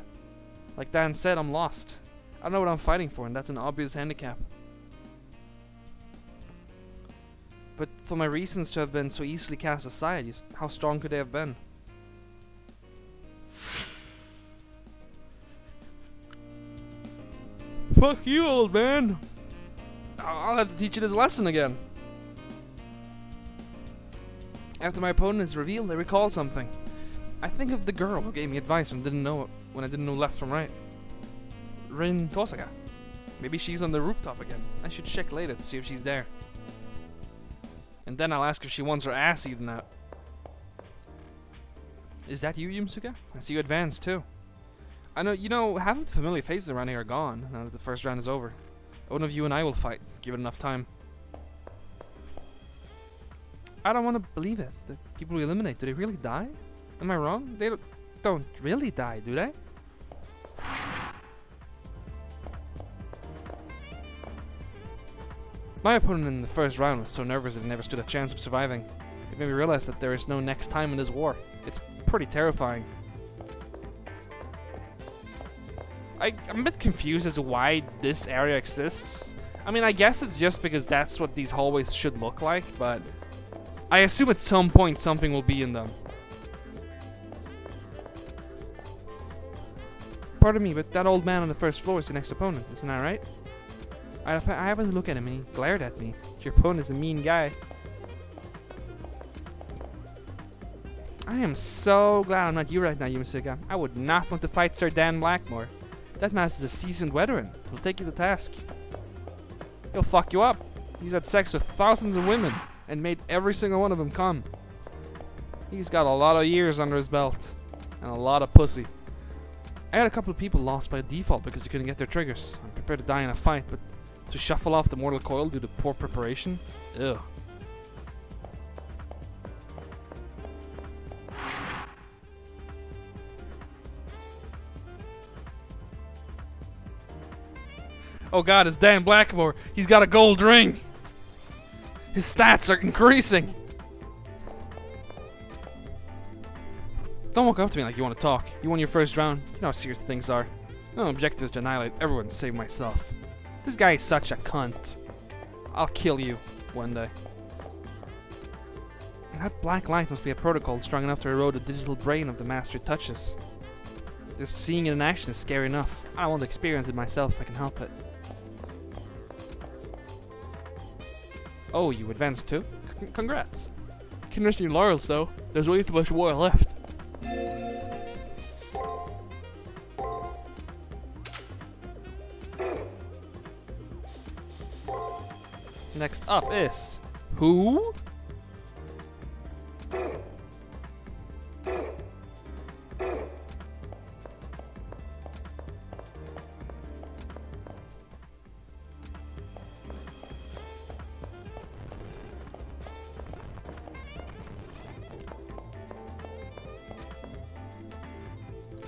Like Dan said, I'm lost. I don't know what I'm fighting for, and that's an obvious handicap. But for my reasons to have been so easily cast aside, how strong could they have been? Fuck you, old man! I'll have to teach you this lesson again. After my opponent is revealed, I recall something. I think of the girl who gave me advice when I didn't know left from right. Rin Tosaka. Maybe she's on the rooftop again. I should check later to see if she's there. And then I'll ask if she wants her ass eaten out. Is that you, Yumsuka? I see you advanced too. I know, half of the familiar faces around here are gone now that the first round is over. One of you and I will fight. Give it enough time. I don't want to believe it. The people we eliminate, do they really die? Am I wrong? They don't really die, do they? My opponent in the first round was so nervous that he never stood a chance of surviving. It made me realize that there is no next time in this war. It's pretty terrifying. I'm a bit confused as to why this area exists. I mean, I guess it's just because that's what these hallways should look like, but I assume at some point something will be in them. Pardon me, but that old man on the first floor is the next opponent, isn't that right? I happened to look at him and he glared at me. Your opponent is a mean guy. I am so glad I'm not you right now, Yumasuka. I would not want to fight Sir Dan Blackmore. That man is a seasoned veteran. He'll take you to task. He'll fuck you up. He's had sex with thousands of women and made every single one of them come. He's got a lot of years under his belt and a lot of pussy. I had a couple of people lost by default because they couldn't get their triggers. I'm prepared to die in a fight, but to shuffle off the mortal coil due to poor preparation? Ugh. Oh god, it's Dan Blackmore. He's got a gold ring. His stats are increasing. Don't walk up to me like you want to talk. You won your first round. You know how serious things are. My objective is to annihilate everyone and save myself. This guy is such a cunt. I'll kill you one day. And that black light must be a protocol strong enough to erode the digital brain of the master it touches. Just seeing it in action is scary enough. I want to experience it myself if I can help it. Oh, you advanced too? Congrats. Can rest your laurels though. There's way too much war left. Next up is who?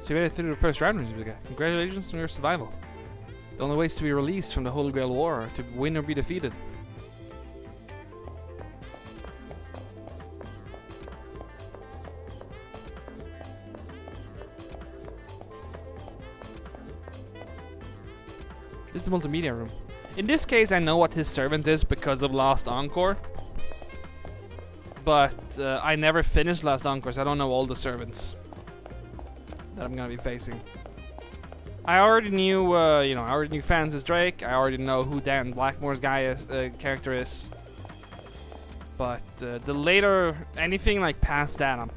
So you made it through the first round, Yumasuka. Congratulations on your survival. The only ways to be released from the Holy Grail War are to win or be defeated. This is the multimedia room. In this case, I know what his servant is because of Lost Encore. But I never finished Lost Encore, so I don't know all the servants that I'm gonna be facing. I already knew, I already knew Francis Drake. I already know who Dan Blackmore's character is. But the later, anything like past that, I'm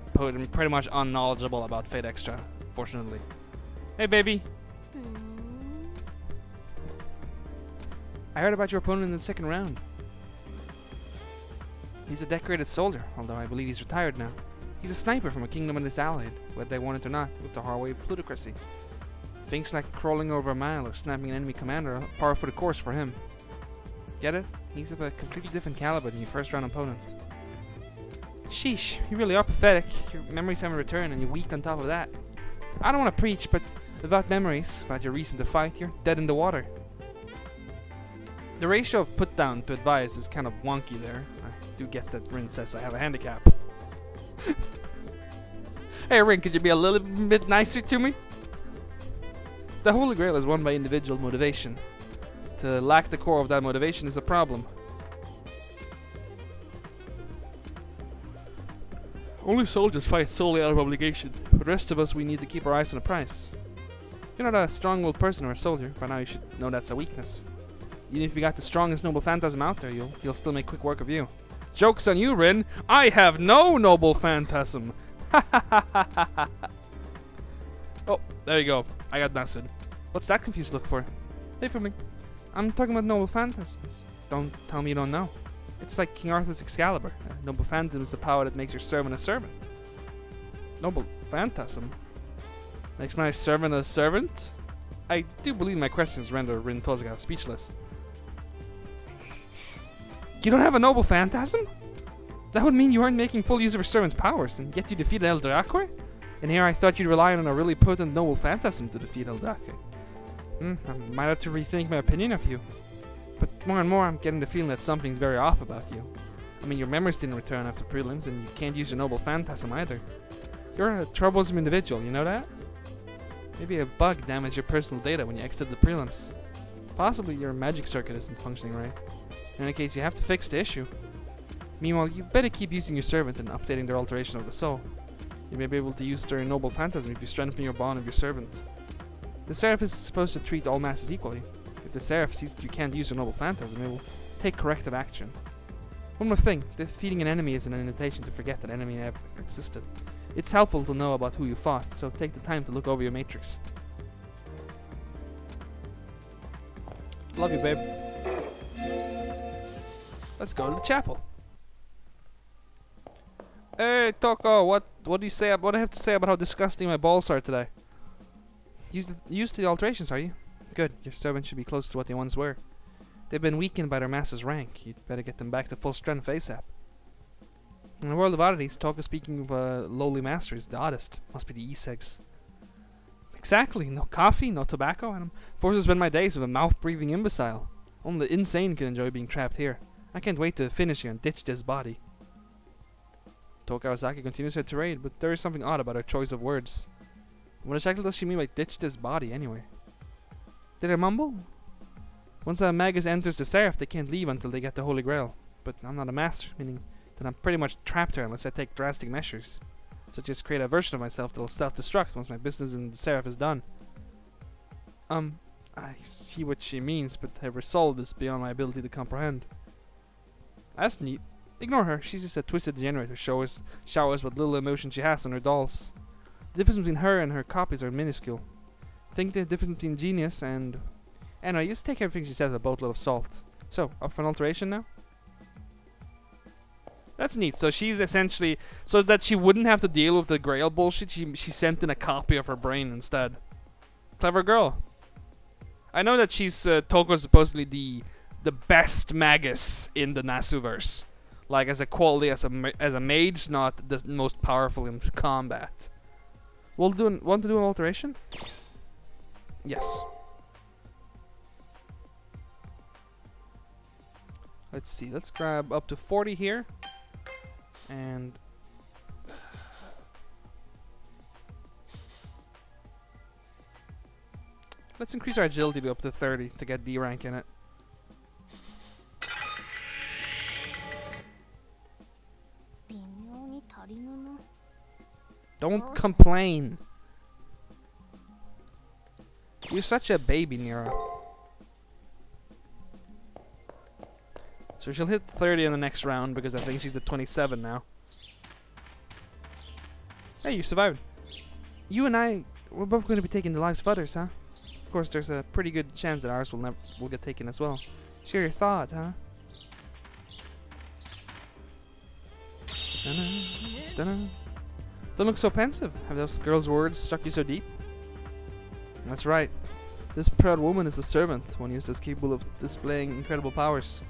pretty much unknowledgeable about Fate Extra, fortunately. Hey, baby. I heard about your opponent in the second round. He's a decorated soldier, although I believe he's retired now. He's a sniper from a kingdom that is allied, whether they want it or not, with the hallway of plutocracy. Things like crawling over a mile or snapping an enemy commander are par for the course for him. Get it? He's of a completely different caliber than your first round opponent. Sheesh, you really are pathetic. Your memories haven't returned and you're weak on top of that. I don't want to preach, but without memories, without your reason to fight, you're dead in the water. The ratio of put down to advise is kind of wonky there. I do get that Rin says I have a handicap. Hey Rin, could you be a little bit nicer to me? The Holy Grail is won by individual motivation. To lack the core of that motivation is a problem. Only soldiers fight solely out of obligation. For the rest of us, we need to keep our eyes on the prize. You're not a strong-willed person or a soldier. By now you should know that's a weakness. Even if you got the strongest noble phantasm out there, you'll still make quick work of you. Joke's on you, Rin! I have no noble phantasm! Oh, there you go. I got messed. What's that confused look for? Hey, for me. I'm talking about noble phantasms. Don't tell me you don't know. It's like King Arthur's Excalibur. Noble phantasm is the power that makes your servant a servant. Noble phantasm? Makes my servant a servant? I do believe my questions render Rin Tozuka speechless. You don't have a noble phantasm? That would mean you aren't making full use of your servant's powers, and yet you defeated El Dracque? And here I thought you'd rely on a really potent noble phantasm to defeat El Dracque. I might have to rethink my opinion of you. But more and more I'm getting the feeling that something's very off about you. I mean, your memories didn't return after prelims, and you can't use your noble phantasm either. You're a troublesome individual, you know that? Maybe a bug damaged your personal data when you exited the prelims. Possibly your magic circuit isn't functioning right. In any case, you have to fix the issue. Meanwhile, you better keep using your servant and updating their alteration of the soul. You may be able to use their noble phantasm if you strengthen your bond with your servant. The Seraph is supposed to treat all masters equally. If the Seraph sees that you can't use your noble phantasm, it will take corrective action. One more thing, defeating an enemy isn't an invitation to forget that enemy ever existed. It's helpful to know about who you fought, so take the time to look over your matrix. Love you, babe. Let's go to the chapel. Hey, Toko, what do you say? What do I have to say about how disgusting my balls are today? Used to the alterations, are you? Good. Your servants should be close to what they once were. They've been weakened by their master's rank. You'd better get them back to full strength ASAP. In the world of oddities, Toko speaking of a lowly master is the oddest. Must be the Isegs. Exactly. No coffee, no tobacco, and I'm forced to spend my days with a mouth-breathing imbecile. Only the insane can enjoy being trapped here. I can't wait to finish here and ditch this body. Tokarozaki continues her tirade, but there is something odd about her choice of words. What exactly does she mean by ditch this body, anyway? Did I mumble? Once a magus enters the Seraph, they can't leave until they get the Holy Grail. But I'm not a master, meaning that I'm pretty much trapped here unless I take drastic measures. Such as create a version of myself that'll self-destruct once my business in the Seraph is done. I see what she means, but her resolve is beyond my ability to comprehend. That's neat. Ignore her, she's just a twisted degenerate who showers what little emotion she has on her dolls. The difference between her and her copies are minuscule. Think the difference between genius and... Anyway, just take everything she says with a boatload of salt. So, up for an alteration now? That's neat. So she's essentially... So that she wouldn't have to deal with the Grail bullshit, she sent in a copy of her brain instead. Clever girl. I know that she's... Toko's supposedly the best magus in the Nasuverse. Like, as a quality, as a mage, not the most powerful in combat. Want to do an alteration? Yes. Let's see, let's grab up to 40 here. And... let's increase our agility to up to 30 to get D rank in it. Don't complain. You're such a baby, Nero. So she'll hit 30 in the next round because I think she's at 27 now. Hey, you survived. You and I, we're both going to be taking the lives of others, huh? Of course, there's a pretty good chance that ours will get taken as well. Share your thought, huh? Don't look so pensive. Have those girls' words struck you so deep? That's right. This proud woman is a servant, one who's as capable of displaying incredible powers.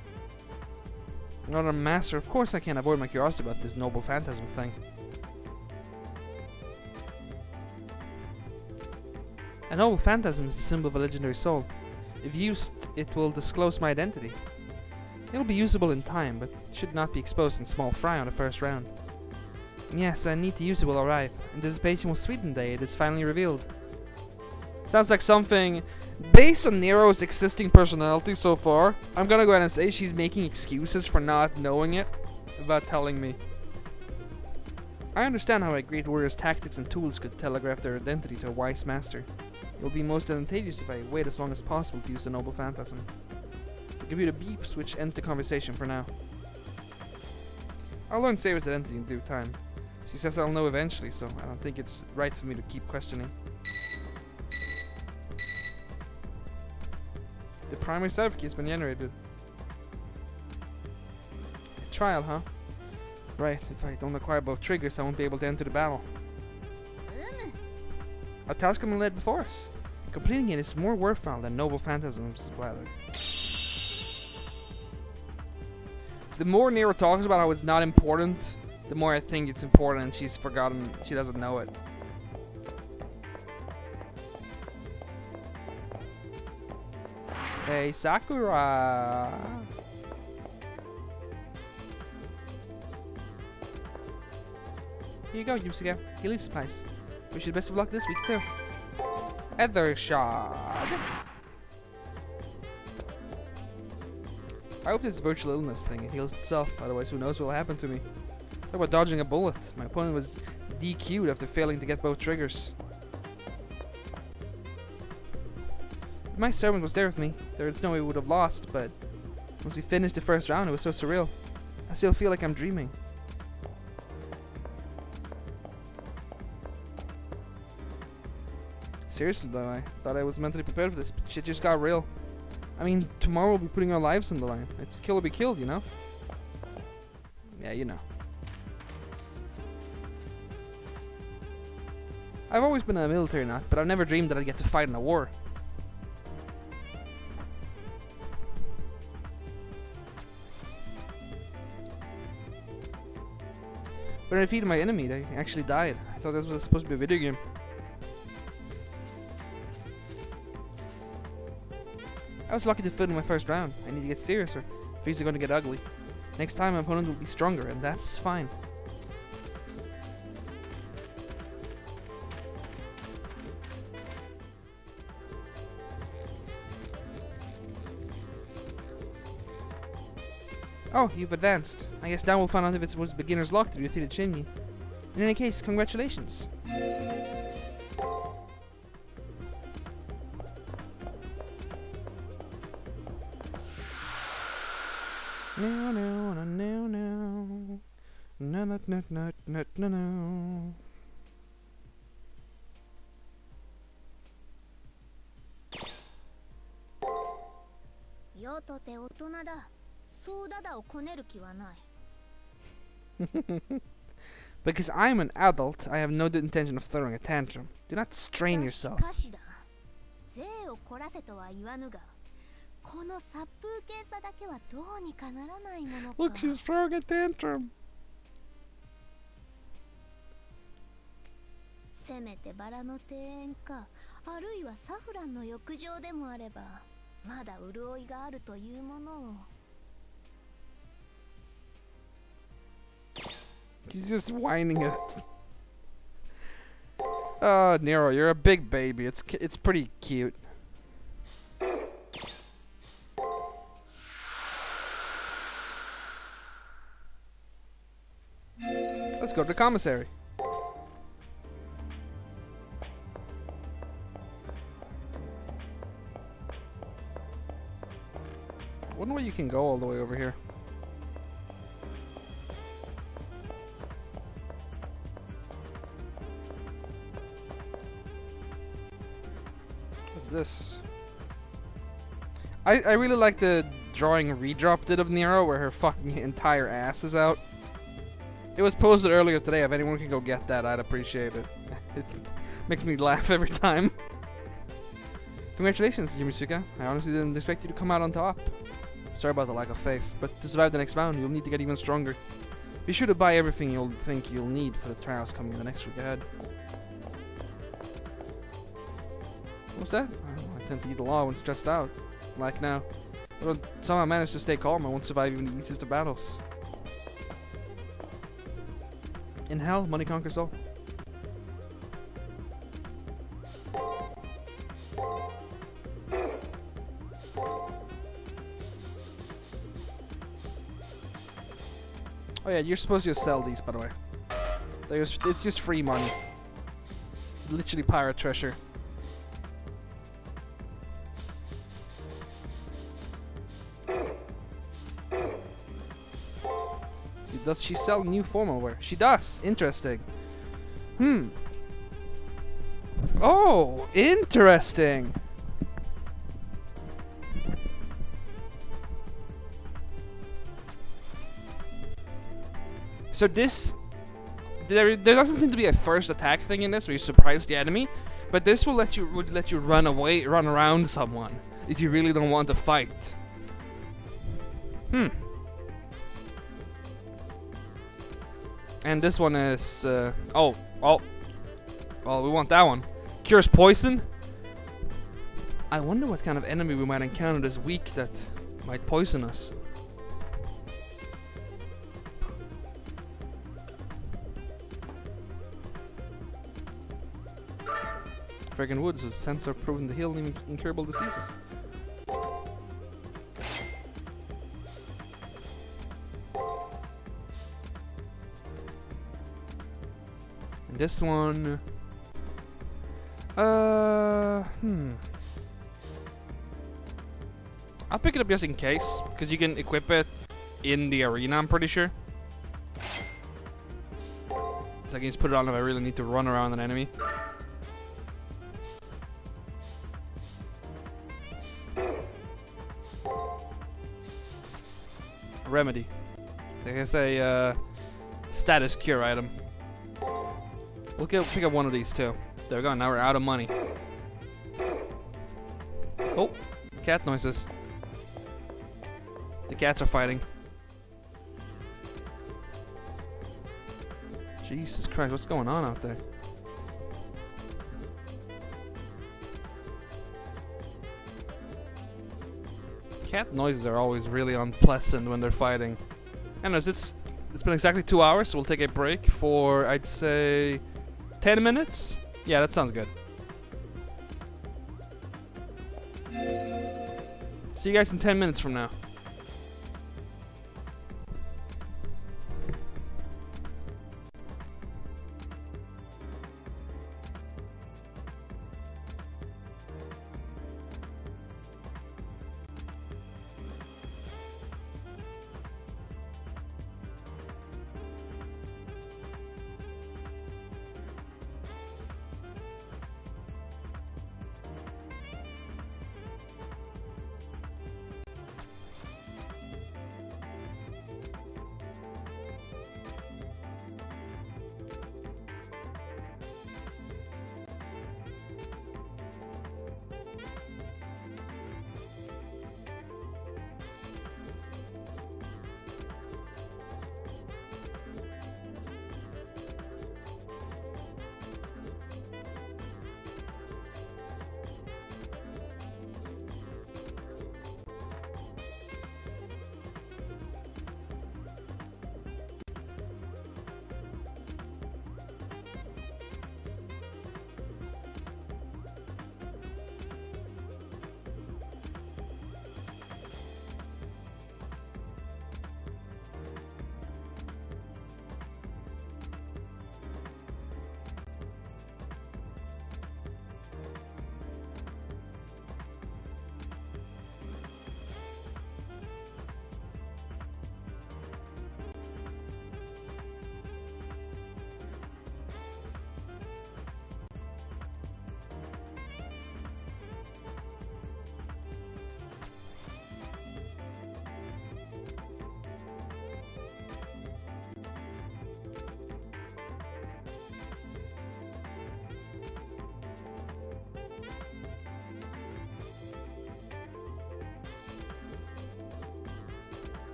Not a master, of course I can't avoid my curiosity about this noble phantasm thing. A noble phantasm is the symbol of a legendary soul. If used, it will disclose my identity. It will be usable in time, but should not be exposed in small fry on the first round. Yes, a neat use will arrive. Anticipation will sweeten the day it is finally revealed. Sounds like something based on Nero's existing personality so far. I'm gonna go ahead and say she's making excuses for not knowing it without telling me. I understand how a great warrior's tactics and tools could telegraph their identity to a wise master. It will be most advantageous if I wait as long as possible to use the noble phantasm. I'll give you the beeps, which ends the conversation for now. I'll learn Sayra's identity in due time. She says I'll know eventually, so I don't think it's right for me to keep questioning. The primary server key has been generated. A trial, huh? Right, if I don't acquire both triggers, I won't be able to enter the battle. A task has been laid before us. Completing it is more worthwhile than noble phantasms. The more Nero talks about how it's not important, the more I think it's important and she's forgotten, she doesn't know it. Hey, Sakura! Here you go, Yusuke. Healing supplies. Wish you the best of luck this week, too. Ether Shard. I hope this virtual illness thing it heals itself, otherwise who knows what will happen to me. Talk about dodging a bullet. My opponent was DQ'd after failing to get both triggers. My servant was there with me. There's no way we would have lost, but once we finished the first round, it was so surreal. I still feel like I'm dreaming. Seriously though, I thought I was mentally prepared for this, but shit just got real. I mean, tomorrow we'll be putting our lives on the line. It's kill or be killed, you know? Yeah, you know. I've always been a military nut, but I've never dreamed that I'd get to fight in a war. When I defeated my enemy, they actually died. I thought this was supposed to be a video game. I was lucky to fit in my first round. I need to get serious or things are going to get ugly. Next time my opponent will be stronger, and that's fine. Oh, you've advanced. I guess now we'll find out if it was beginner's luck to be defeated Shinji. In any case, congratulations. No, no, no, no, no. No, no, no, no, no, no, no. Because I'm an adult, I have no intention of throwing a tantrum. Do not strain yourself. Look, she's throwing a tantrum. She's just whining it. Oh, Nero, you're a big baby. It's pretty cute. Let's go to the commissary. I wonder why you can go all the way over here. What's this? I really like the drawing Redrop did of Nero where her fucking entire ass is out. It was posted earlier today. If anyone can go get that, I'd appreciate it. It makes me laugh every time. Congratulations, Yumisuka. I honestly didn't expect you to come out on top. Sorry about the lack of faith, but to survive the next round, you'll need to get even stronger. Be sure to buy everything you'll think you'll need for the trials coming in the next week ahead. What was that? Oh, I tend to eat a lot when stressed out. Like now. But somehow I managed to stay calm. I won't survive even the easiest of battles. In hell, money conquers all. Oh yeah, you're supposed to just sell these, by the way. It's just free money. Literally pirate treasure. Does she sell new formal wear? She does. Interesting. Oh, interesting. So this, there doesn't seem to be a first attack thing in this where you surprise the enemy, but this would let you run away, run around someone if you really don't want to fight. And this one is oh, well, we want that one. Cures poison. I wonder what kind of enemy we might encounter this week that might poison us. Friggin' woods whose scents are proven to heal incurable diseases. And this one, I'll pick it up just in case, because you can equip it in the arena, I'm pretty sure. So I can just put it on if I really need to run around an enemy. Remedy. I guess a status cure item. We'll pick up one of these too. There we go, now we're out of money. Oh, cat noises. The cats are fighting. Jesus Christ, what's going on out there? Cat noises are always really unpleasant when they're fighting. Anyways, it's been exactly 2 hours, so we'll take a break for, I'd say, 10 minutes? Yeah, that sounds good. See you guys in 10 minutes from now.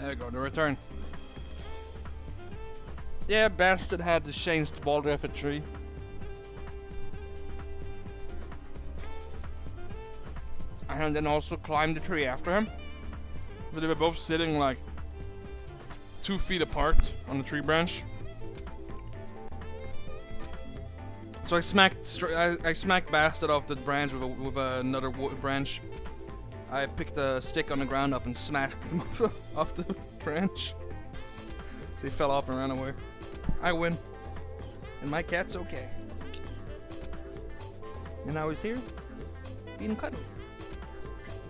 There we go, the return. Yeah, Bastard had to change the boulder off a tree. And then also climbed the tree after him. But they were both sitting like 2 feet apart on the tree branch. So I smacked Bastard off the branch with another branch. I picked a stick on the ground up and smacked him off the branch. So he fell off and ran away. I win. And my cat's okay. And now he's here, being cuddly.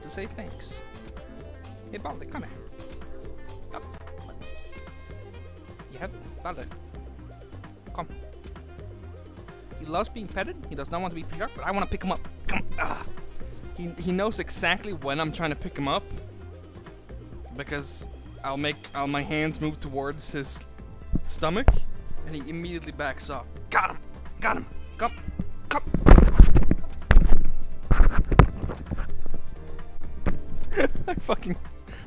To say thanks. Hey Balder, come here. Up. You have Balder. Come. He loves being petted. He does not want to be picked up, but I want to pick him up. Come. Ah. He knows exactly when I'm trying to pick him up, because I'll make my hands move towards his stomach, and he immediately backs off. Got him. Got him. Come. Come.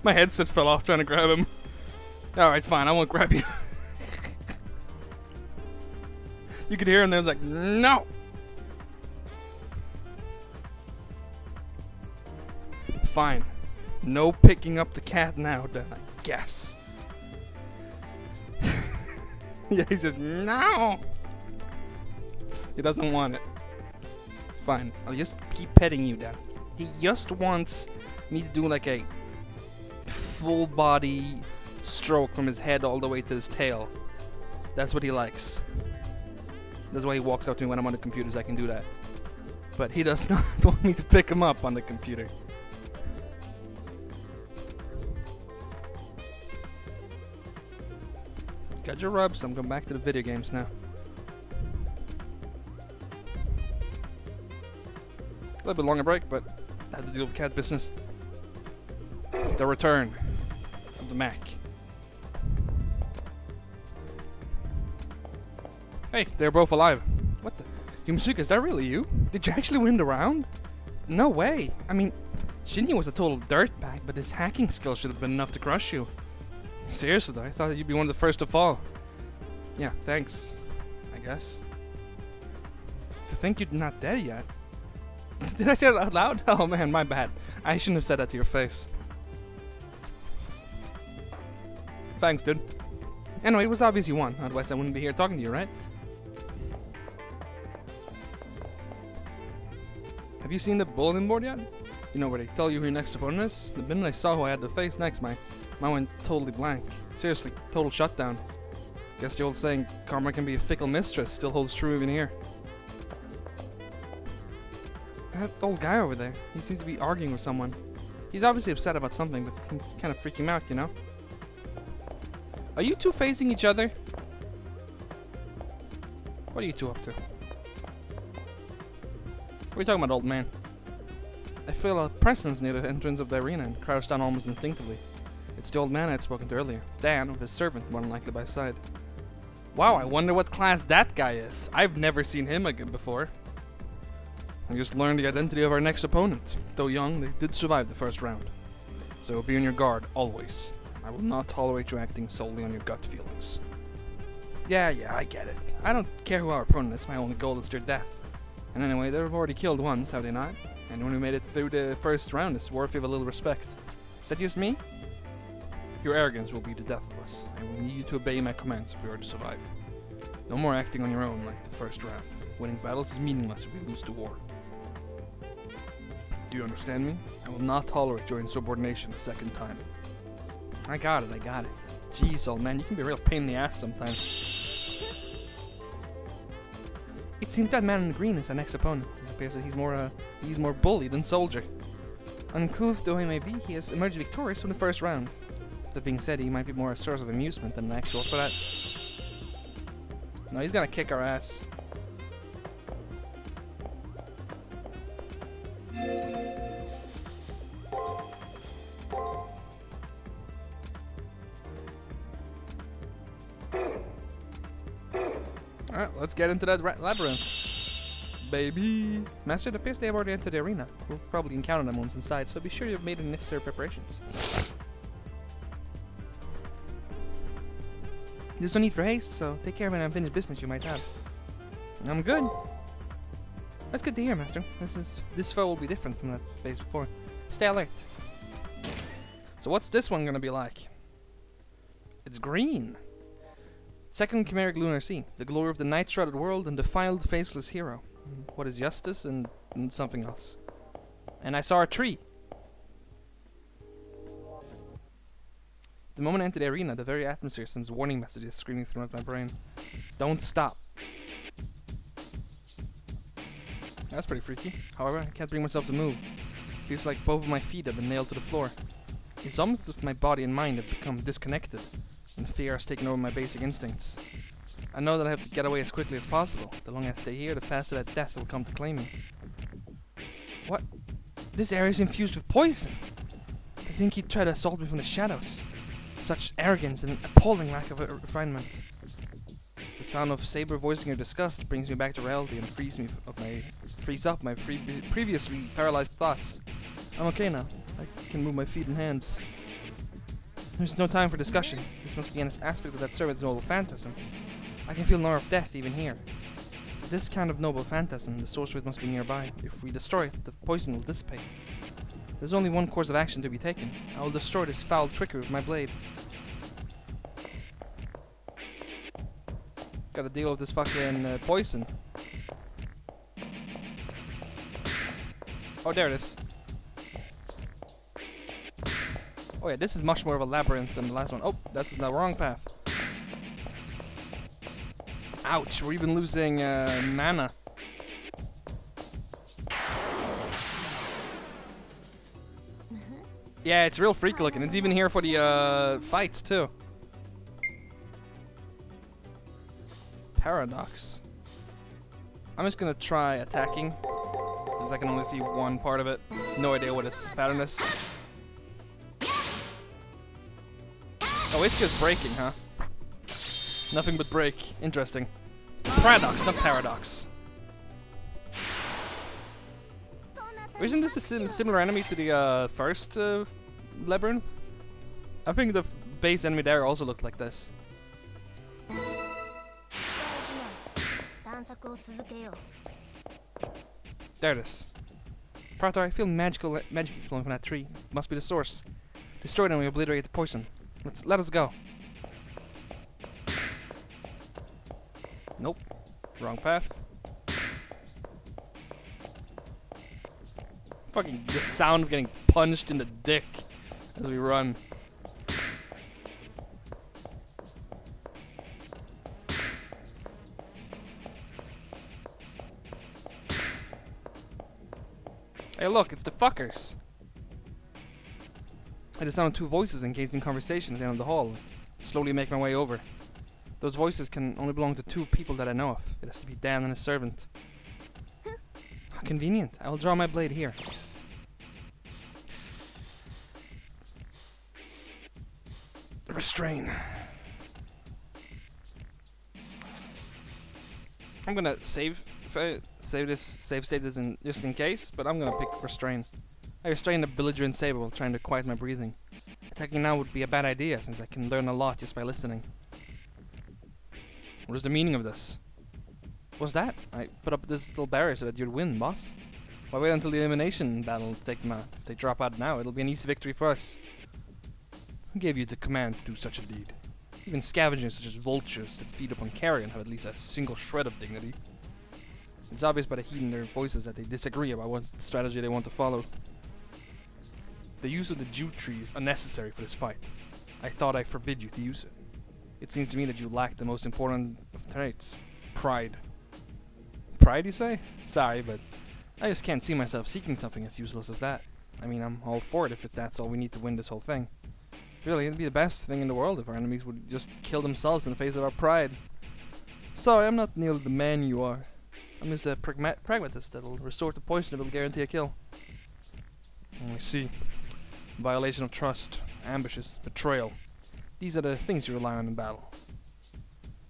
My headset fell off trying to grab him. Alright, fine, I won't grab you. You could hear him there, was like, no! Fine. No picking up the cat now, then, I guess. Yeah, he says, no! He doesn't want it. Fine, I'll just keep petting you then. He just wants me to do like a full body stroke from his head all the way to his tail. That's what he likes. That's why he walks up to me when I'm on the computer, so I can do that. But he does not want me to pick him up on the computer. Got your rubs, I'm going back to the video games now. A little bit longer break, but I had to deal with cat business. The return of the Mac. Hey, they're both alive. What the? Yumitsuka, is that really you? Did you actually win the round? No way. I mean, Shinya was a total dirtbag, but his hacking skill should have been enough to crush you. Seriously though, I thought you'd be one of the first to fall. Yeah, thanks, I guess. To think you're not dead yet. Did I say that out loud? Oh man, my bad. I shouldn't have said that to your face. Thanks, dude. Anyway, it was obvious you won, otherwise I wouldn't be here talking to you, right? Have you seen the bulletin board yet? You know where they tell you who your next opponent is? The minute I saw who I had to face next, my mind went totally blank. Seriously, total shutdown. Guess the old saying, karma can be a fickle mistress, still holds true even here. That old guy over there, he seems to be arguing with someone. He's obviously upset about something, but he's kind of freaking him out, you know? Are you two facing each other? What are you two up to? What are you talking about, old man? I feel a presence near the entrance of the arena and crouched down almost instinctively. It's the old man I had spoken to earlier. Dan, with his servant, more than likely by his side. Wow, I wonder what class that guy is. I've never seen him again before. I just learned the identity of our next opponent. Though young, they did survive the first round. So be on your guard, always. I will not tolerate you acting solely on your gut feelings. Yeah, I get it. I don't care who our opponent is, my only goal is their death. And anyway, they've already killed once, have they not? Anyone who made it through the first round is worthy of a little respect. Is that just me? Your arrogance will be the death of us. I will need you to obey my commands if we are to survive. No more acting on your own like the first round. Winning battles is meaningless if we lose the war. Do you understand me? I will not tolerate your insubordination a second time. I got it. Jeez, old man, you can be a real pain in the ass sometimes. It seems that man in green is our next opponent. It appears that he's more bully than soldier. Uncouth though he may be, he has emerged victorious from the first round. That being said, he might be more a source of amusement than an actual threat. No, he's gonna kick our ass. Alright, let's get into that labyrinth. Baby! Master, it appears they have already entered the arena. We'll probably encounter them once inside, so be sure you've made the necessary preparations. There's no need for haste, so take care of any unfinished business you might have. I'm good. That's good to hear, Master. This foe will be different from that phase before. Stay alert. So what's this one gonna be like? It's green. Second Chimeric Lunar Sea. The glory of the night-shrouded world and defiled faceless hero. What is justice and something else? And I saw a tree. The moment I enter the arena, the very atmosphere sends warning messages screaming throughout my brain. Don't stop. That's pretty freaky. However, I can't bring myself to move. Feels like both of my feet have been nailed to the floor. It's almost as if my body and mind have become disconnected, and fear has taken over my basic instincts. I know that I have to get away as quickly as possible. The longer I stay here, the faster that death will come to claim me. What? This area is infused with poison! I think he'd try to assault me from the shadows. Such arrogance and appalling lack of refinement. The sound of Saber voicing her disgust brings me back to reality and frees up my previously paralyzed thoughts. I'm okay now. I can move my feet and hands. There's no time for discussion. This must be an aspect of that servant's noble phantasm. I can feel an aura of death even here. This kind of noble phantasm, the source of it must be nearby. If we destroy it, the poison will dissipate. There's only one course of action to be taken. I will destroy this foul trickery with my blade. Gotta deal with this fucking poison. Oh, there it is. Oh yeah, this is much more of a labyrinth than the last one. Oh, that's the wrong path. Ouch, we're even losing mana. Yeah, it's real freaky looking. It's even here for the fights too. Paradox. I'm just gonna try attacking, since I can only see one part of it. No idea what its pattern is. Oh, it's just breaking, huh? Nothing but break. Interesting. Paradox, not paradox. Isn't this a similar enemy to the first labyrinth? I think the base enemy there also looked like this. There it is. Praetor, I feel magic flowing from that tree. Must be the source. Destroy it and we obliterate the poison. Let us go. Nope. Wrong path. Fucking the sound of getting punched in the dick as we run. Hey look, it's the fuckers. I just sounded two voices engaged in conversation at the end of the hall. Slowly make my way over. Those voices can only belong to two people that I know of. It has to be Dan and his servant. How convenient. I will draw my blade here. Restrain. I'm gonna save state this in just in case, but I'm gonna pick restrain. I restrain the belligerent Saber while trying to quiet my breathing. Attacking now would be a bad idea since I can learn a lot just by listening. What is the meaning of this? What's that? I put up this little barrier so that you'd win, boss. Why wait until the elimination battle to take them out? If they drop out now, it'll be an easy victory for us. Who gave you the command to do such a deed? Even scavengers such as vultures that feed upon carrion have at least a single shred of dignity. It's obvious by the heat in their voices that they disagree about what strategy they want to follow. The use of the jute tree is unnecessary for this fight. I thought I forbid you to use it. It seems to me that you lack the most important of traits. Pride. Pride, you say? Sorry, but I just can't see myself seeking something as useless as that. I mean, I'm all for it if that's all we need to win this whole thing. Really, it'd be the best thing in the world if our enemies would just kill themselves in the face of our pride. Sorry, I'm not nearly the man you are. I'm just a pragmatist that'll resort to poison that will guarantee a kill. I see. Violation of trust, ambushes, betrayal. These are the things you rely on in battle.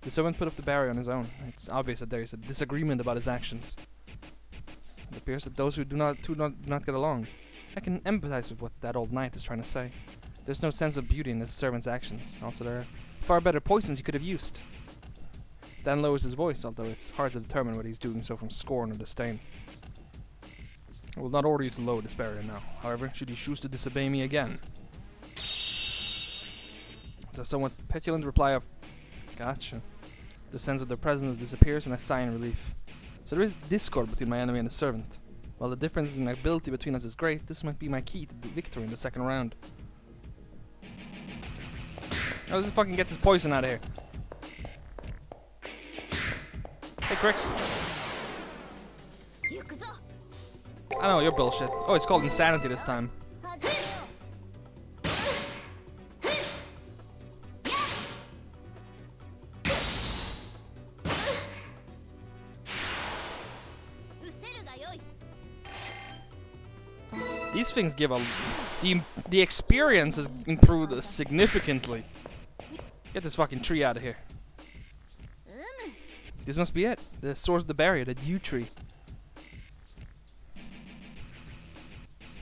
The servant put up the barrier on his own. It's obvious that there is a disagreement about his actions. It appears that those who do not get along. I can empathize with what that old knight is trying to say. There's no sense of beauty in his servant's actions. Also, there are far better poisons he could have used. Dan lowers his voice, although it's hard to determine whether he's doing so from scorn or disdain. I will not order you to lower this barrier now. However, should you choose to disobey me again. The somewhat petulant reply of, "Gotcha." The sense of their presence disappears and I sigh in relief. So there is discord between my enemy and the servant. While the difference in ability between us is great, this might be my key to the victory in the second round. How does he fucking get this poison out of here? Hey, Crix. I know, you're bullshit. Oh, it's called insanity this time. These things give the experience is improved significantly. Get this fucking tree out of here. This must be it. The source of the barrier, the yew tree.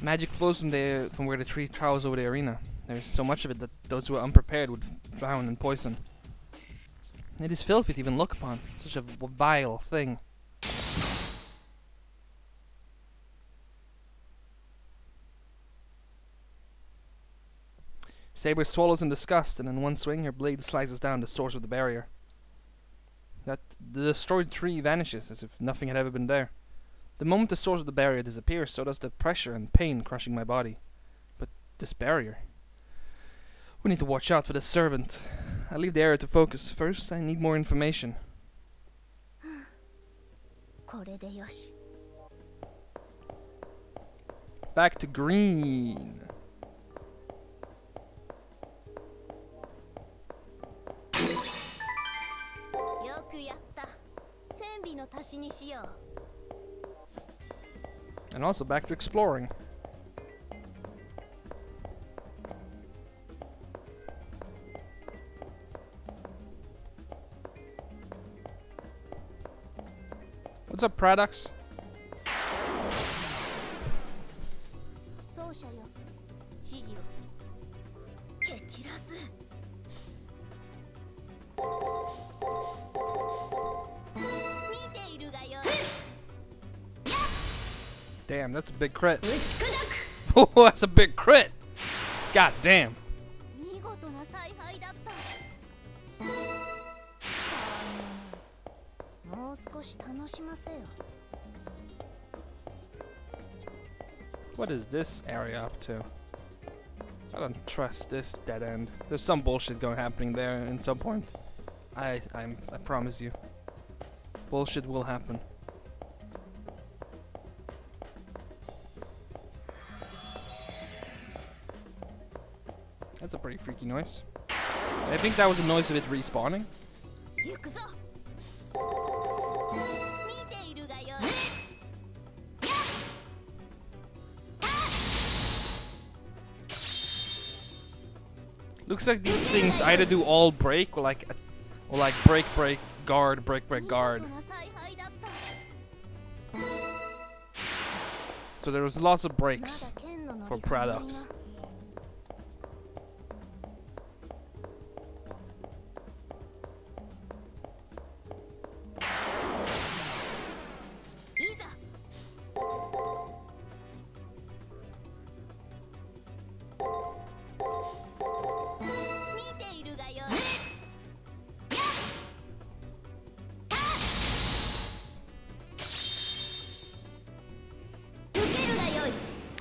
Magic flows from where the tree towers over the arena. There's so much of it that those who are unprepared would drown in poison. It is filthy to even look upon. Such a vile thing. Saber swallows in disgust, and in one swing her blade slices down the source of the barrier. The destroyed tree vanishes as if nothing had ever been there. The moment the source of the barrier disappears, so does the pressure and pain crushing my body. But this barrier... We need to watch out for the servant. I leave the area to focus. First, I need more information. Back to green. And also back to exploring. What's up, Pradox? Damn, that's a big crit. Oh, that's a big crit. God damn. What is this area up to? I don't trust this dead end. There's some bullshit happening there at some point. I promise you. Bullshit will happen. That's a pretty freaky noise. I think that was the noise of it respawning. Looks like these things either do all break or like break break guard break break guard. So there was lots of breaks for Pradox.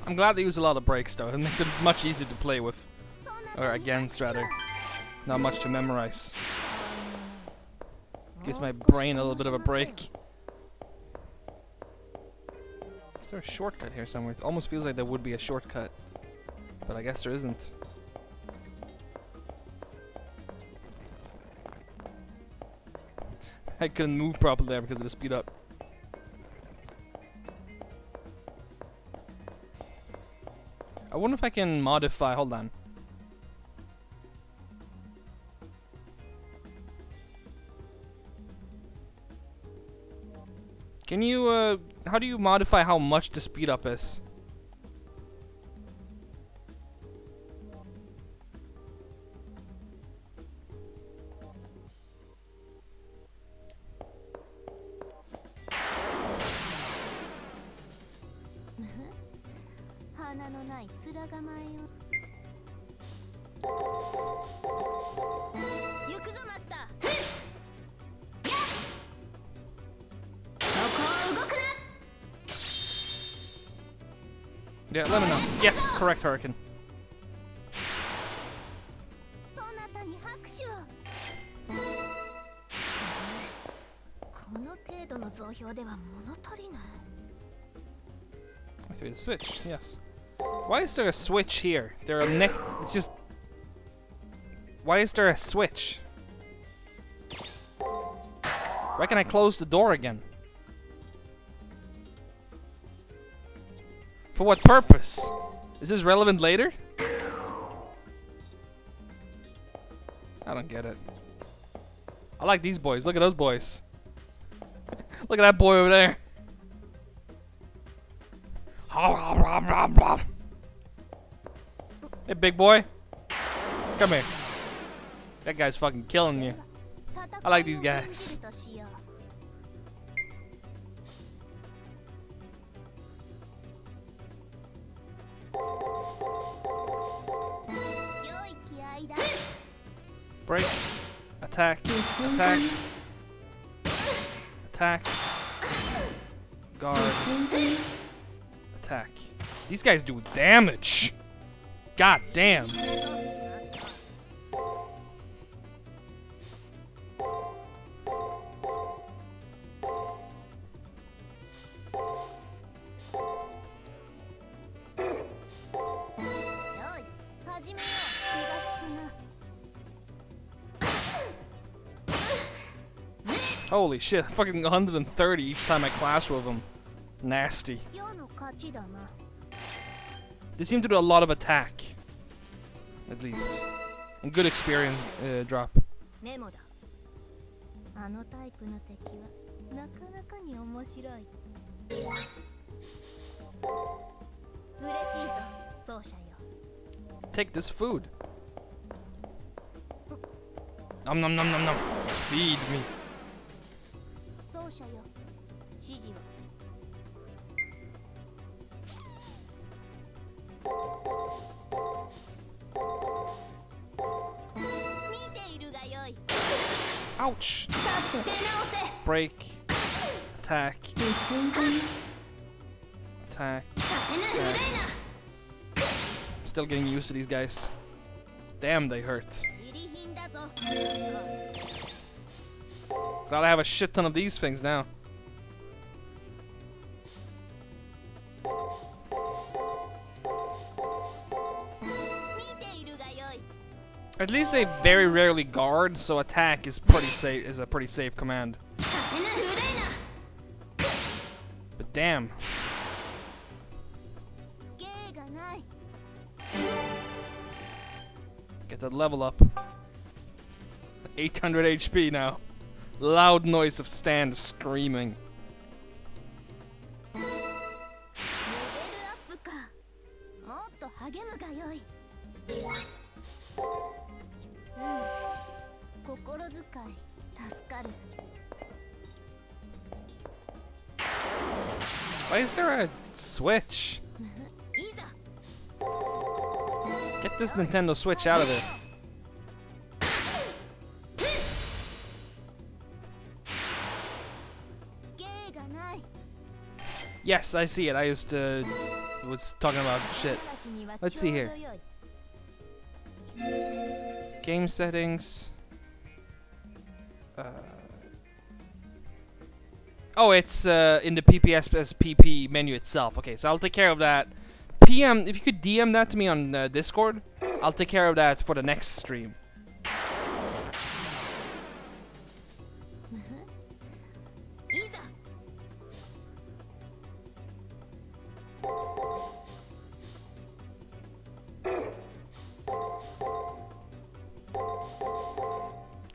I'm glad they use a lot of breaks though. It makes it much easier to play with. Or against rather. Not much to memorize. Gives my brain a little bit of a break. Is there a shortcut here somewhere? It almost feels like there would be a shortcut. But I guess there isn't. I couldn't move properly there because of the speed up. I wonder if I can modify, hold on. Can you, how do you modify how much the speed up is? Yeah, let me know. Yes, correct, Hurricane. Okay, the switch, yes. Why is there a switch here? There are it's just... Why is there a switch? Why can I close the door again? For what purpose? Is this relevant later? I don't get it. I like these boys. Look at those boys. Look at that boy over there. Hey, big boy. Come here. That guy's fucking killing you. I like these guys. Break. Attack. Attack. Attack. Guard. Attack. These guys do damage. God damn. Holy shit, fucking 130 each time I clash with them. Nasty. They seem to do a lot of attack. At least. And good experience drop. Take this food. Nom nom nom nom nom. Feed me. Ouch! Break. Attack. Attack. Attack. Still getting used to these guys. Damn, they hurt. Glad I have a shit ton of these things now. At least they very rarely guard, so attack is pretty safe. Is a pretty safe command. But damn. Get that level up. 800 HP now. Loud noise of Stan screaming. Why is there a switch? Get this Nintendo Switch out of there. Yes, I see it. I just was talking about shit. Let's see here. Game settings. Oh, it's in the PPSP menu itself. Okay, so I'll take care of that. PM, if you could DM that to me on Discord, I'll take care of that for the next stream.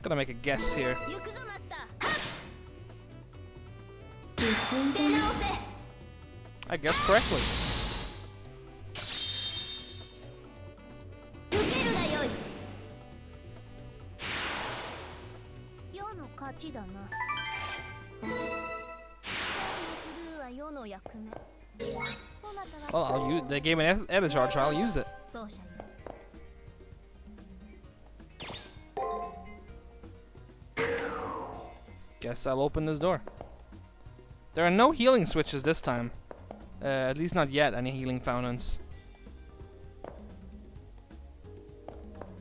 Gonna make a guess here. I guess correctly. Well, I'll use. They gave me an edit charge, so I'll use it. Guess I'll open this door. There are no healing switches this time. At least not yet, any healing fountains.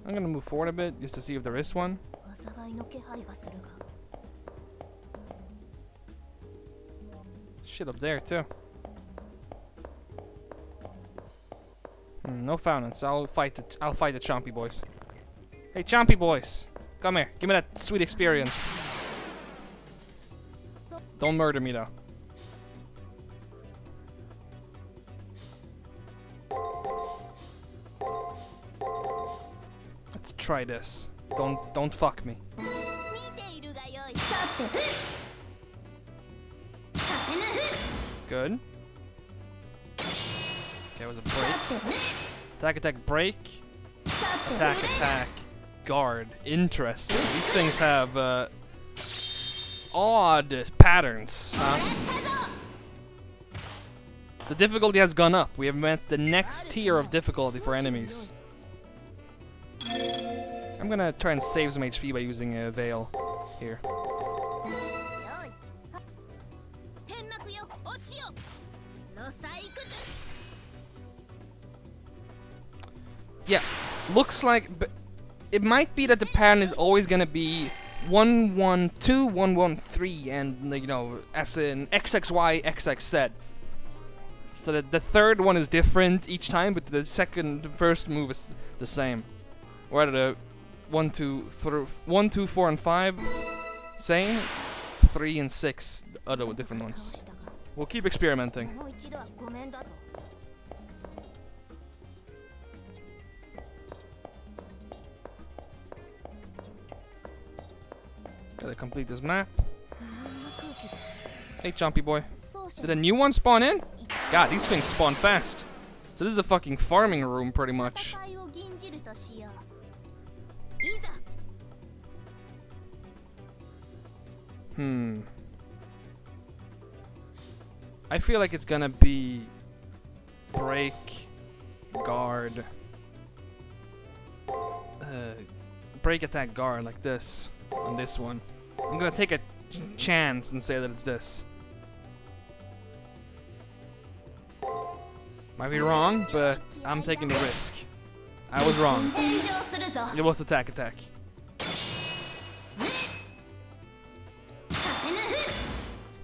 I'm gonna move forward a bit just to see if there is one. Shit up there too. No fountains. I'll fight the Chompy boys. Hey Chompy boys, come here. Give me that sweet experience. Don't murder me though. Let's try this. Don't fuck me. Good. Okay, it was a break. Attack, attack, break. Attack, attack, guard. Interesting. These things have odd patterns. The difficulty has gone up. We have met the next tier of difficulty for enemies. I'm gonna try and save some HP by using a veil here. Yeah, looks like it might be that the pattern is always gonna be 112, 113, and you know, as in XXY, XXZ. So that the third one is different each time, but the first move is the same. Or the 1, 2, 4, and 5, same. 3 and 6, the other different ones. We'll keep experimenting. Gotta complete this map. Hey, Chompy boy. Did a new one spawn in? God, these things spawn fast. So this is a fucking farming room, pretty much. I feel like it's gonna be break, guard, break, attack, guard, like this on this one. I'm gonna take a chance and say that it's this. Might be wrong, but I'm taking the risk. I was wrong. It was attack, attack.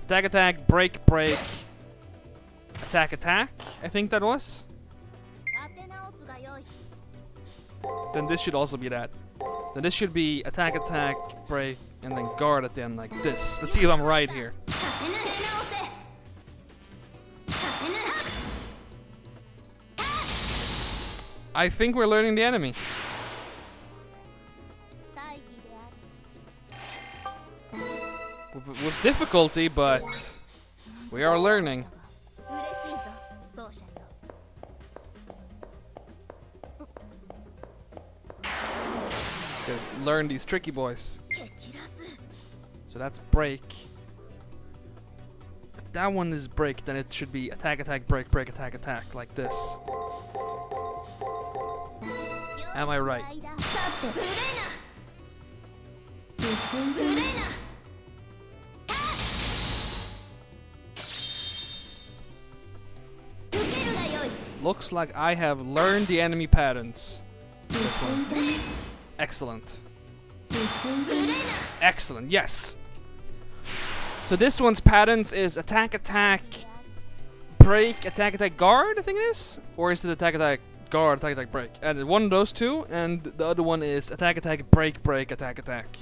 Attack, attack, break, break. Attack, attack, I think that was. Then this should also be that. Then this should be attack, attack, break, and then guard at the end like this. Let's see if I'm right here. I think we're learning the enemy. With difficulty, but we are learning. To learn these tricky boys. So that's break. If that one is break, then it should be attack, attack, break, break, attack, attack, like this. Am I right? Looks like I have learned the enemy patterns. This one. Excellent. Excellent, yes. So this one's patterns is attack, attack, break, attack, attack, guard, I think it is? Or is it attack, attack, guard, attack, attack, break? And one of those two, and the other one is attack, attack, break, break, attack, attack.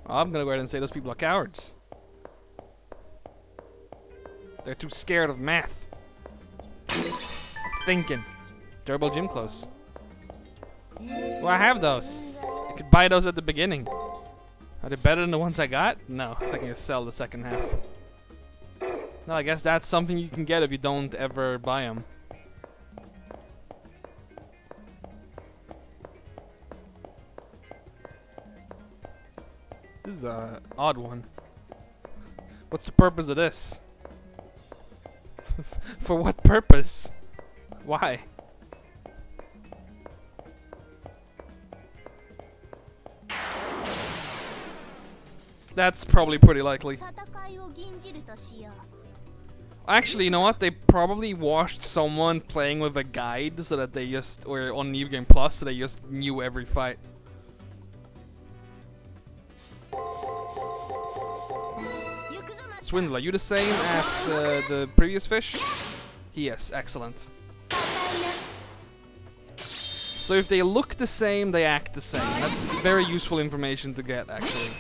I'm gonna go ahead and say those people are cowards. They're too scared of math. Thinking. Durable gym clothes. Well, I have those. I could buy those at the beginning. Are they better than the ones I got? No, I can just sell the second half. No, I guess that's something you can get if you don't ever buy them. This is a odd one. What's the purpose of this? For what purpose? Why? That's probably pretty likely. Actually, you know what? They probably watched someone playing with a guide so that they just, or on New Game Plus, so they just knew every fight. Swindler, are you the same as the previous fish? Yes, excellent. So if they look the same, they act the same. That's very useful information to get, actually,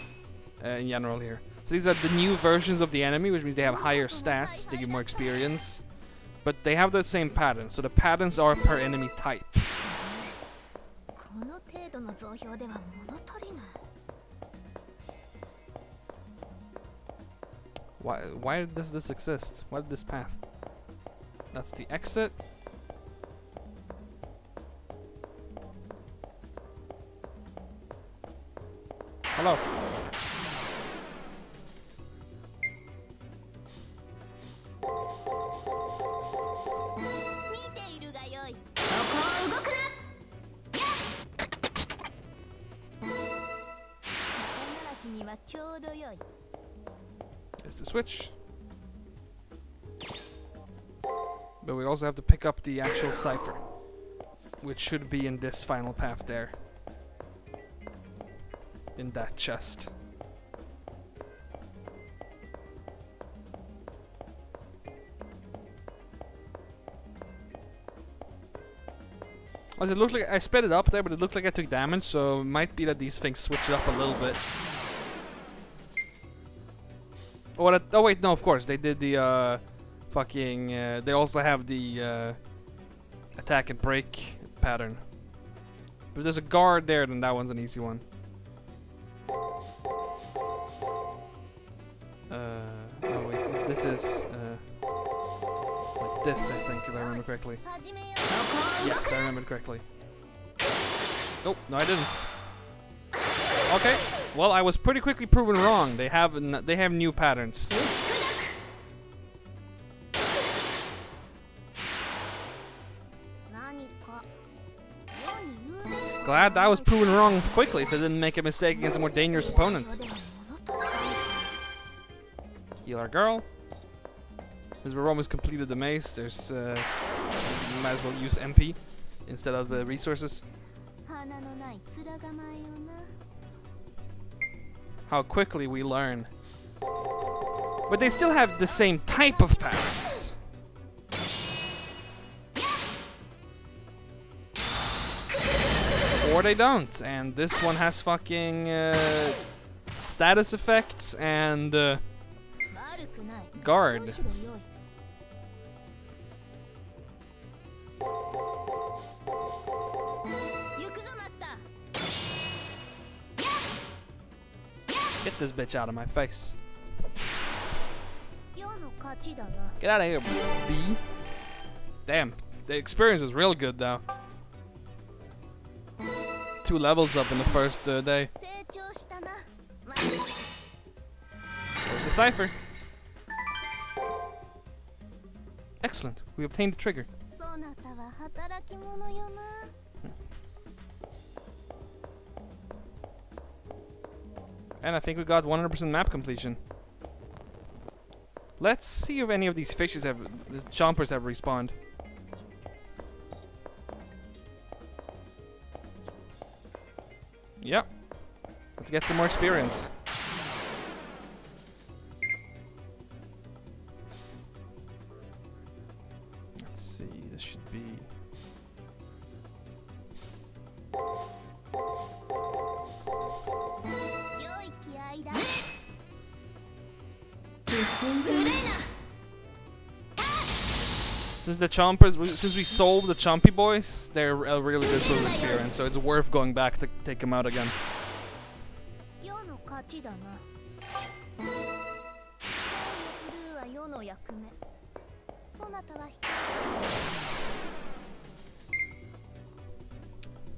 in general here. So these are the new versions of the enemy, which means they have higher stats, they give more experience, but they have the same patterns. So the patterns are per enemy type. Why does this exist? Why did this path? That's the exit. Hello. There's the switch. But we also have to pick up the actual cipher, which should be in this final path there. In that chest. It looked like I sped it up there, but it looked like I took damage, so it might be that these things switch it up a little bit. Oh wait, no, of course they did the fucking. They also have the attack and break pattern. But if there's a guard there, then that one's an easy one. Oh wait, this is like this, I think, if I remember correctly. Yes, I remembered correctly. Oh, no, I didn't. Okay, well, I was pretty quickly proven wrong. They have new patterns. Glad I was proven wrong quickly, so I didn't make a mistake against a more dangerous opponent. Heal our girl. As we're almost completed the maze, there's you might as well use MP instead of the resources. How quickly we learn. But they still have the same type of patterns. Or they don't, and this one has fucking status effects and guard. Get this bitch out of my face. Get out of here, B. Damn, the experience is real good though. 2 levels up in the first day. There's the cipher. Excellent, we obtained the trigger. And I think we got 100% map completion. Let's see if any of these fishes have, the chompers have respawned. Yep. Let's get some more experience. Let's see, this should be... Since the chompers, since we solved the chompy boys, they're a really good sort of experience, so it's worth going back to take them out again.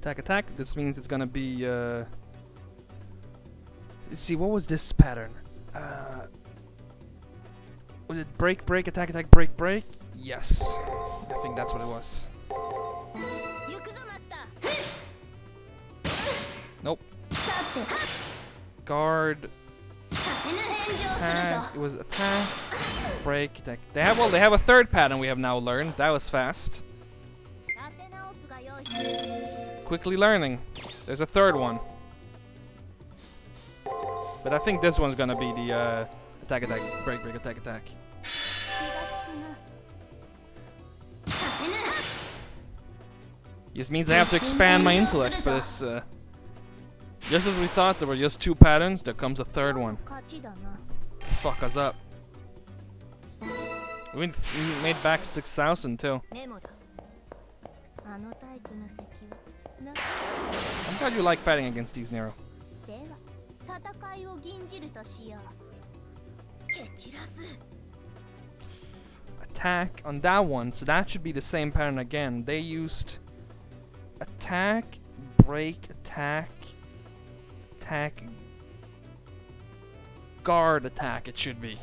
Attack, attack. This means it's gonna be. Let's see, what was this pattern? Was it break, break, attack, attack, break, break? Yes. I think that's what it was. Nope. Guard. Attack. It was attack, break, attack. They have a third pattern we have now learned. That was fast. Quickly learning. There's a third one. But I think this one's gonna be the attack, attack, break, break, attack, attack. This means I have to expand my intellect for this. Just as we thought there were just 2 patterns, there comes a third one. Fuck us up. We made back 6,000 too. I'm glad you like fighting against these, Nero. Attack on that one, so that should be the same pattern again. They used attack, break, attack, attack, guard, attack, it should be.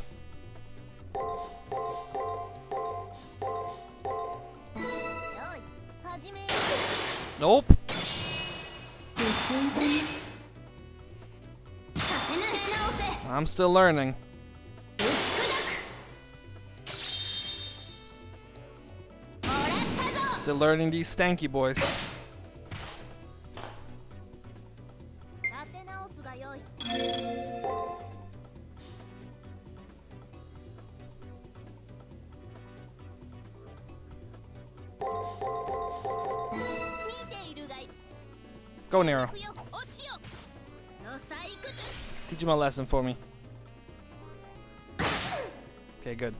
Nope. I'm still learning. Still learning these stanky boys. Go, Nero. Teach him a lesson for me. Okay, good.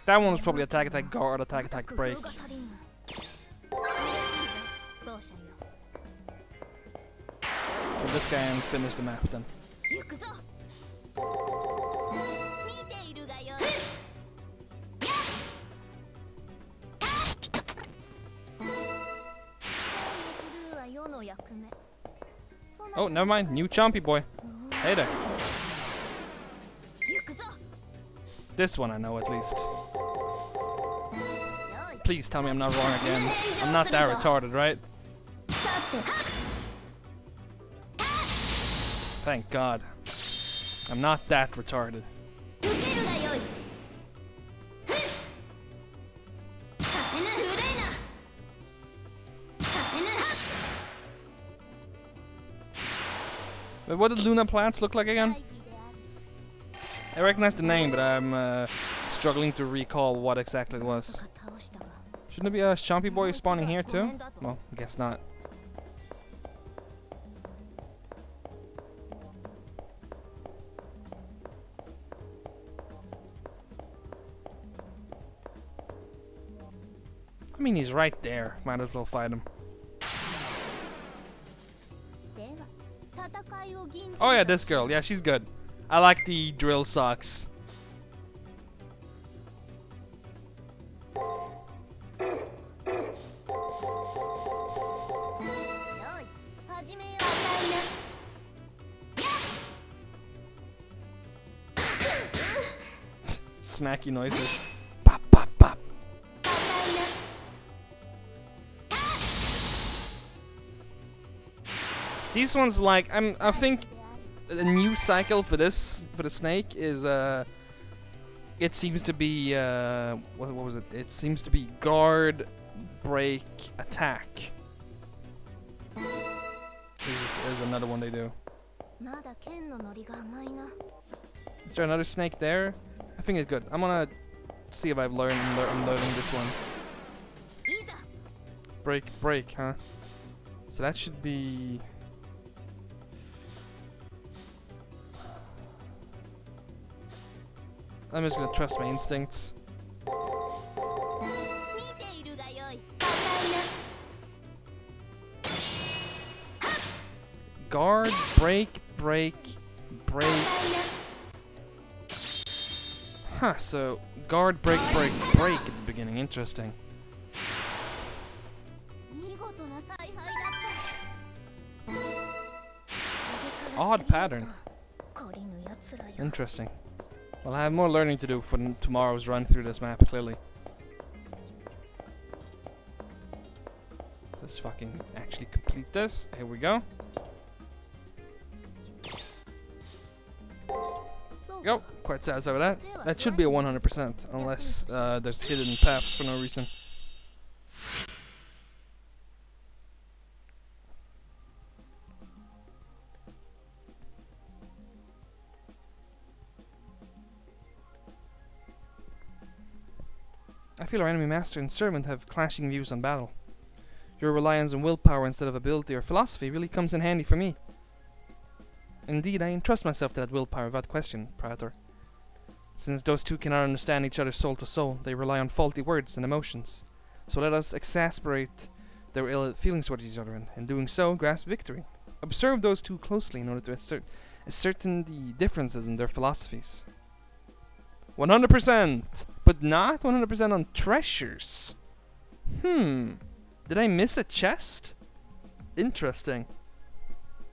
That one was probably attack, attack, guard, attack, attack, break. Kill this guy and finish the map then. Oh, never mind. New Chompy boy. Hey there. This one I know at least. Please tell me I'm not wrong again. I'm not that retarded, right? Thank God. I'm not that retarded. But what did Luna Plants look like again? I recognize the name, but I'm struggling to recall what exactly it was. Shouldn't it be a Chompy boy spawning here too? Well, I guess not. I mean, he's right there. Might as well fight him. Oh yeah, this girl. Yeah, she's good. I like the drill socks. Smacky noises. Pop, pop, pop. These ones, like, I think the new cycle for the snake is it seems to be what was it? It seems to be guard, break, attack. There's another one they do. Is there another snake there? I think it's good. I'm gonna see if I'm learning this one. Break, break, huh? So that should be. I'm just gonna trust my instincts. Guard, break, break, break. Huh, so guard, break, break, break at the beginning. Interesting. Odd pattern. Interesting. Well, I have more learning to do for tomorrow's run through this map, clearly. Let's fucking actually complete this. Here we go. Go. Quite satisfied with that. That should be a 100%, unless there's hidden paths for no reason. I feel our enemy master and servant have clashing views on battle. Your reliance on willpower instead of ability or philosophy really comes in handy for me. Indeed, I entrust myself to that willpower without question, Praetor. Since those two cannot understand each other soul to soul, they rely on faulty words and emotions. So let us exasperate their ill feelings towards each other, and in doing so, grasp victory. Observe those two closely in order to ascertain the differences in their philosophies. 100%! But not 100% on treasures. Did I miss a chest? Interesting.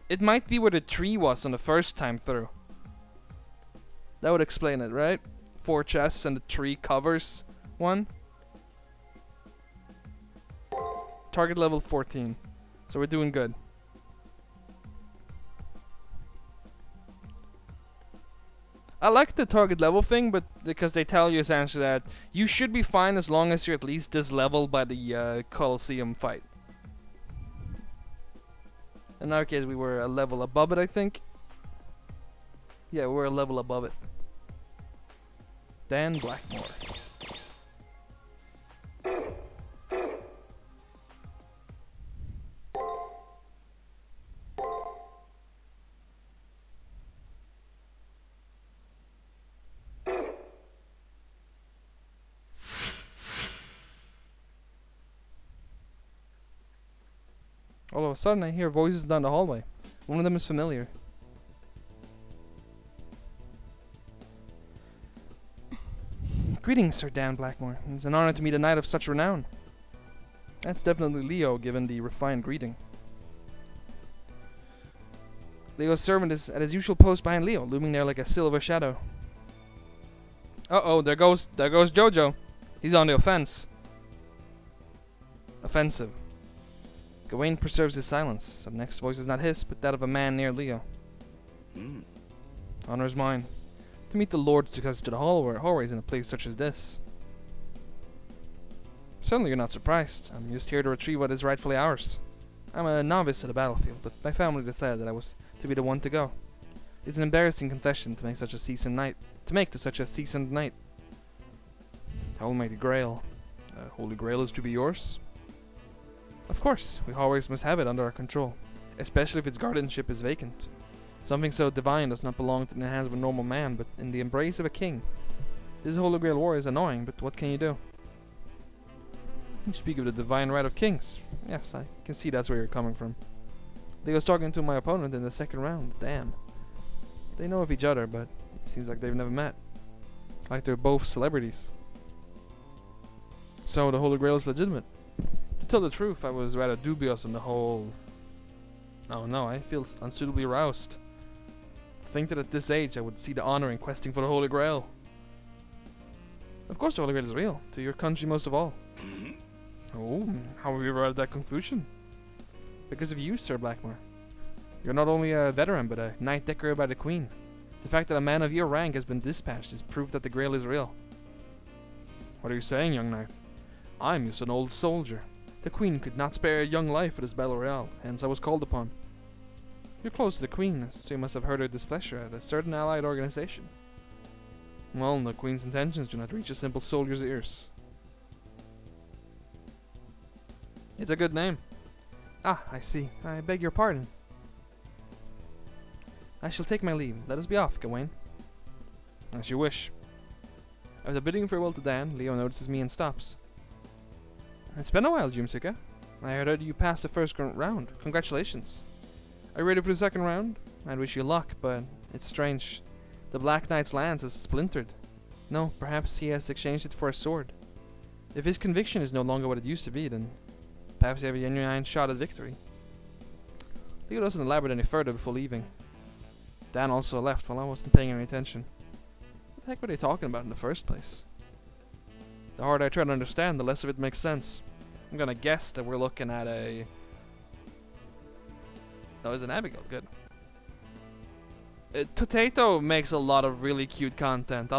It might be where the tree was on the first time through. That would explain it, right? 4 chests and the tree covers one. Target level 14. So we're doing good. I like the target level thing, but because they tell you essentially that you should be fine as long as you're at least this level by the Colosseum fight. In our case, we were a level above it, I think. Yeah, we're a level above it. Dan Blackmore. All of a sudden, I hear voices down the hallway. One of them is familiar. Greetings, Sir Dan Blackmore. It's an honor to meet a knight of such renown. That's definitely Leo, given the refined greeting. Leo's servant is at his usual post behind Leo, looming there like a silver shadow. Uh-oh, there goes Jojo. He's on the offense. Offensive. Gawain preserves his silence. The next voice is not his, but that of a man near Leo. Honor is mine. To meet the Lord's successor to the hallways in a place such as this. Certainly you're not surprised. I'm just here to retrieve what is rightfully ours. I'm a novice to the battlefield, but my family decided that I was to be the one to go. It's an embarrassing confession to make to such a seasoned knight. The Almighty Grail. The Holy Grail is to be yours? Of course, we always must have it under our control, especially if its guardianship is vacant. Something so divine does not belong in the hands of a normal man, but in the embrace of a king. This Holy Grail war is annoying, but what can you do? You speak of the divine right of kings. Yes, I can see that's where you're coming from. They was talking to my opponent in the second round. Damn. They know of each other, but it seems like they've never met. Like they're both celebrities. So the Holy Grail is legitimate. To tell the truth, I was rather dubious on the whole... Oh no, I feel unsuitably aroused. To think that at this age I would see the honor in questing for the Holy Grail. Of course the Holy Grail is real, to your country most of all. Oh, how have you arrived at that conclusion? Because of you, Sir Blackmore. You're not only a veteran, but a knight decorated by the Queen. The fact that a man of your rank has been dispatched is proof that the Grail is real. What are you saying, young knight? I'm just an old soldier. The Queen could not spare a young life at this battle royale, hence I was called upon. You're close to the Queen, so you must have heard her displeasure at a certain allied organization. Well, the Queen's intentions do not reach a simple soldier's ears. It's a good name. Ah, I see. I beg your pardon. I shall take my leave. Let us be off, Gawain. As you wish. After bidding farewell to Dan, Leo notices me and stops. It's been a while, Jumsuka. I heard you passed the first round. Congratulations. Are you ready for the second round? I'd wish you luck, but it's strange. The Black Knight's lance is splintered. No, perhaps he has exchanged it for a sword. If his conviction is no longer what it used to be, then perhaps you have a genuine shot at victory. Leo doesn't elaborate any further before leaving. Dan also left while I wasn't paying any attention. What the heck were they talking about in the first place? The harder I try to understand, the less of it makes sense. I'm gonna guess that we're looking at a... Oh, it's an Abigail, good. Totato makes a lot of really cute content.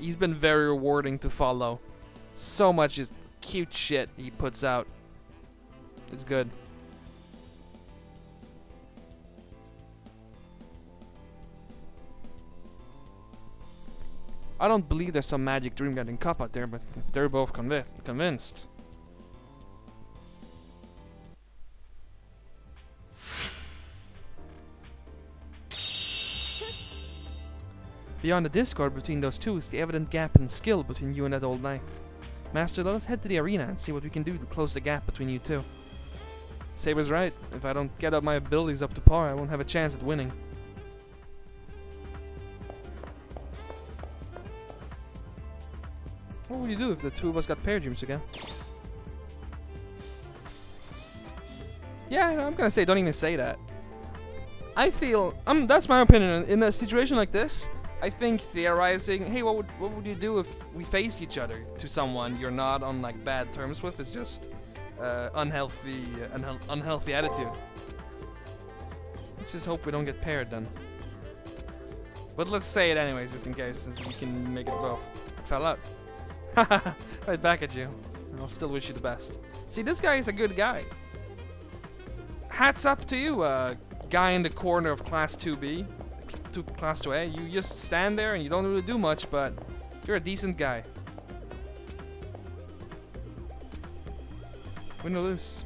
He's been very rewarding to follow. So much just cute shit he puts out. It's good. I don't believe there's some magic Dream Guiding Cup out there, but if they're both convinced. Beyond the discord between those two is the evident gap in skill between you and that old knight. Master, let us head to the arena and see what we can do to close the gap between you two. Saber's right. If I don't get my abilities up to par, I won't have a chance at winning. What would you do if the two of us got paired, Jimsuke? Yeah, I'm gonna say don't even say that. I feel, that's my opinion. In a situation like this, I think theorizing, hey, what would you do if we faced each other to someone you're not on like bad terms with? It's just unhealthy attitude. Let's just hope we don't get paired then. But let's say it anyways, just in case, since we can make it both. Fell out. Right back at you. And I'll still wish you the best. See, this guy is a good guy. Hats up to you, guy in the corner of Class 2B, Class 2A. You just stand there and you don't really do much, but you're a decent guy. Win or lose,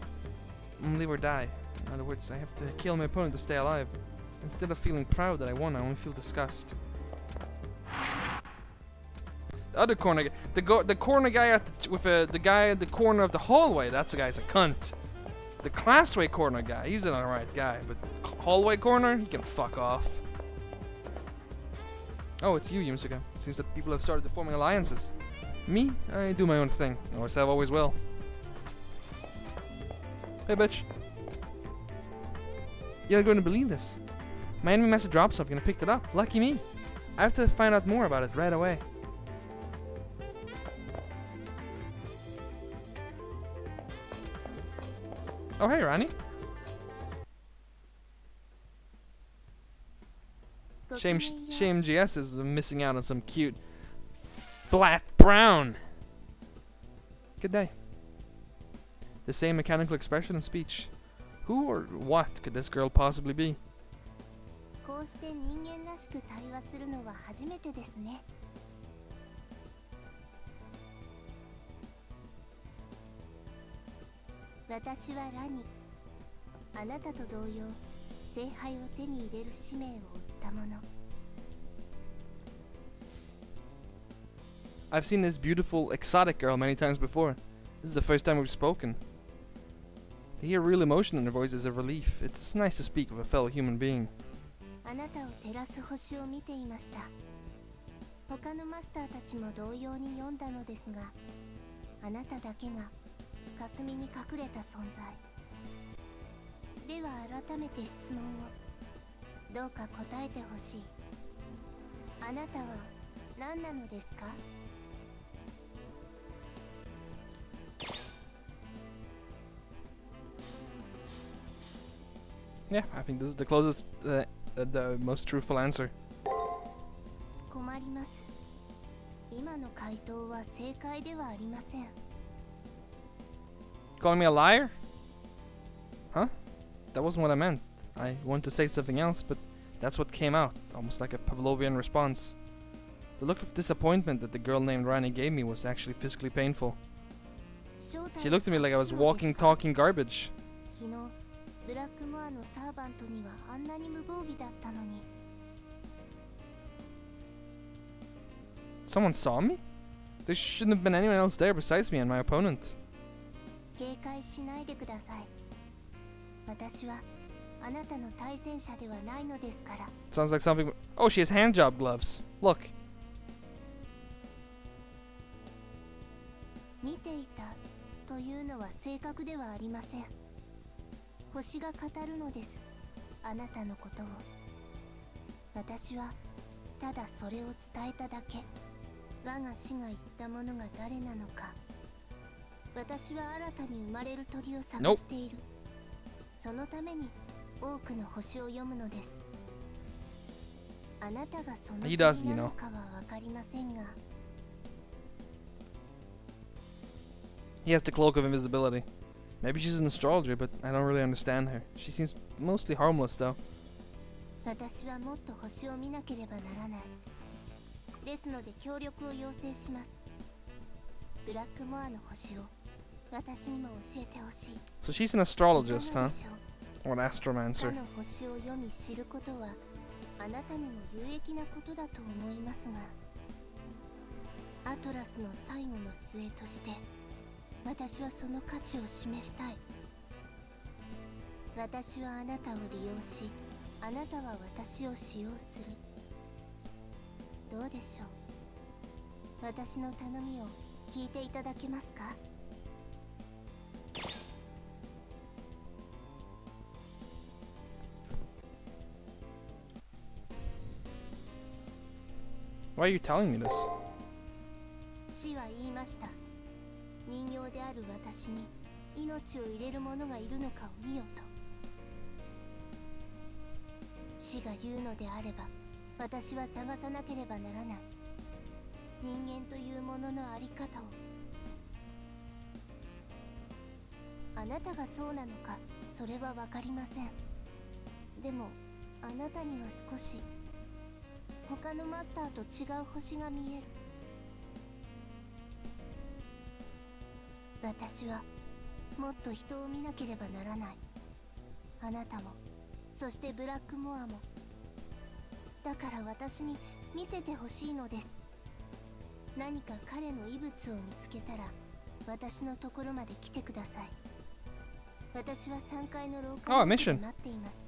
live or die. In other words, I have to kill my opponent to stay alive. Instead of feeling proud that I won, I only feel disgust. The other corner guy, the corner guy the guy at the corner of the hallway, that's the guy's a cunt. The Classway corner guy, he's an alright guy, but hallway corner, he can fuck off. Oh, it's you, Jimsuke. It seems that people have started forming alliances. Me? I do my own thing. Or so I always will. Hey, bitch. You're going to believe this. My enemy message dropped something and I picked it up. Lucky me. I have to find out more about it right away. Oh, hey, Rani. Shame GS is missing out on some cute flat brown. Good day. The same mechanical expression and speech. Who or what could this girl possibly be? I've seen this beautiful, exotic girl many times before. This is the first time we've spoken. To hear real emotion in her voice is a relief. It's nice to speak with a fellow human being. Yeah, I think this is the closest, the most truthful answer. Calling me a liar? Huh? That wasn't what I meant. I wanted to say something else, but that's what came out, almost like a Pavlovian response. The look of disappointment that the girl named Rani gave me was actually physically painful. She looked at me like I was walking, talking garbage. Someone saw me? There shouldn't have been anyone else there besides me and my opponent. あなたの対戦者ではないのですから。 Sounds like something. Oh, she has hand job gloves. Look. 見ていたというのは正確ではありません。星が語るのです、あなたのことを。私はただそれを伝えただけ。我が師が言ったものが誰なのか。私は新たに生まれる鳥を探している。そのために多くの星を読むのです。あなたがその鳥なのかは分かりませんが。 He has the cloak of invisibility. Maybe she's an astrologer, but I don't really understand her. She seems mostly harmless, though. 私はもっと星を見なければならない。ですので協力を要請します。ブラックモアの星を私にも教えてほしい。 So she's an astrologist, huh? Or an astromancer. 他の星を読み知ることはあなたにも有益なことだと思いますが、アトラスの最後の末として私はその価値を示したい。私はあなたを利用し、あなたは私を使用する。どうでしょう。私の頼みを聞いていただけますか。 Why are you telling me this? 死は言いました。人形である私に命を入れる者がいるのかを見よと。死が言うのであれば私は探さなければならない。人間というもののあり方を。あなたがそうなのかそれは分かりません。でもあなたには少し他のマスターと違う星が見える。私はもっと人を見なければならない。あなたも、そしてブラックモアも。だから私に見せてほしいのです。何か彼の遺物を見つけたら私のところまで来てください。私は3階の廊下で待っています。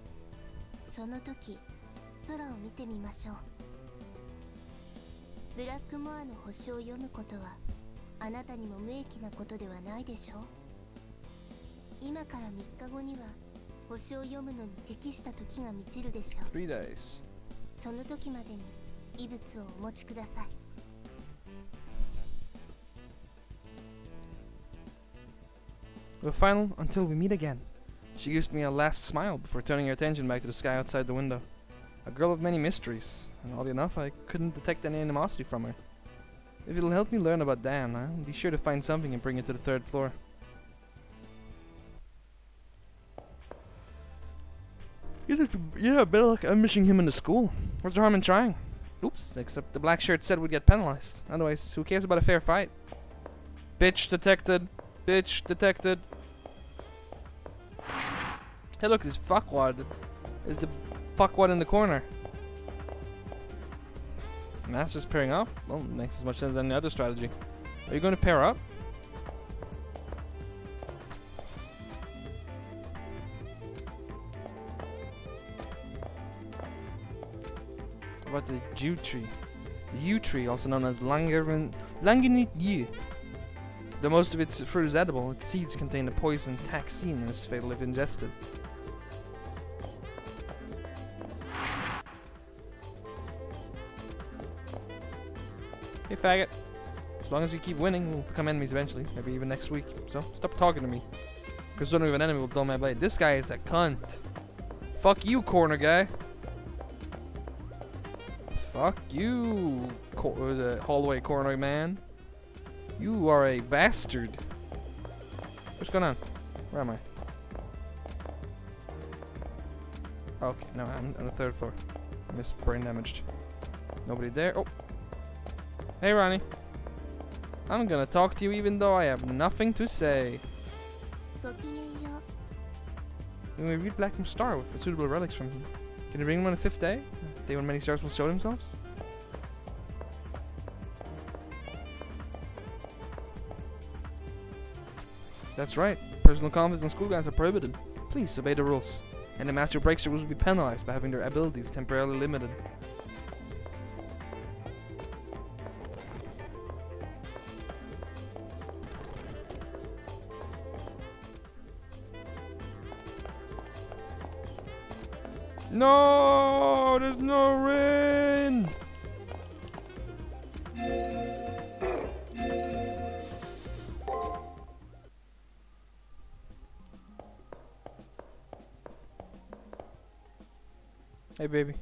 その時空を見てみましょう。ブラックモアの星を読むことはあなたにも無益なことではないでしょう。今から3日後には星を読むのに適した時が満ちるでしょう。3 days. その時までに遺物をお持ちください。We're final until we meet again. She gives me a last smile before turning her attention back to the sky outside the window. A girl of many mysteries, and oddly enough, I couldn't detect any animosity from her. If it'll help me learn about Dan, I'll be sure to find something and bring it to the 3rd floor. Yeah, better luck ambushing him in the school. What's the harm in trying? Oops, except the black shirt said we'd get penalized. Otherwise, who cares about a fair fight? Bitch detected. Bitch detected. Hey look, this fuckwad is the fuckwad in the corner. Master's pairing up? Well, makes as much sense as any other strategy. Are you going to pair up? What about the yew tree? The yew tree, also known as Langinit yew. Though most of its fruit is edible, its seeds contain the poison taxine and is fatal if ingested. Hey faggot. As long as we keep winning, we'll become enemies eventually. Maybe even next week. So, stop talking to me. Because don't have an enemy will dull my blade. This guy is a cunt. Fuck you, corner guy. Fuck you, hallway corner man. You are a bastard. What's going on? Where am I? Okay, no, I'm on the 3rd floor. I missed brain damaged. Nobody there. Oh. Hey, Ronnie. I'm gonna talk to you even though I have nothing to say. We may read Black Star with suitable relics from him. Can you bring him on the 5th day? Day when many stars will show themselves? That's right. Personal confidence and school guys are prohibited. Please obey the rules. and the Master Breakers will be penalized by having their abilities temporarily limited. No, there's no rain. Hey, baby.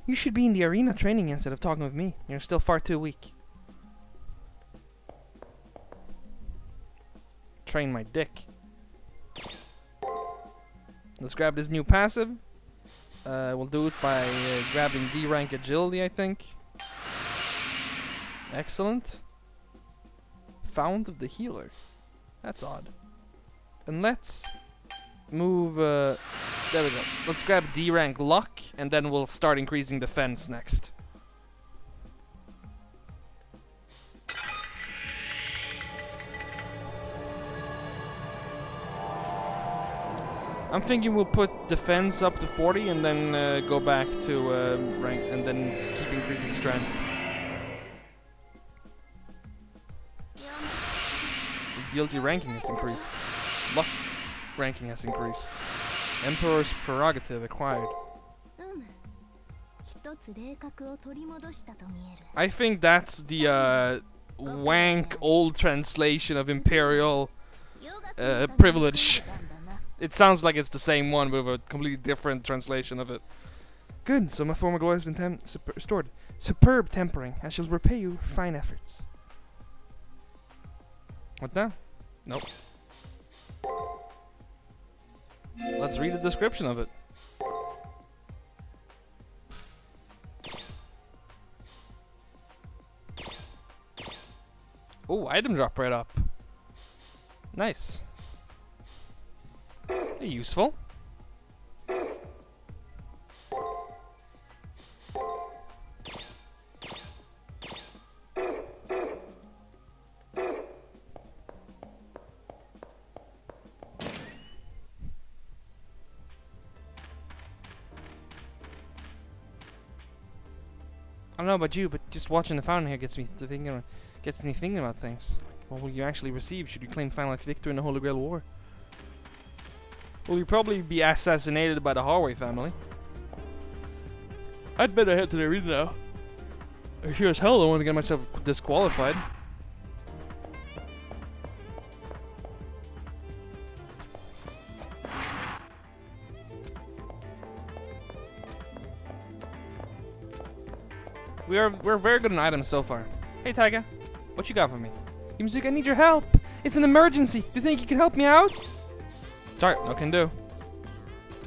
You should be in the arena training instead of talking with me. You're still far too weak. Train my dick. Let's grab this new passive. We'll do it by grabbing D rank agility, I think. Excellent. Fount of the healer. That's odd. And let's move. There we go. Let's grab D rank luck, and then we'll start increasing defense next. I'm thinking we'll put defense up to 40 and then go back to rank and then keep increasing strength. Guilty ranking has increased. Luck ranking has increased. Emperor's prerogative acquired. I think that's the wank old translation of Imperial privilege. It sounds like it's the same one, but with a completely different translation of it. Good, so my former glory has been restored. Superb tempering. I shall repay you fine efforts. What now? Nope. Let's read the description of it. Oh, item drop right up. Nice. Useful. I don't know about you, but just watching the fountain here gets me thinking about things. What will you actually receive should you claim final victory in the Holy Grail War? Will you probably be assassinated by the Harway family? I'd better head to the arena now. I sure as hell don't want to get myself disqualified. We're very good on items so far. Hey Taiga, what you got for me? Yumizuki, I need your help. It's an emergency. Do you think you can help me out? Sorry, no can do.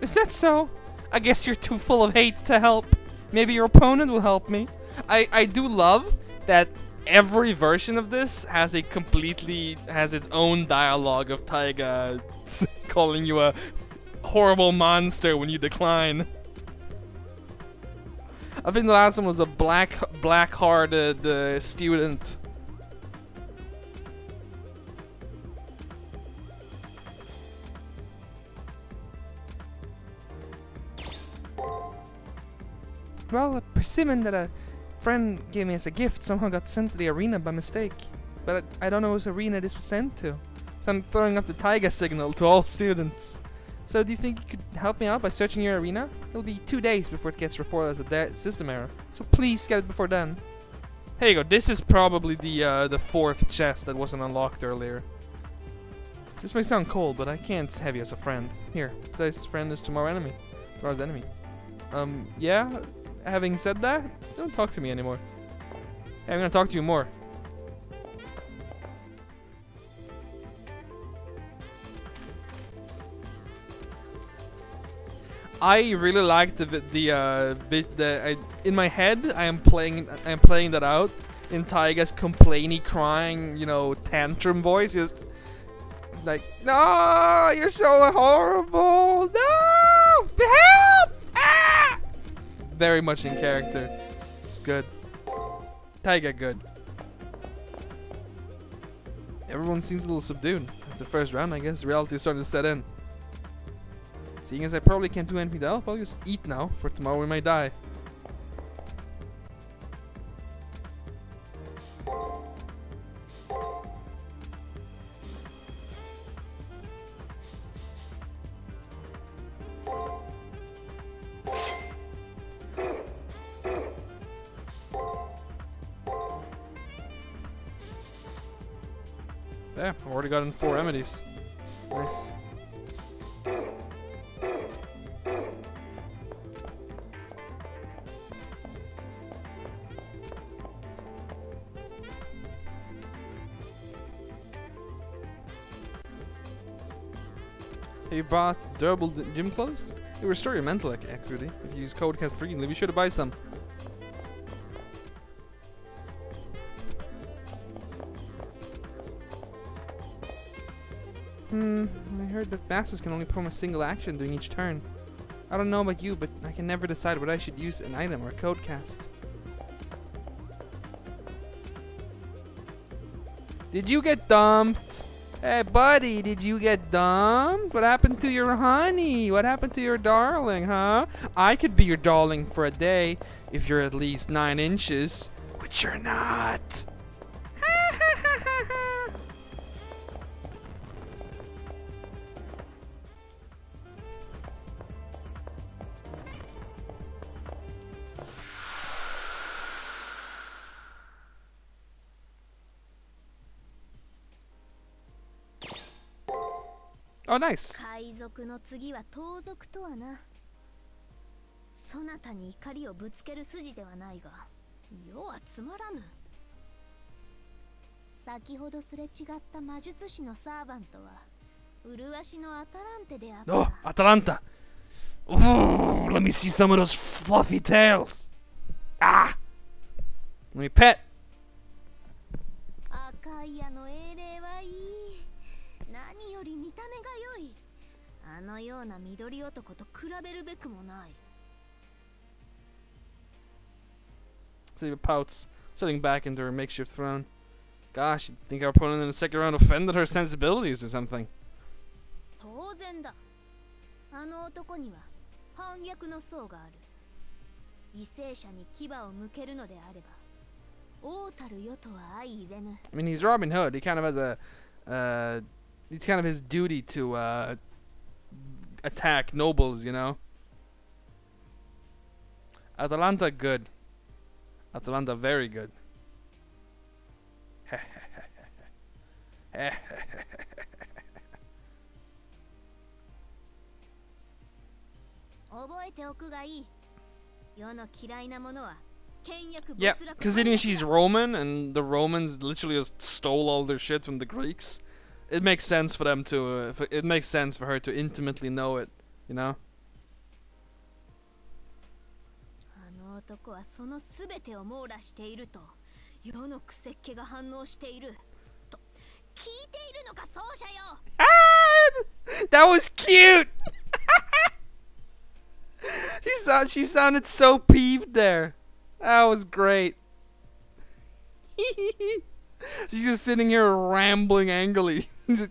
Is that so? I guess you're too full of hate to help. Maybe your opponent will help me. I do love that every version of this has its own dialogue of Taiga calling you a horrible monster when you decline. I think the last one was a black-hearted student. Well, a persimmon that a friend gave me as a gift somehow got sent to the arena by mistake. But I don't know whose arena this was sent to. So I'm throwing up the Taiga signal to all students. So do you think you could help me out by searching your arena? It'll be 2 days before it gets reported as a system error. So please get it before then. Here you go. This is probably the fourth chest that wasn't unlocked earlier. This may sound cold, but I can't have you as a friend. Here, today's friend is tomorrow's enemy. Yeah? Having said that, don't talk to me anymore. Hey, I'm gonna talk to you more. I really like in my head I am playing that out in Taiga's complainy, crying, you know, tantrum voice, just like, no, you're so horrible, no, help, ah! Very much in character. It's good. Taiga good. Everyone seems a little subdued. After the first round, I guess reality is starting to set in. Seeing as I probably can't do anything else, I'll just eat now. For tomorrow we might die. There, I've already gotten 4 remedies. Nice. Have you bought durable gym clothes? They restore your mental acuity. If you use code cast frequently, be sure to buy some. I heard that masters can only perform a single action during each turn. I don't know about you, but I can never decide whether I should use an item or a code cast. Did you get dumped? Hey buddy, did you get dumped? What happened to your honey? What happened to your darling, huh? I could be your darling for a day if you're at least 9 inches, which you're not. Oh, nice. 海賊の次は盗賊とはな。そなたに怒りをぶつける筋ではないが、世はつまらぬ。先ほどすれ違った魔術師のサーバントは、麗しのアタランテであった。 Oh, Atalanta. Oh, let me see some of those fluffy tails. Ah. Let me pet. 赤い矢の英霊はいい。何より見た目が良い。あのような緑男と比べるべくもない。 See, pouts, settling back into her makeshift throne. Gosh, you'd think our opponent in the second round offended her sensibilities or something. 当然だ。あの男には反逆の層がある。為政者に牙を向けるのであれば、王たる世とは相入れぬ。I mean, he's Robin Hood. He kind of has a, it's kind of his duty to attack nobles, you know. Atalanta, good. Atalanta, very good. 覚えておくがいい。世の嫌いなものは倹約 Yeah, 没落 considering she's Roman and the Romans literally just stole all their shit from the Greeks, it makes sense for them to. It makes sense for her to intimately know it, you know. あの男はそのすべてを網羅していると世のクセっ気が反応していると聞いているのか奏者よ。 Ah, that was cute. She sounded so peeved there. That was great. She's just sitting here rambling angrily. Are you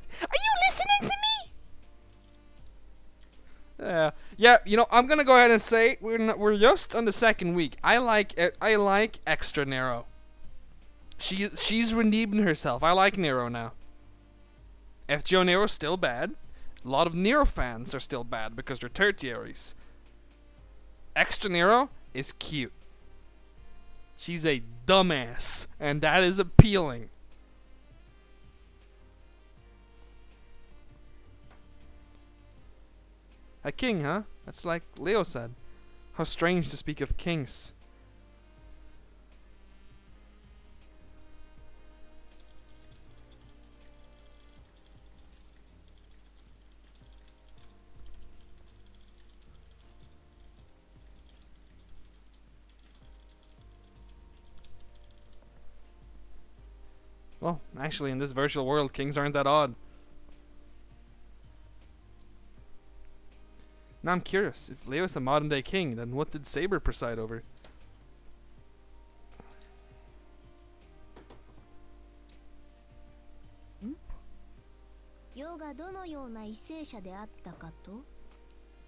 listening to me? Yeah. You know, I'm gonna go ahead and say we're just on the second week. I like Extra Nero. She's redeemed herself. I like Nero now. FGO Nero's still bad. A lot of Nero fans are still bad because they're tertiaries. Extra Nero is cute. She's a dumbass, and that is appealing. A king, huh? That's like Leo said. How strange to speak of kings. Well, actually, in this virtual world, kings aren't that odd. Now I'm curious, if Leo's a modern-day king, then what did Saber preside over?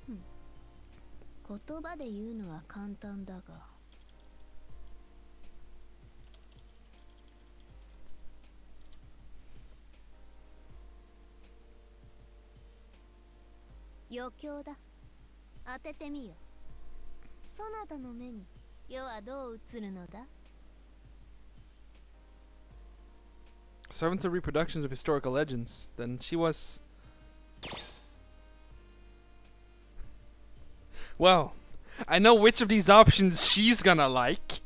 言葉で言うのは簡単だが、余興だ。当ててみよ。そなたの目に世はどう映るのだ？ Servant to reproductions of historical legends. Then she was. Well, I know which of these options she's gonna like.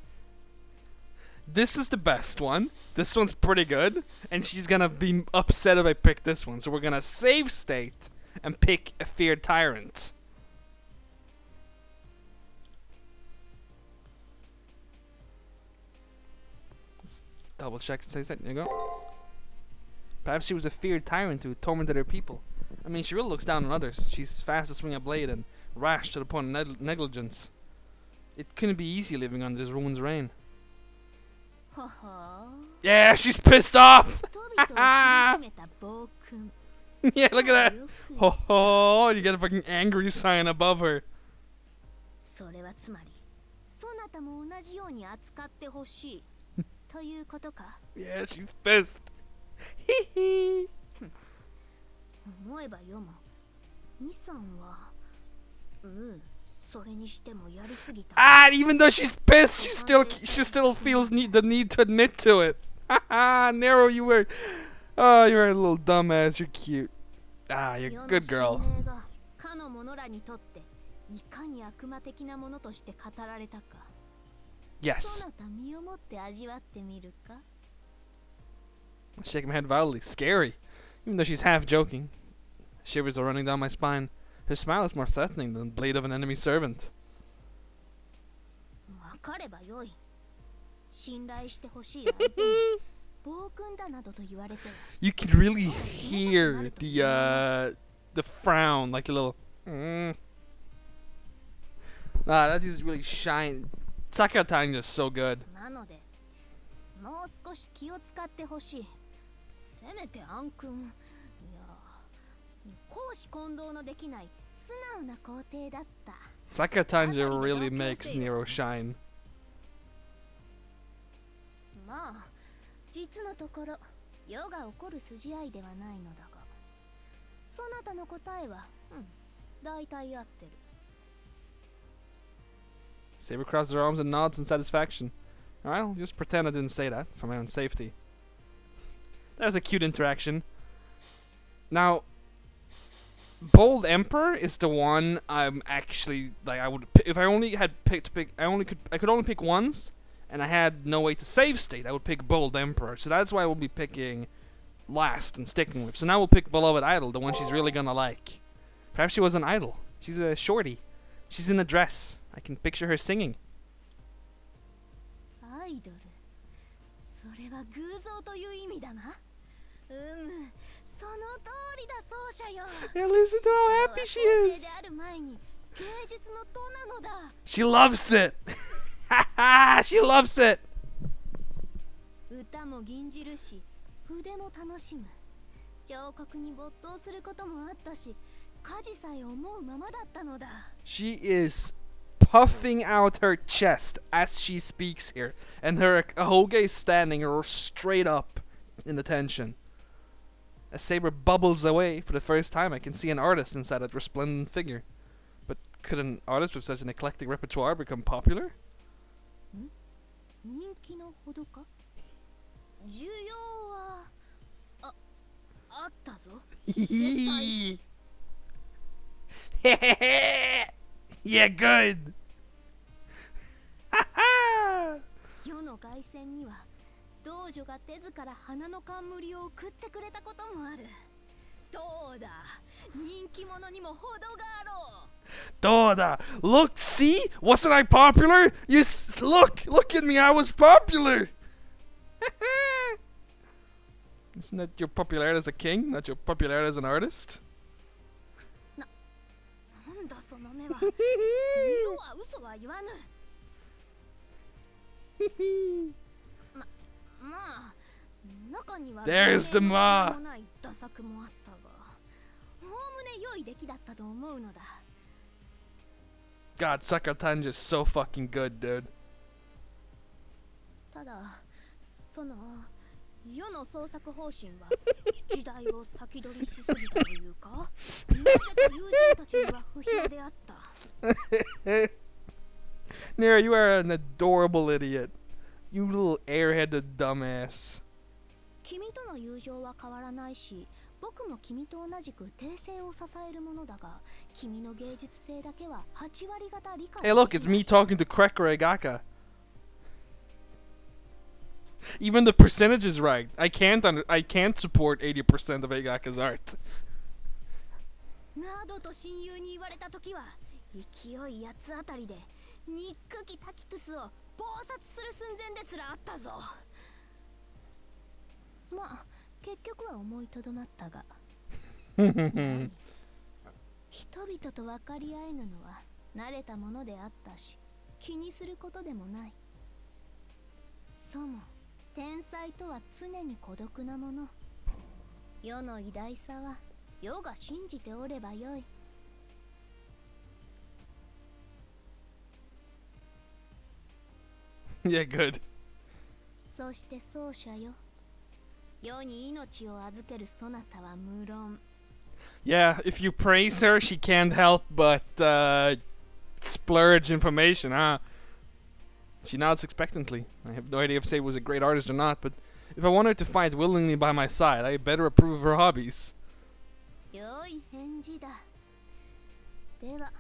This is the best one. This one's pretty good. And she's gonna be upset if I pick this one. So we're gonna save state and pick a feared tyrant. Let's double check and save state. There you go. Perhaps she was a feared tyrant who tormented her people. I mean, she really looks down on others. She's fast to swing a blade and rash to the point of negligence. It couldn't be easy living under this woman's reign. Yeah, she's pissed off! Yeah, look at that! Ho ho! You get a fucking angry sign above her. Yeah, she's pissed. Hee hee. Ah, even though she's pissed, she still feels the need to admit to it. Haha, Nero, you were a little dumbass. You're cute. Ah, you're a good girl. Yes. I shake my head violently. Scary. Even though she's half joking. Shivers are running down my spine. Her smile is more threatening than the blade of an enemy servant. You can really hear the frown, like a little. Nah, that is really shine. Sakura Tanya is so good. Sakura Tanja really makes Nero shine. Saber crosses her arms and nods in satisfaction. Alright, I'll just pretend I didn't say that for my own safety. That was a cute interaction. Now, Bold Emperor is the one I'm actually like. I would if I only had picked I could only pick once, and I had no way to save state. I would pick Bold Emperor. So that's why I will be picking last and sticking with. So now we'll pick Beloved Idol, the one she's really gonna like. Perhaps she was an idol. She's a shorty. She's in a dress. I can picture her singing. Idol. Yeah, listen to how happy she is. She loves it. She loves it. She is puffing out her chest as she speaks here, and her Ahoge is standing straight up in attention. As Saber bubbles away for the first time, I can see an artist inside that resplendent figure. But could an artist with such an eclectic repertoire become popular? Yeah, good. Doda, look, see? Wasn't I popular? Look at me, I was popular. Isn't that your popularity as a king, not your popularity as an artist? There's the Ma. God, Sakura Tanjira's so fucking good, dude. ただその世の創作方針は時代を先取りしすぎたというか、なぜか友人たちには不評であった。Nero, you are an adorable idiot. You little airheaded dumbass. 君との友情は変わらないし、僕も君と同じく訂正を支えるものだが、君の芸術性だけは8割方理解。Hey, look, it's me talking to Krekor Egaka. Even the percentage is right. I can't support 80% of Egaka's art. などと親友に言われた時は勢い八つ当たりで憎きタキトゥスを暴殺する寸前ですらあったぞ。まあ結局は思いとどまったが人々と分かり合えぬのは慣れたものであったし、気にすることでもない。そうも天才とは常に孤独なもの。世の偉大さは世が信じておればよい。Yeah, good. そして奏者よ、世に命を預けるそなたは無論。Yeah, if you praise her, she can't help but splurge information, huh? She nods expectantly. I have no idea if Saber was a great artist or not, but if I want her to fight willingly by my side, I better approve of her hobbies. 良い返事だ。では、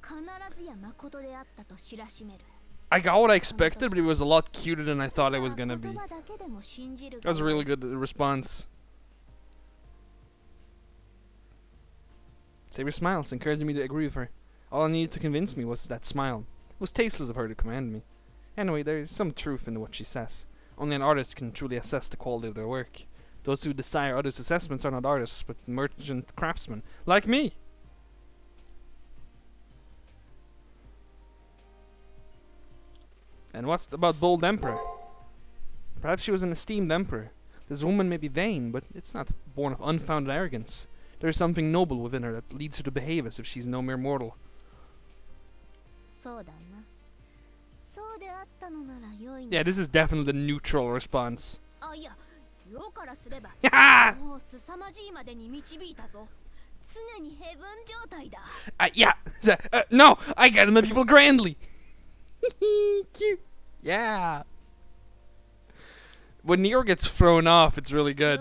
必ずや誠であったと知らしめる。I got what I expected, but it was a lot cuter than I thought it was gonna be. That was a really good response. Saber smiles, encouraging me to agree with her. All I needed to convince me was that smile. It was tasteless of her to command me. Anyway, there is some truth in what she says. Only an artist can truly assess the quality of their work. Those who desire others' assessments are not artists, but merchant craftsmen, like me. And what's about Bold Emperor? Perhaps she was an esteemed emperor. This woman may be vain, but it's not born of unfounded arrogance. There is something noble within her that leads her to behave as if she's no mere mortal. Yeah, this is definitely the neutral response. Yeah, no, I gotta meet people grandly. Cute. Yeah. When Nero gets thrown off, it's really good.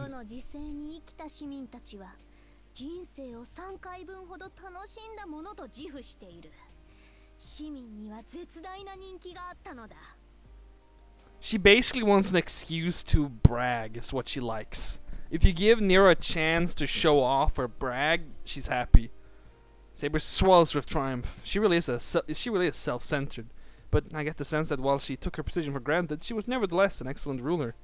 人生を3回分ほど楽しんだものと自負している。市民には絶大な人気があったのだ。She basically wants an excuse to brag, is what she likes. If you give Nero a chance to show off or brag, she's happy. Saber swells with triumph. She really is self-centered, but I get the sense that while she took her position for granted, she was nevertheless an excellent ruler.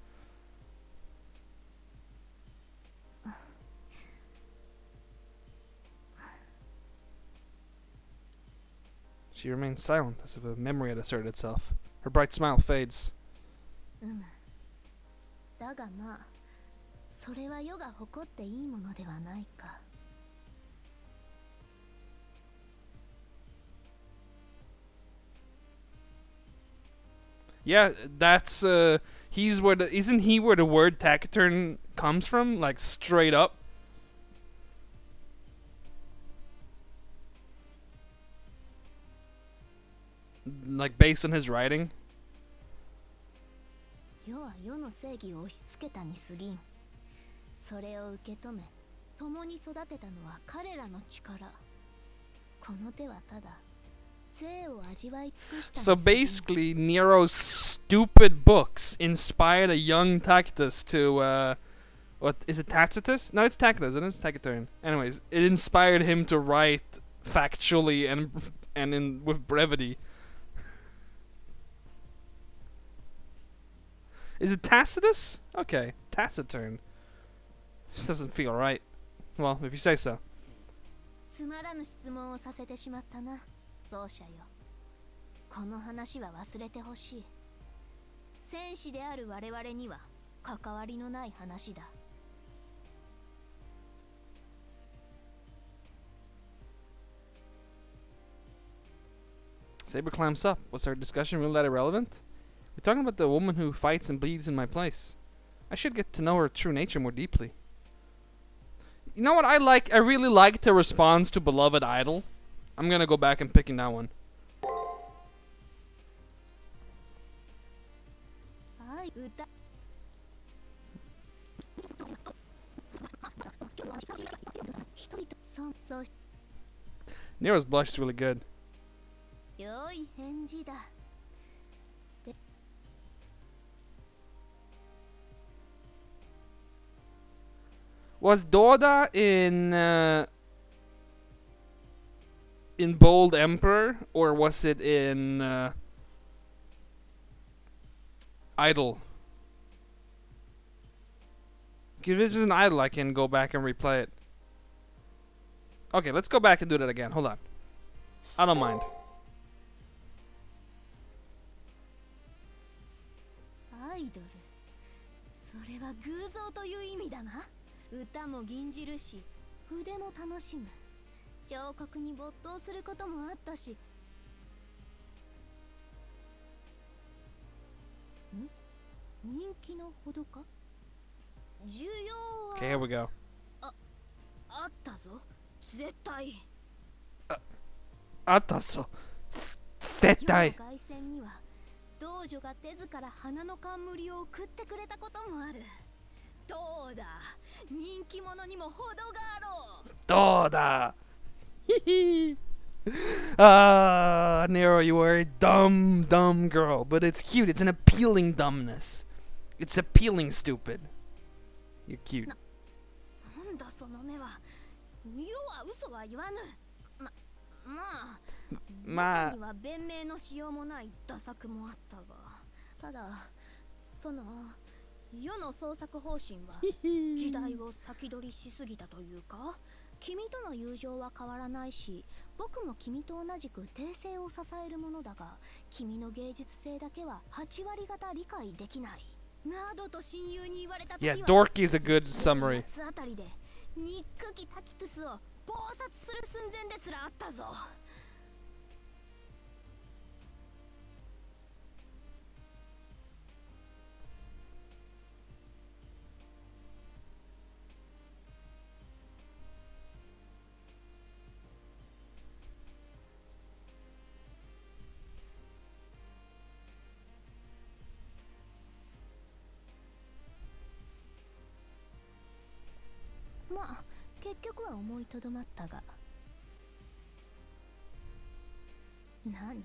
She remains silent, as if a memory had asserted itself. Her bright smile fades. だがまあ、それは世が誇っていいものではないか。Yeah, that's he's where the isn't he where the word taciturn comes from? Like straight up. Like based on his writing. 世は世の正義を押し付けたに過ぎん。それを受け止め、共に育てたのは彼らの力。この手はただ。So basically, Nero's stupid books inspired a young Tacitus to, what, is it Tacitus? No, it's Tacitus, isn't it? It's Taciturn. Anyways, it inspired him to write factually and with brevity. Is it Tacitus? Okay, Taciturn. This doesn't feel right. Well, if you say so. つまらぬ質問をさせてしまったな。奏者よ、この話は忘れてほしい。戦士である我々には関わりのない話だ。Saber clamps up. Was our discussion really that irrelevant? We're talking about the woman who fights and bleeds in my place. I should get to know her true nature more deeply. You know what I like? I really liked the response to Beloved Idol. I'm gonna go back and picking that one. はい歌 Nero's blush is really good. 良い返事だ Was Doda in Bold Emperor, or was it in Idol? If it was an Idol, I can go back and replay it. Okay, let's go back and do that again. Hold on. I don't mind. アイドルそれは偶像という意味だな歌も吟じるし筆も楽しむ彫刻に没頭することもあったし人気のほどか需要は Okay, here we go. あったぞ絶対あったぞ絶対世の凱旋には道女が手ずから花の冠を送ってくれたこともあるどうだ人気者にも程があろうどうだ Ah, Nero, you are a dumb girl, but it's cute. It's an appealing dumbness. It's appealing stupid. You're cute. なんだその目は世は嘘は言わぬまあ中には弁明のしようもない打作もあったがただその世の創作方針は時代を先取りしすぎたというか君との友情は変わらないし僕も君と同じく訂正を支えるものだが君の芸術性だけは8割方理解できないなどと親友に言われた時は Yeah, Dorky is a good summary. 夏あたりでニックキタキトゥスを暴殺する寸前ですらあったぞまあ結局は思いとどまったが何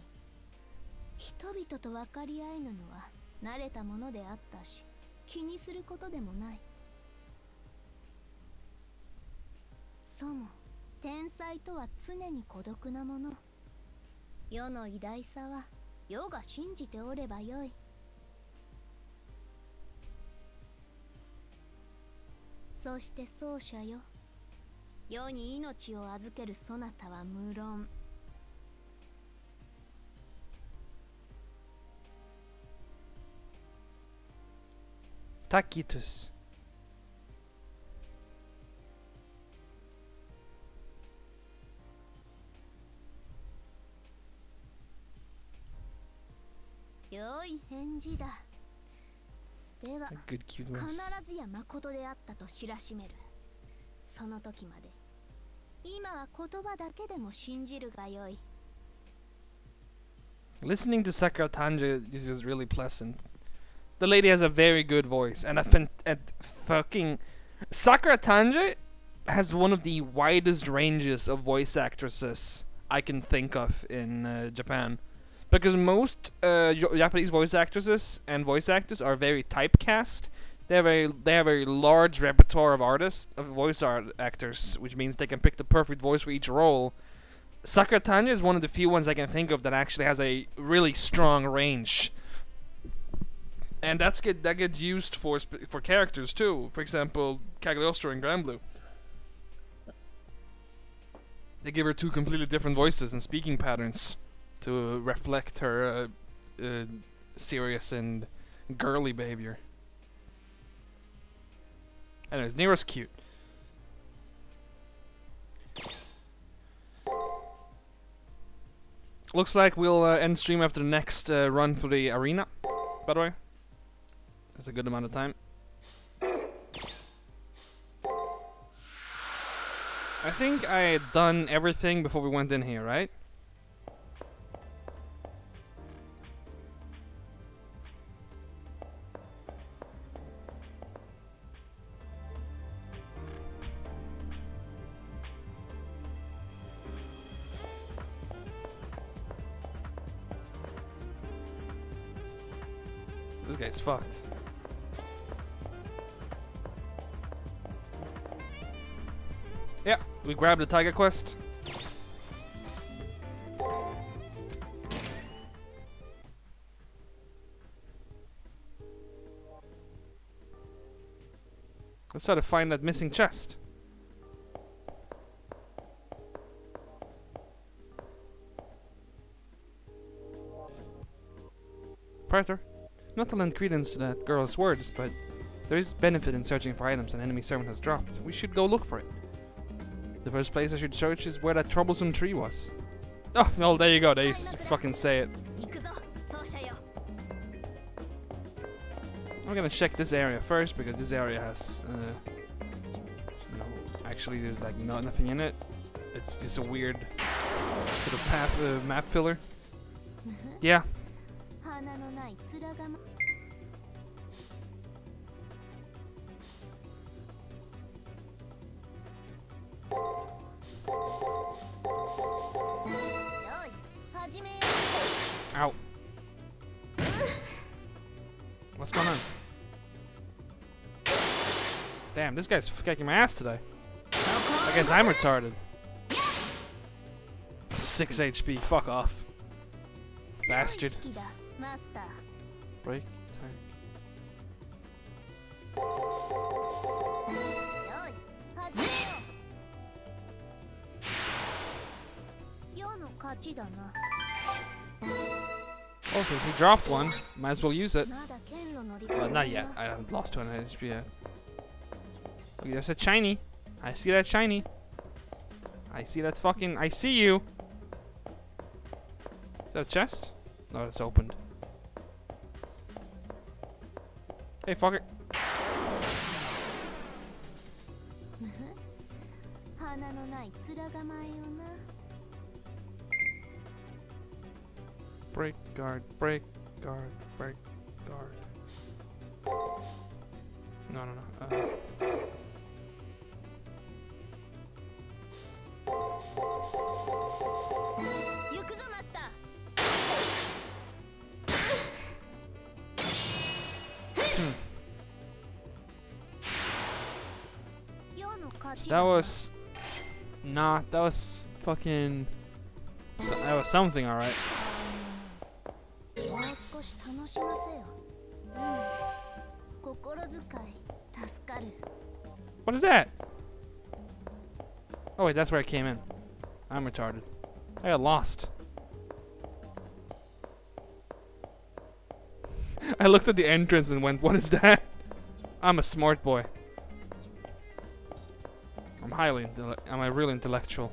人々と分かり合えぬのは慣れたものであったし気にすることでもないそも天才とは常に孤独なもの世の偉大さは世が信じておればよいそして奏者よ世に命を預けるそなたは無論Tacitus. 良い返事だでは Good cute 必 voice. ずや誠であったと知らしめるその時まで今は言葉だけでも信じるがよい Listening to Sakura Tanja is just really pleasant. The lady has a very good voice, and fucking Sakura Tanja has one of the widest ranges of voice actresses I can think of in Japan, because most Japanese voice actresses and voice actors are very typecast. They have a very large repertoire of artists, of voice actors, which means they can pick the perfect voice for each role. Sakura Tanja is one of the few ones I can think of that actually has a really strong range. And that gets used for characters too. For example, Cagliostro in Grand Blue. They give her two completely different voices and speaking patterns to reflect her serious and girly behavior. Anyways, Nero's cute. Looks like we'll end stream after the next run for the arena, by the way. That's a good amount of time. I think I had done everything before we went in here, right? This guy's fucked. Yeah, we grabbed the Tiger Quest. Let's try to find that missing chest. Praetor, not to lend credence to that girl's words, but there is benefit in searching for items an enemy servant has dropped. We should go look for it. The first place I should search is where that troublesome tree was. Oh, well, there you go. They fucking say it. I'm gonna check this area first because this area has, no, actually there's like nothing in it. It's just a weird sort of path, map filler. Yeah. Ow. What's going on? Damn, this guy's kicking my ass today. I guess I'm retarded. 6 HP, fuck off. Bastard. Break time. Oh, since he dropped one, might as well use it. Not yet. I haven't lost 200 HP yet. Okay, there's a shiny. I see that shiny. I see that fucking. I see you. Is that a chest? No, it's opened. Hey, fucker. Break guard, break guard, break guard. No. That was not. That was fucking. That was something, alright. What is that? Oh wait, that's where I came in. I'm retarded. I got lost. I looked at the entrance and went, what is that? I'm a smart boy. I'm a real intellectual.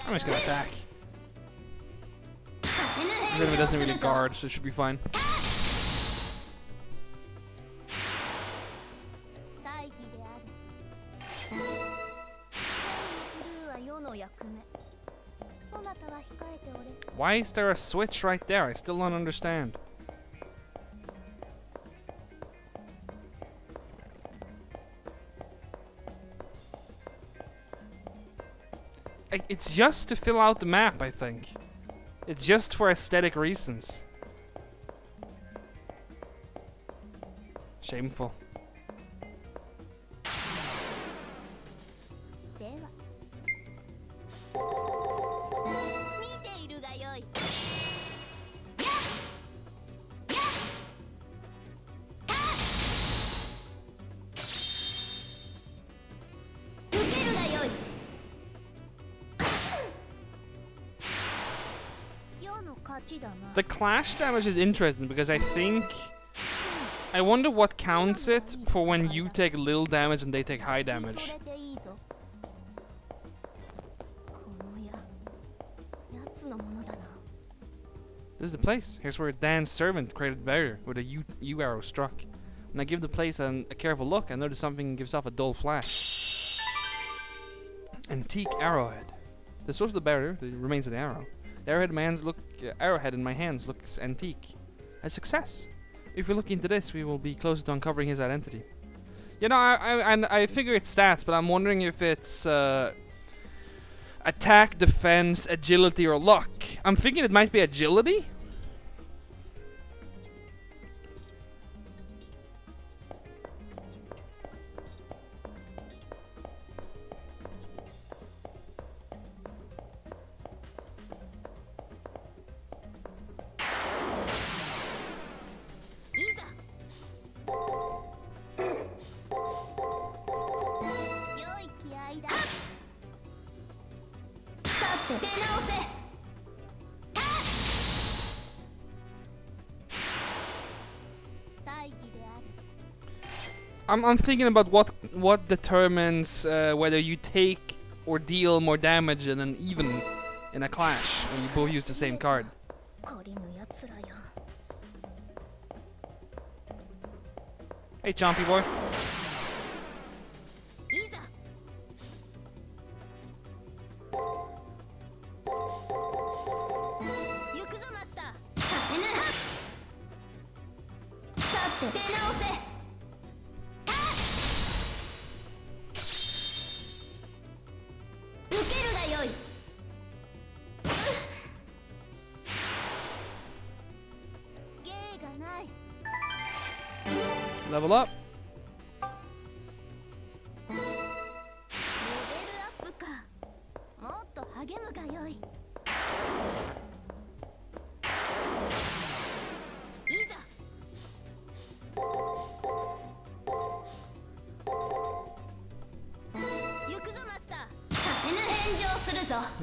I'm just gonna attack. This enemy doesn't really guard, so it should be fine. Why is there a switch right there? I still don't understand. It's just to fill out the map, I think. It's just for aesthetic reasons. Shameful. The clash damage is interesting because I wonder what counts it for when you take little damage and they take high damage. This is the place. Here's where Dan's servant created barrier with a U arrow struck. When I give the place a careful look, I notice something gives off a dull flash. Antique arrowhead. The source of the barrier, the remains of the arrow. The arrowhead in my hands looks antique. A success. If we look into this, we will be closer to uncovering his identity. You know, I figure it's stats, but I'm wondering if it's attack, defense, agility, or luck. I'm thinking it might be agility. I'm thinking about what determines whether you take or deal more damage in an even in a clash when you both use the same card. Hey, Chompy boy. Level up.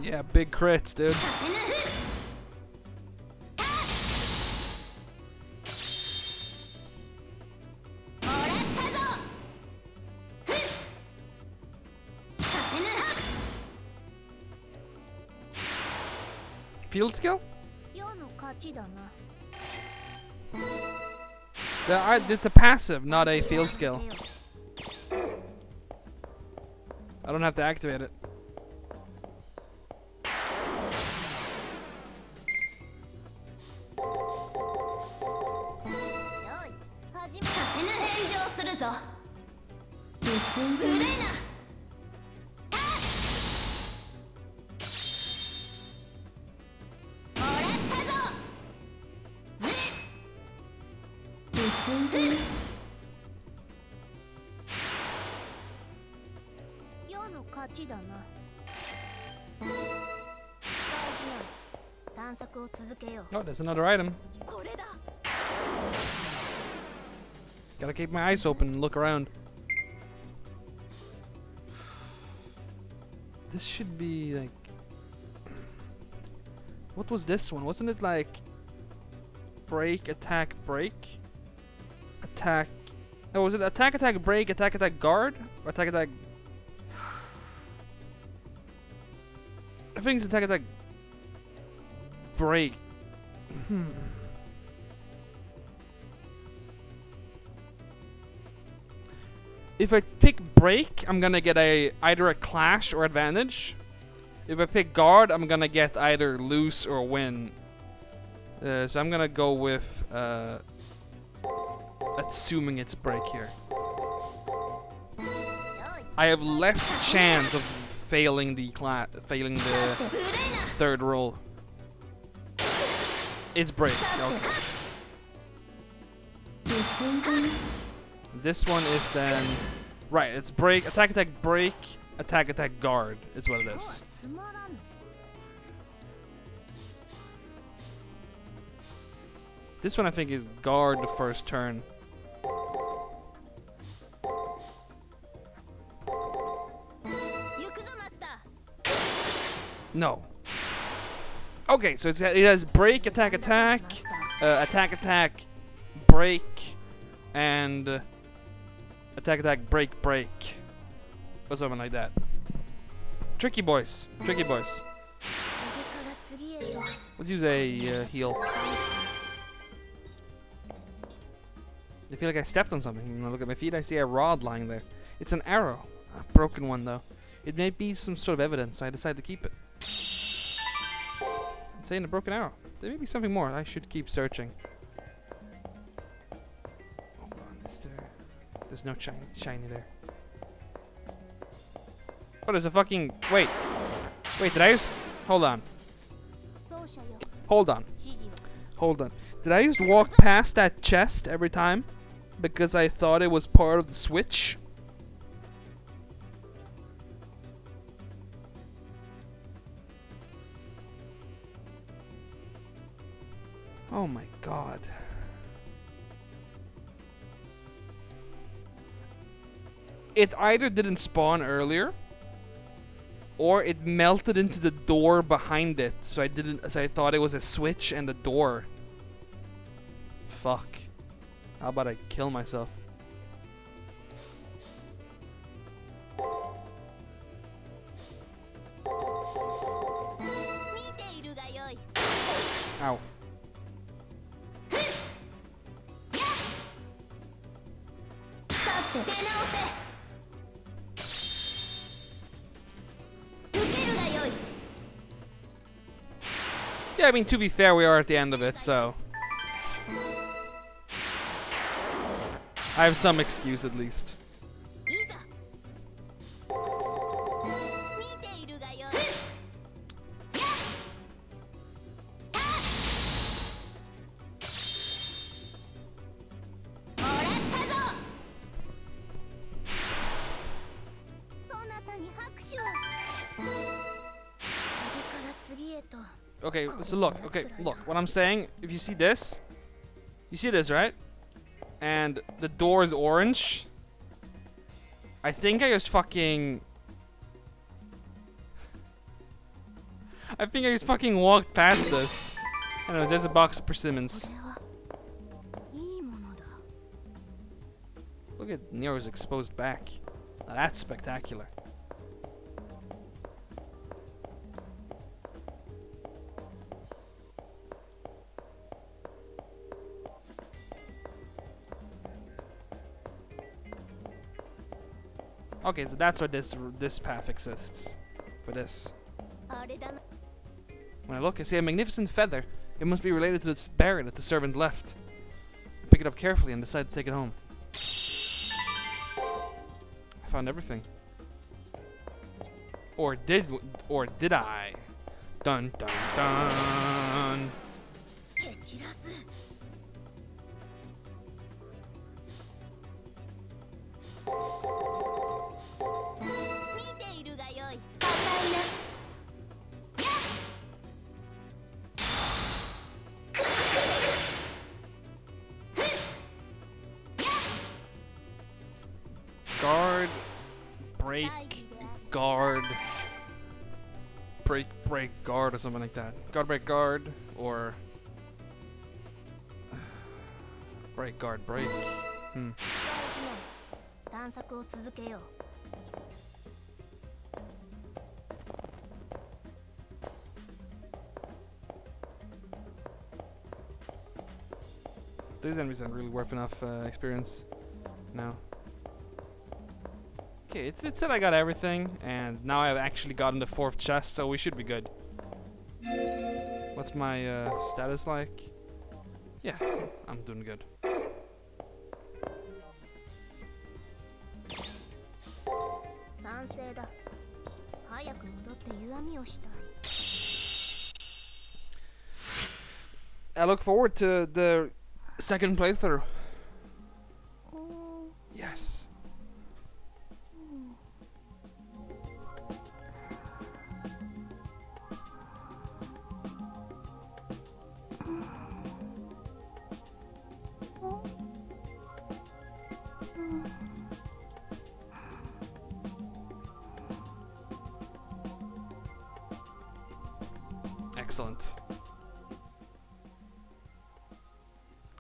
Yeah, big crits, dude. Field skill? It's a passive, not a field skill. I don't have to activate it. Oh, there's another item. Gotta keep my eyes open and look around. This should be like... What was this one? Wasn't it like... Break, attack, break? Attack... Oh, was it attack, attack, break, attack, attack, guard? Or attack, attack... I think it's attack, attack... Break. If I pick break, I'm gonna get either a clash or advantage. If I pick guard, I'm gonna get either lose or win. So I'm gonna go with assuming it's break here. I have less chance of failing the third roll. It's break. Okay. This one is then right. It's break, attack, attack, break, attack, attack, guard. Is what it is. This one I think is guard the first turn. No. Okay, so it has break, attack, attack, attack, attack, break, and attack, attack, break, break, or something like that. Tricky boys, tricky boys. Let's use a heal. I feel like I stepped on something. When I look at my feet, I see a rod lying there. It's an arrow, a broken one though. It may be some sort of evidence, so I decided to keep it. I'm taking a broken arrow. There may be something more. I should keep searching. Hold on, is there? There's no shiny there. Oh, there's a fucking... Wait, did I just... Hold on. Hold on. Hold on. Did I just walk past that chest every time? Because I thought it was part of the switch? Oh my god. It either didn't spawn earlier, or it melted into the door behind it, so I thought it was a switch and a door. Fuck. How about I kill myself? Ow. Yeah, I mean, to be fair, we are at the end of it, so... I have some excuse, at least. Okay, so look, what I'm saying, if you see this, right? And the door is orange. I think I just fucking... walked past this. Anyways, there's a box of persimmons. Look at Nero's exposed back. Now that's spectacular. Okay, so that's why this path exists. For this. When I look, I see a magnificent feather. It must be related to this bear that the servant left. I pick it up carefully and decide to take it home. I found everything. Or did I? Dun dun dun. Guard, break, guard, break, guard, or something like that. Guard, break, guard, or break, guard, break. These enemies aren't really worth enough experience now. Okay, it said I got everything, and now I've actually gotten the 4th chest, so we should be good. What's my status like? Yeah, I'm doing good. I look forward to the 2nd playthrough. Yes. Excellent.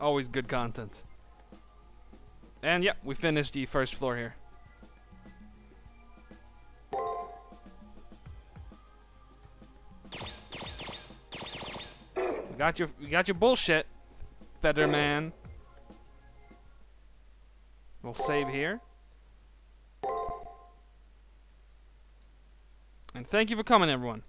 Always good content. And yeah, we finished the first floor here. We got your bullshit, Featherman. We'll save here. And thank you for coming, everyone.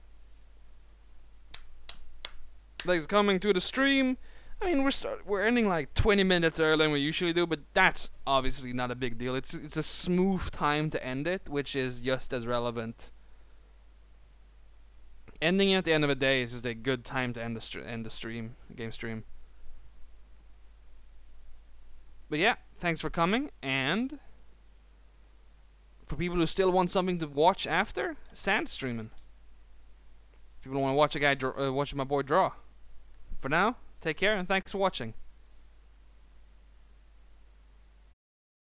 Thanks for coming to the stream. I mean, we're ending like 20 minutes earlier than we usually do, but that's obviously not a big deal. It's a smooth time to end it, which is just as relevant. Ending at the end of the day is just a good time to end the stream, game stream. But yeah, thanks for coming, and for people who still want something to watch after, Sand streaming. People want to watch a guy watch my boy draw. For now, take care and thanks for watching.